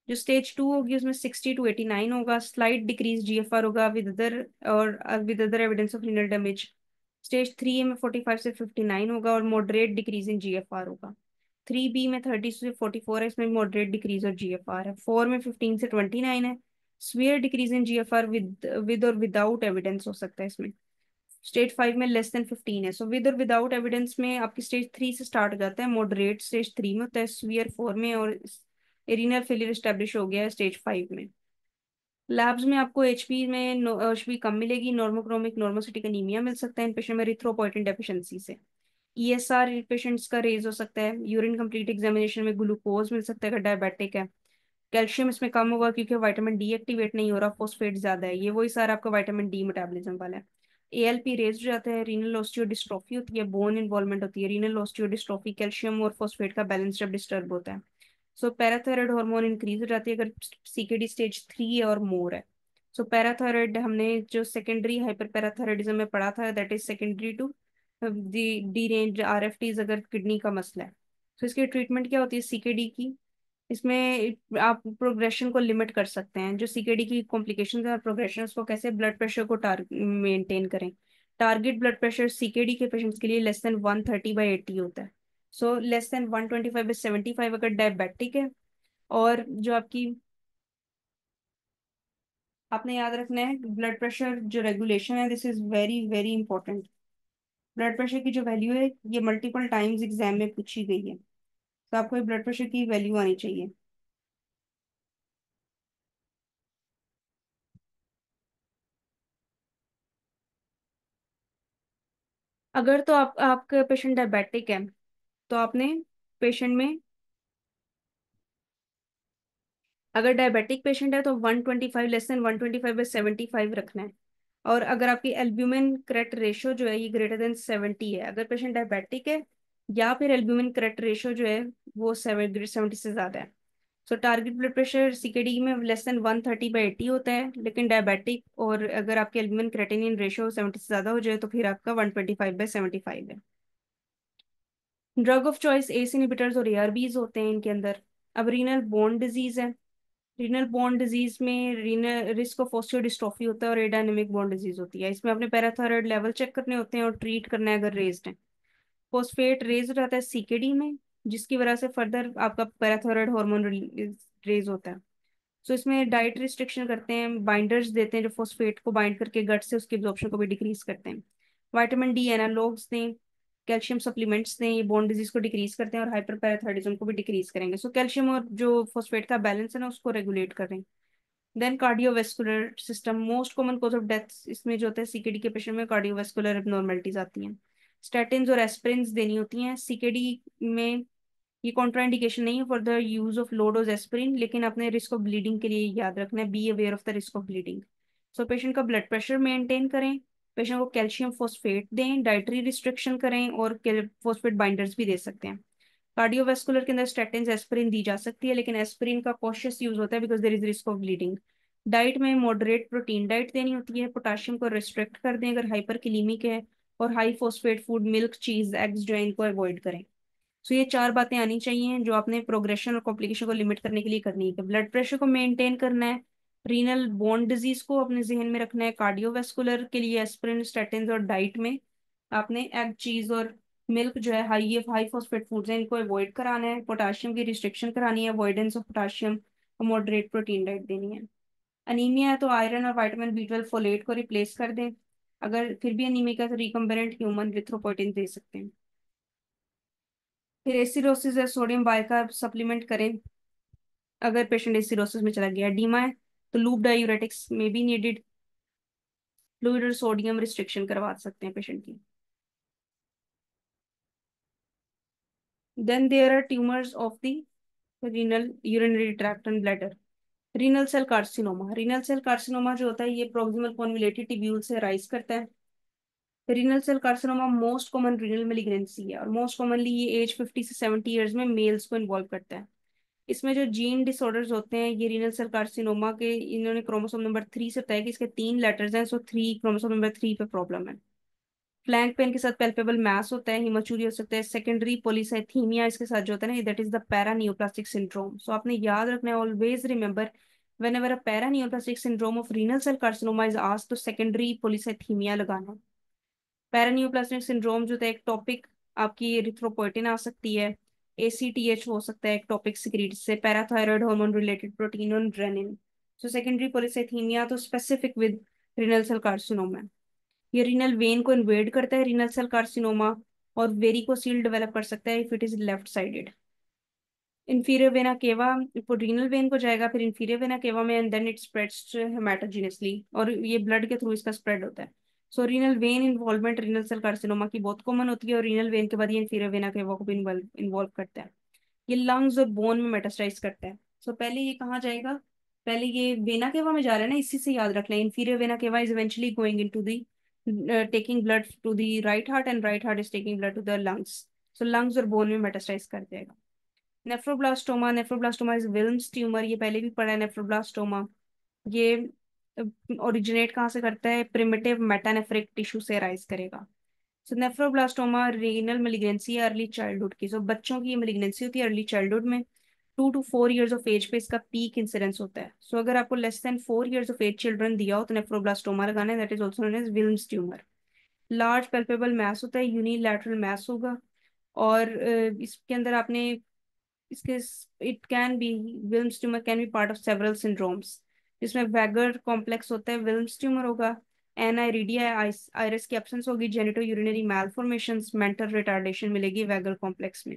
जो स्टेज 2 होगी उसमें 60 to 89 होगा, स्लाइट डिक्रीज जीएफआर होगा विद अदर, और with other evidence of renal damage. Stage 3 में 45 से 59 होगा और मॉडरेट डिक्रीज इन जीएफआर होगा। 3B में 30 से 44 है, इसमें मॉडरेट डिक्रीज और जीएफआर है। 4 में 15 से 29 है, severe decrease in GFR with with और विदाउट एविडेंस हो सकता है इसमें। स्टेज 5 में लेस देन 15 है। सो विद और विदाउट एविडेंस में आपकी स्टेज 3 से स्टार्ट हो जाता है, मॉडरेट स्टेज 3 में होता है, स्वीयर 4 में, और रीनल फेलियर स्टेब्लिश हो गया है स्टेज 5 में। लैब्स में आपको एचपी में एचपी कम मिलेगी, नॉर्मोक्रोमिक नॉर्मोसिटिक एनीमिया मिल सकता है इन पेशेंट में इरिथ्रोपोइटिन डेफिशिएंसी से। ईएसआर पेशेंट्स का रेज हो सकता है, यूरिन कंप्लीट एग्जामिनेशन में ग्लूकोज मिल सकता है अगर डायबिटिक है। कैल्शियम इसमें कम होगा क्योंकि विटामिन डी एक्टिवेट नहीं हो रहा, फोस्फेट ज्यादा है, ये वही सारा आपका विटामिन डी मेटाबॉलिज्म वाला है। एएलपी रेज हो जाता है, रीनल ऑस्टियोडिस्ट्रोफी होती है, बोन इन्वॉल्वमेंट होती है, रीनल ऑस्टियोडिस्ट्रोफी, कैल्शियम और फोस्फेट का बैलेंस जब डिस्टर्ब होता है। सो पैराथायराइड हार्मोन इंक्रीज हो जाती है अगर सीकेडी स्टेज 3 और मोर है। सो पैराथायराइड हमने जो सेकेंडरी हाइपर पैराथायराइडिज्म में पढ़ा था, that is secondary to D D range RFTs अगर किडनी का मसला है। तो इसकी ट्रीटमेंट क्या होती है CKD की? इसमें आप प्रोग्रेशन को लिमिट कर सकते हैं, जो CKD की कॉम्प्लिकेशंस है और प्रोग्रेशन, उसको कैसे ब्लड प्रेशर को मेंटेन करें। टारगेट ब्लड प्रेशर CKD के पेशेंट्स के लिए <130/80 होता है। सो <125/75 अगर डायबिटिक है। और जो आपकी, आपने याद रखना है ब्लड प्रेशर जो रेगुलेशन है, this is very very important. Blood pressure की जो वैल्यू है ये मल्टीपल टाइम्स एग्जाम में पूछी गई है, तो आपको ये ब्लड प्रेशर की वैल्यू आनी चाहिए। अगर तो आपका पेशेंट डायबिटिक है, तो आपने पेशेंट में, अगर डायबिटिक पेशेंट है तो 125 <125/75 रखना है। और अगर आपकी एल्ब्यूमिन करेक्ट रेशो जो है ये <70 है, अगर पेशेंट डायबिटिक है, या फिर एल्ब्यूमिन करेक्ट रेशो जो है वो 70 से ज्यादा है। सो टारगेट ब्लड प्रेशर CKD में <130/80 होता है, लेकिन डायबिटिक और अगर आपके एल्ब्यूमिन क्रेटिनिन रेशो 70 से ज्यादा हो जाए तो फिर आपका 125/75 है। Drug of choice ACE inhibitors और ARBs होते हैं इनके अंदर। अब रीनल बोन डिजीज है। रीनल बोन डिजीज में रीनल रिस्क ऑफ ऑस्टियोडिस्ट्रोफी होता है और एडानेमिक बोन डिजीज होती है। इसमें अपने पैराथायराइड लेवल चेक करने होते हैं और ट्रीट करना है अगर रेज्ड है। फोस्फेट रेज हो जाता है CKD में, जिसकी वजह से फर्दर आपका पैराथायराइड हार्मोन रेज होता है। सो इसमें डाइट रिस्ट्रिक्शन करते हैं, बाइंडर्स देते हैं जो फोस्फेट को बाइंड करके गट से उसकी एब्जॉर्प्शन को भी डिक्रीज करते हैं। विटामिन D एनालॉग्स दें, कैल्शियम सप्लीमेंट्स दें, ये बोन डिजीज को डिक्रीज करते हैं और हाइपरपैराथायरिज्म को भी डिक्रीज करेंगे। सो कैल्शियम और जो फोस्फेट का बैलेंस है ना उसको रेगुलेट करें। Then cardiovascular system, most common cause of death इसमें जो होता है CKD के पेशेंट में कार्डियोवेस्कुलर एबनॉर्मेलिटीज आती हैं। स्टैटिन्स और एस्पिरिन्स देनी होती हैं CKD में। ये कॉन्ट्राइंडिकेशन नहीं है for the use of low dose aspirin, लेकिन अपने रिस्क ऑफ ब्लीडिंग के लिए याद रखना है, be aware of the risk of bleeding. So patient का ब्लड प्रेशर मेंटेन करें, पेशेंट को कैल्शियम फॉस्फेट दें, डाइटरी रिस्ट्रिक्शन करें और फॉस्फेट बाइंडर्स भी दे सकते हैं। कार्डियोवास्कुलर के अंदर स्टैटिन एस्पिरिन दी जा सकती है, लेकिन एस्पिरिन का कॉशियस यूज होता है because there is risk of bleeding. Diet में मॉडरेट प्रोटीन डाइट देनी होती है, पोटाशियम को रिस्ट्रिक्ट कर दें अगर हाइपर है, और हाई फॉस्फेट फूड मिल्क चीज एग्स जो है इनको अवॉइड करें। सो ये चार बातें आनी चाहिए जो आपने प्रोग्रेशन और कॉम्प्लिकेशन को लिमिट करने के लिए करनी है। ब्लड प्रेशर को मेंटेन करना है, रीनल बोन डिजीज को अपने जहन में रखना है, कार्डियोवेस्कुलर के लिए एस्पिरिन स्टैटिन्स, और डाइट में आपने एग चीज और मिल्क जो है हाई हाई फॉस्फेट फूड्स हैं इनको अवॉइड कराना है, पोटाशियम की रिस्ट्रिक्शन करानी है, अवॉइडेंस ऑफ पोटाशियम, और मॉडरेट प्रोटीन डाइट देनी है। अनीमिया है तो आयरन और विटामिन B12 फोलेट को रिप्लेस कर दें। अगर फिर भी अनीमिक है तो रिकम्बिनेंट ह्यूमन इरिथ्रोपोइटिन दे सकते हैं। फिर एसिडोसिस है, सोडियम बाइकार्ब सप्लीमेंट करें अगर पेशेंट एसिडोसिस में चला गया। डीमा है तो लूप डायूरेटिक्स में बी नीडेड, फ्लूइड और सोडियम रिस्ट्रिक्शन करवा सकते हैं पेशेंट की। Then there are tumours of the renal urinary tract and bladder. Renal cell carcinoma, renal cell carcinoma जो होता है ये प्रोक्सिमल कॉन्विलेटेड ट्यूब्यूल से राइज करता है। Renal cell carcinoma most common renal malignancy है और मोस्ट कॉमनली ये एज 50 से 70 ईयर्स में मेल्स को इन्वॉल्व करता है। इसमें जो जीन डिसऑर्डर्स होते हैं ये रीनल सेल कार्सिनोमा के, इन्होंने क्रोमोसोम नंबर 3 से बताया कि इसके 3 लेटर्स हैं, सो 3 क्रोमोसोम नंबर 3 पे प्रॉब्लम है। फ्लैंक पेन के साथ पेल्पेबल मास होता है, हिमोचूरी हो सकता है, सेकेंडरी पोलीसाइथीमिया इसके साथ जो होता है ना that is the paraneoplastic syndrome. So आपने याद रखना है, always remember whenever a paraneoplastic syndrome of renal cell carcinoma is asked तो secondary polycythemia लगाना। पैरानियोप्लास्टिक सिंड्रोम जो था एक टॉपिक, आपकी एरिथ्रोपोइटिन आ सकती है, ACTH हो सकता है एक टॉपिक सिक्रीट से, पैराथायरॉयड हार्मोन रिलेटेड प्रोटीन और ड्रेनिन। सो सेकेंडरी पोलीसाइथीमिया तो specific with renal cell carcinoma. ये रीनल वेन को इन्वेड करता है रीनल सेल कार्सिनोमा, और वेरिकोसील डेवलप कर सकता है if it is left sided. Inferior vena cava renal vein को जाएगा, फिर इंफीरियर वेना केवा में, and then it spreads haematogenously, और ये ब्लड के थ्रू इसका स्प्रेड होता है। So renal vein involvement renal cell carcinoma की बहुत कॉमन होती है, और रीनल वेन के बाद ये इंफीरियर वेना केवा को भी इन्वॉल्व करता है। ये लंग्स और बोन में मेटास्टाइज करता है। सो पहले ये कहाँ जाएगा, पहले ये वेना केवा में जा रहा है ना, इसी से याद रख लें, inferior vena cava is eventually going into the taking blood to the right heart, and right heart is taking blood to the lungs. So lungs और बोन में मेटास्टाइज कर जाएगा। Nephroblastoma, nephroblastoma is Wilms tumour, ये पहले भी पढ़ा है नेफ्रोब्लास्टोमा। ये ओरिजिनेट कहाँ से करता है, प्रिमिटिव मेटानेफ्रिक टिश्यू से राइज करेगा। सो नेफ्रोब्लास्टोमा रीनल मेलिग्नेंसी है अर्ली चाइल्डहुड की। सो बच्चों की ये मेलिग्नेंसी होती है अर्ली चाइल्डहुड में। 2 to 4 years ऑफ एज पे इसका पीक इंसिडेंस होता है। सो अगर आपको less than 4 years of age children दिया हो तो नेफ्रोब्लास्टोमा लगाना है, that is also known as Wilms tumour. Large palpable mass होता है, यूनिलैटरल मैस होगा। और इसके अंदर आपने इसके it can B Wilms tumour can be part of several syndromes, जिसमें वैगर कॉम्प्लेक्स होता है, विल्म्स ट्यूमर होगा। एनाइरिडिया आइरिस की एब्सेंस होगी, genito urinary malformations, mental retardation मिलेगी वैगर कॉम्प्लेक्स में।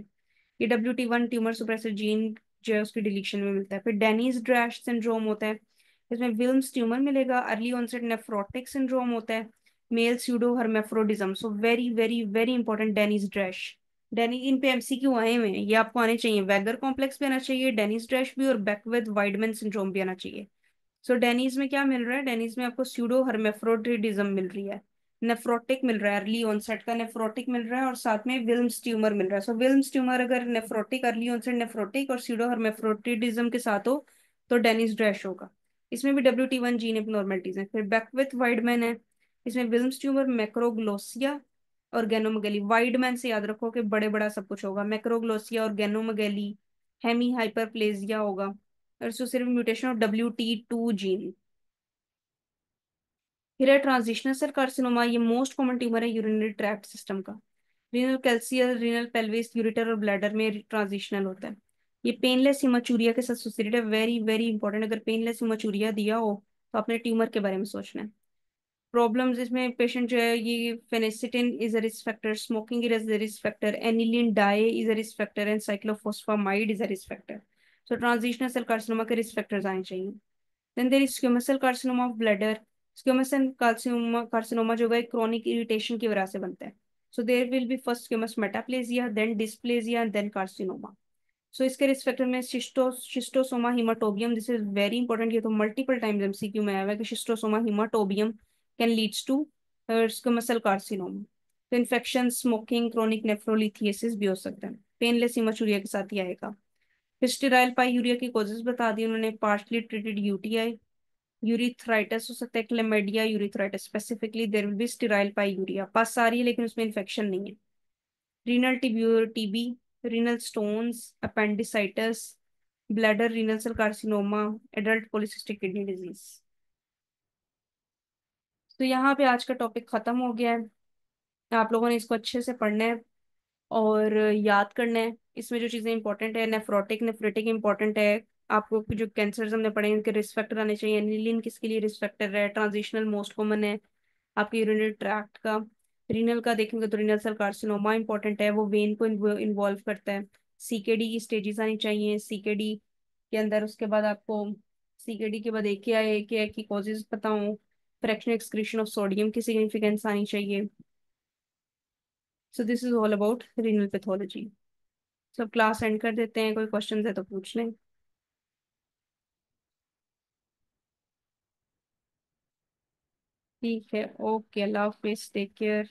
ये WT1 ट्यूमर सुप्रेसर जीन जो है उसकी डिलीशन में मिलता है। फिर डेनीज ड्रैश सिंड्रोम होता है, इसमें विल्म्स ट्यूमर मिलेगा। अर्ली ऑनसेट नेफ्रोटिक सिंड्रोम होता है, male pseudohermaphroditism. So very very very important Denys Drash. Denys इन पे MCQ आए हुए हैं, ये आपको आने चाहिए। वैगर कॉम्प्लेक्स भी आना चाहिए, डेनिस ड्रैश भी, और बैकविथ वाइडमैन सिंड्रोम भी आना चाहिए। सो डेनीज में क्या मिल रहा है, डेनीज में आपको स्यूडो हर्मेफ्रोडिडिज्म मिल रही है, नेफ्रोटिक मिल रहा है, अर्ली ऑनसेट का नेफ्रोटिक मिल रहा है, और साथ में विल्म्स ट्यूमर मिल रहा है। सो विल्म्स ट्यूमर अगर नेफ्रोटिक, अर्ली ऑनसेट नेफ्रोटिक और स्यूडो हर्मेफ्रोडिडिज्म के साथ हो तो डेनिस ड्रैश होगा। इसमें भी WT1 जीन एबनॉर्मलिटीज है। फिर बैकविथ वाइडमैन है, इसमें विल्म्स ट्यूमर, मैक्रोग्लोसिया और गैनोमगेली। वाइडमैन से याद रखो कि बड़े बड़ा सब कुछ होगा, मैक्रोग्लोसिया और गैनोमगेली। हेमी हाइपरप्लेजिया होगा, और इसको सिर्फ म्यूटेशन ऑफ WT2 जीन। फिर है ट्रांजिशनल सेल कार्सिनोमा, ये मोस्ट कॉमन ट्यूमर है यूरिनरी ट्रैक्ट सिस्टम का। रीनल कैल्सियल, रीनल पेल्विस, यूरेटर और ब्लैडर में ट्रांजिशनल होता है। ये पेनलेस हिमाचूरिया के साथ एसोसिएटेड है, वेरी वेरी इंपॉर्टेंट। अगर पेनलेस हिमाचूरिया दिया हो तो आपने ट्यूमर के बारे में सोचना है। प्रॉब्लम्स इसमें पेशेंट जो है, ये phenacetin is a risk factor, smoking is a risk factor, aniline dye is a risk factor, and cyclophosphamide is a risk factor. So transitional cell carcinoma के रिस्क फैक्टर्स आने चाहिए। Then there is squamous cell carcinoma of bladder. Squamous cell carcinoma जो है क्रोनिक इरिटेशन की वजह से बनता है। So there will be first squamous metaplasia, then dysplasia, then carcinoma. So इसके रिस्क फैक्टर में Schistosoma haematobium, this is very important, ये तो मल्टीपल टाइम्स MCQ में आया हुआ है कि Schistosoma haematobium can leads to squamous cell carcinoma. तो इन्फेक्शन, स्मोकिंग, क्रोनिक नेफ्रोलिथियसिस भी हो सकता है। पेनलेस हिमाचूरिया के साथ ही आएगा। फिर स्टेराइल पाईयूरिया की कॉजेज बता दी उन्होंने, पार्शली ट्रीटेड UTI, यूरिथ्राइटिस हो सकता है, chlamydia urethritis specifically, there will be sterile pyuria, pus आ रही है लेकिन उसमें इन्फेक्शन नहीं है। Renal TB, renal stones, appendicitis, bladder renal cell carcinoma, adult polycystic kidney disease. तो यहाँ पे आज का टॉपिक खत्म हो गया है। आप लोगों ने इसको अच्छे से पढ़ना है और याद करना है। इसमें जो चीजें इंपॉर्टेंट है, नेफ्रोटिक नेफ्रेटिक इंपॉर्टेंट है। आपको जो कैंसर हमने पढ़े हैं, इनके रिस्क फैक्टर आने चाहिए। एनिलीन किसके लिए रिस्क फैक्टर है, ट्रांजिशनल मोस्ट कॉमन है आपके यूरिनरी ट्रैक्ट का। रीनल का देखेंगे तो रीनल सेल कार्सिनोमा इंपॉर्टेंट है, वो वेन को इन्वॉल्व करता है। CKD की स्टेजेस आनी चाहिए, CKD के अंदर उसके बाद आपको CKD के बाद AKI की कॉजेज बताऊं, फ्रैक्शन एक्सक्रीशन ऑफ सोडियम की सिग्निफिकेंस आनी चाहिए। सो this is all about renal pathology. सब क्लास एंड कर देते हैं, कोई क्वेश्चन है तो पूछ लें। ठीक है, ओके, अल्लाह हाफिज, टेक केयर।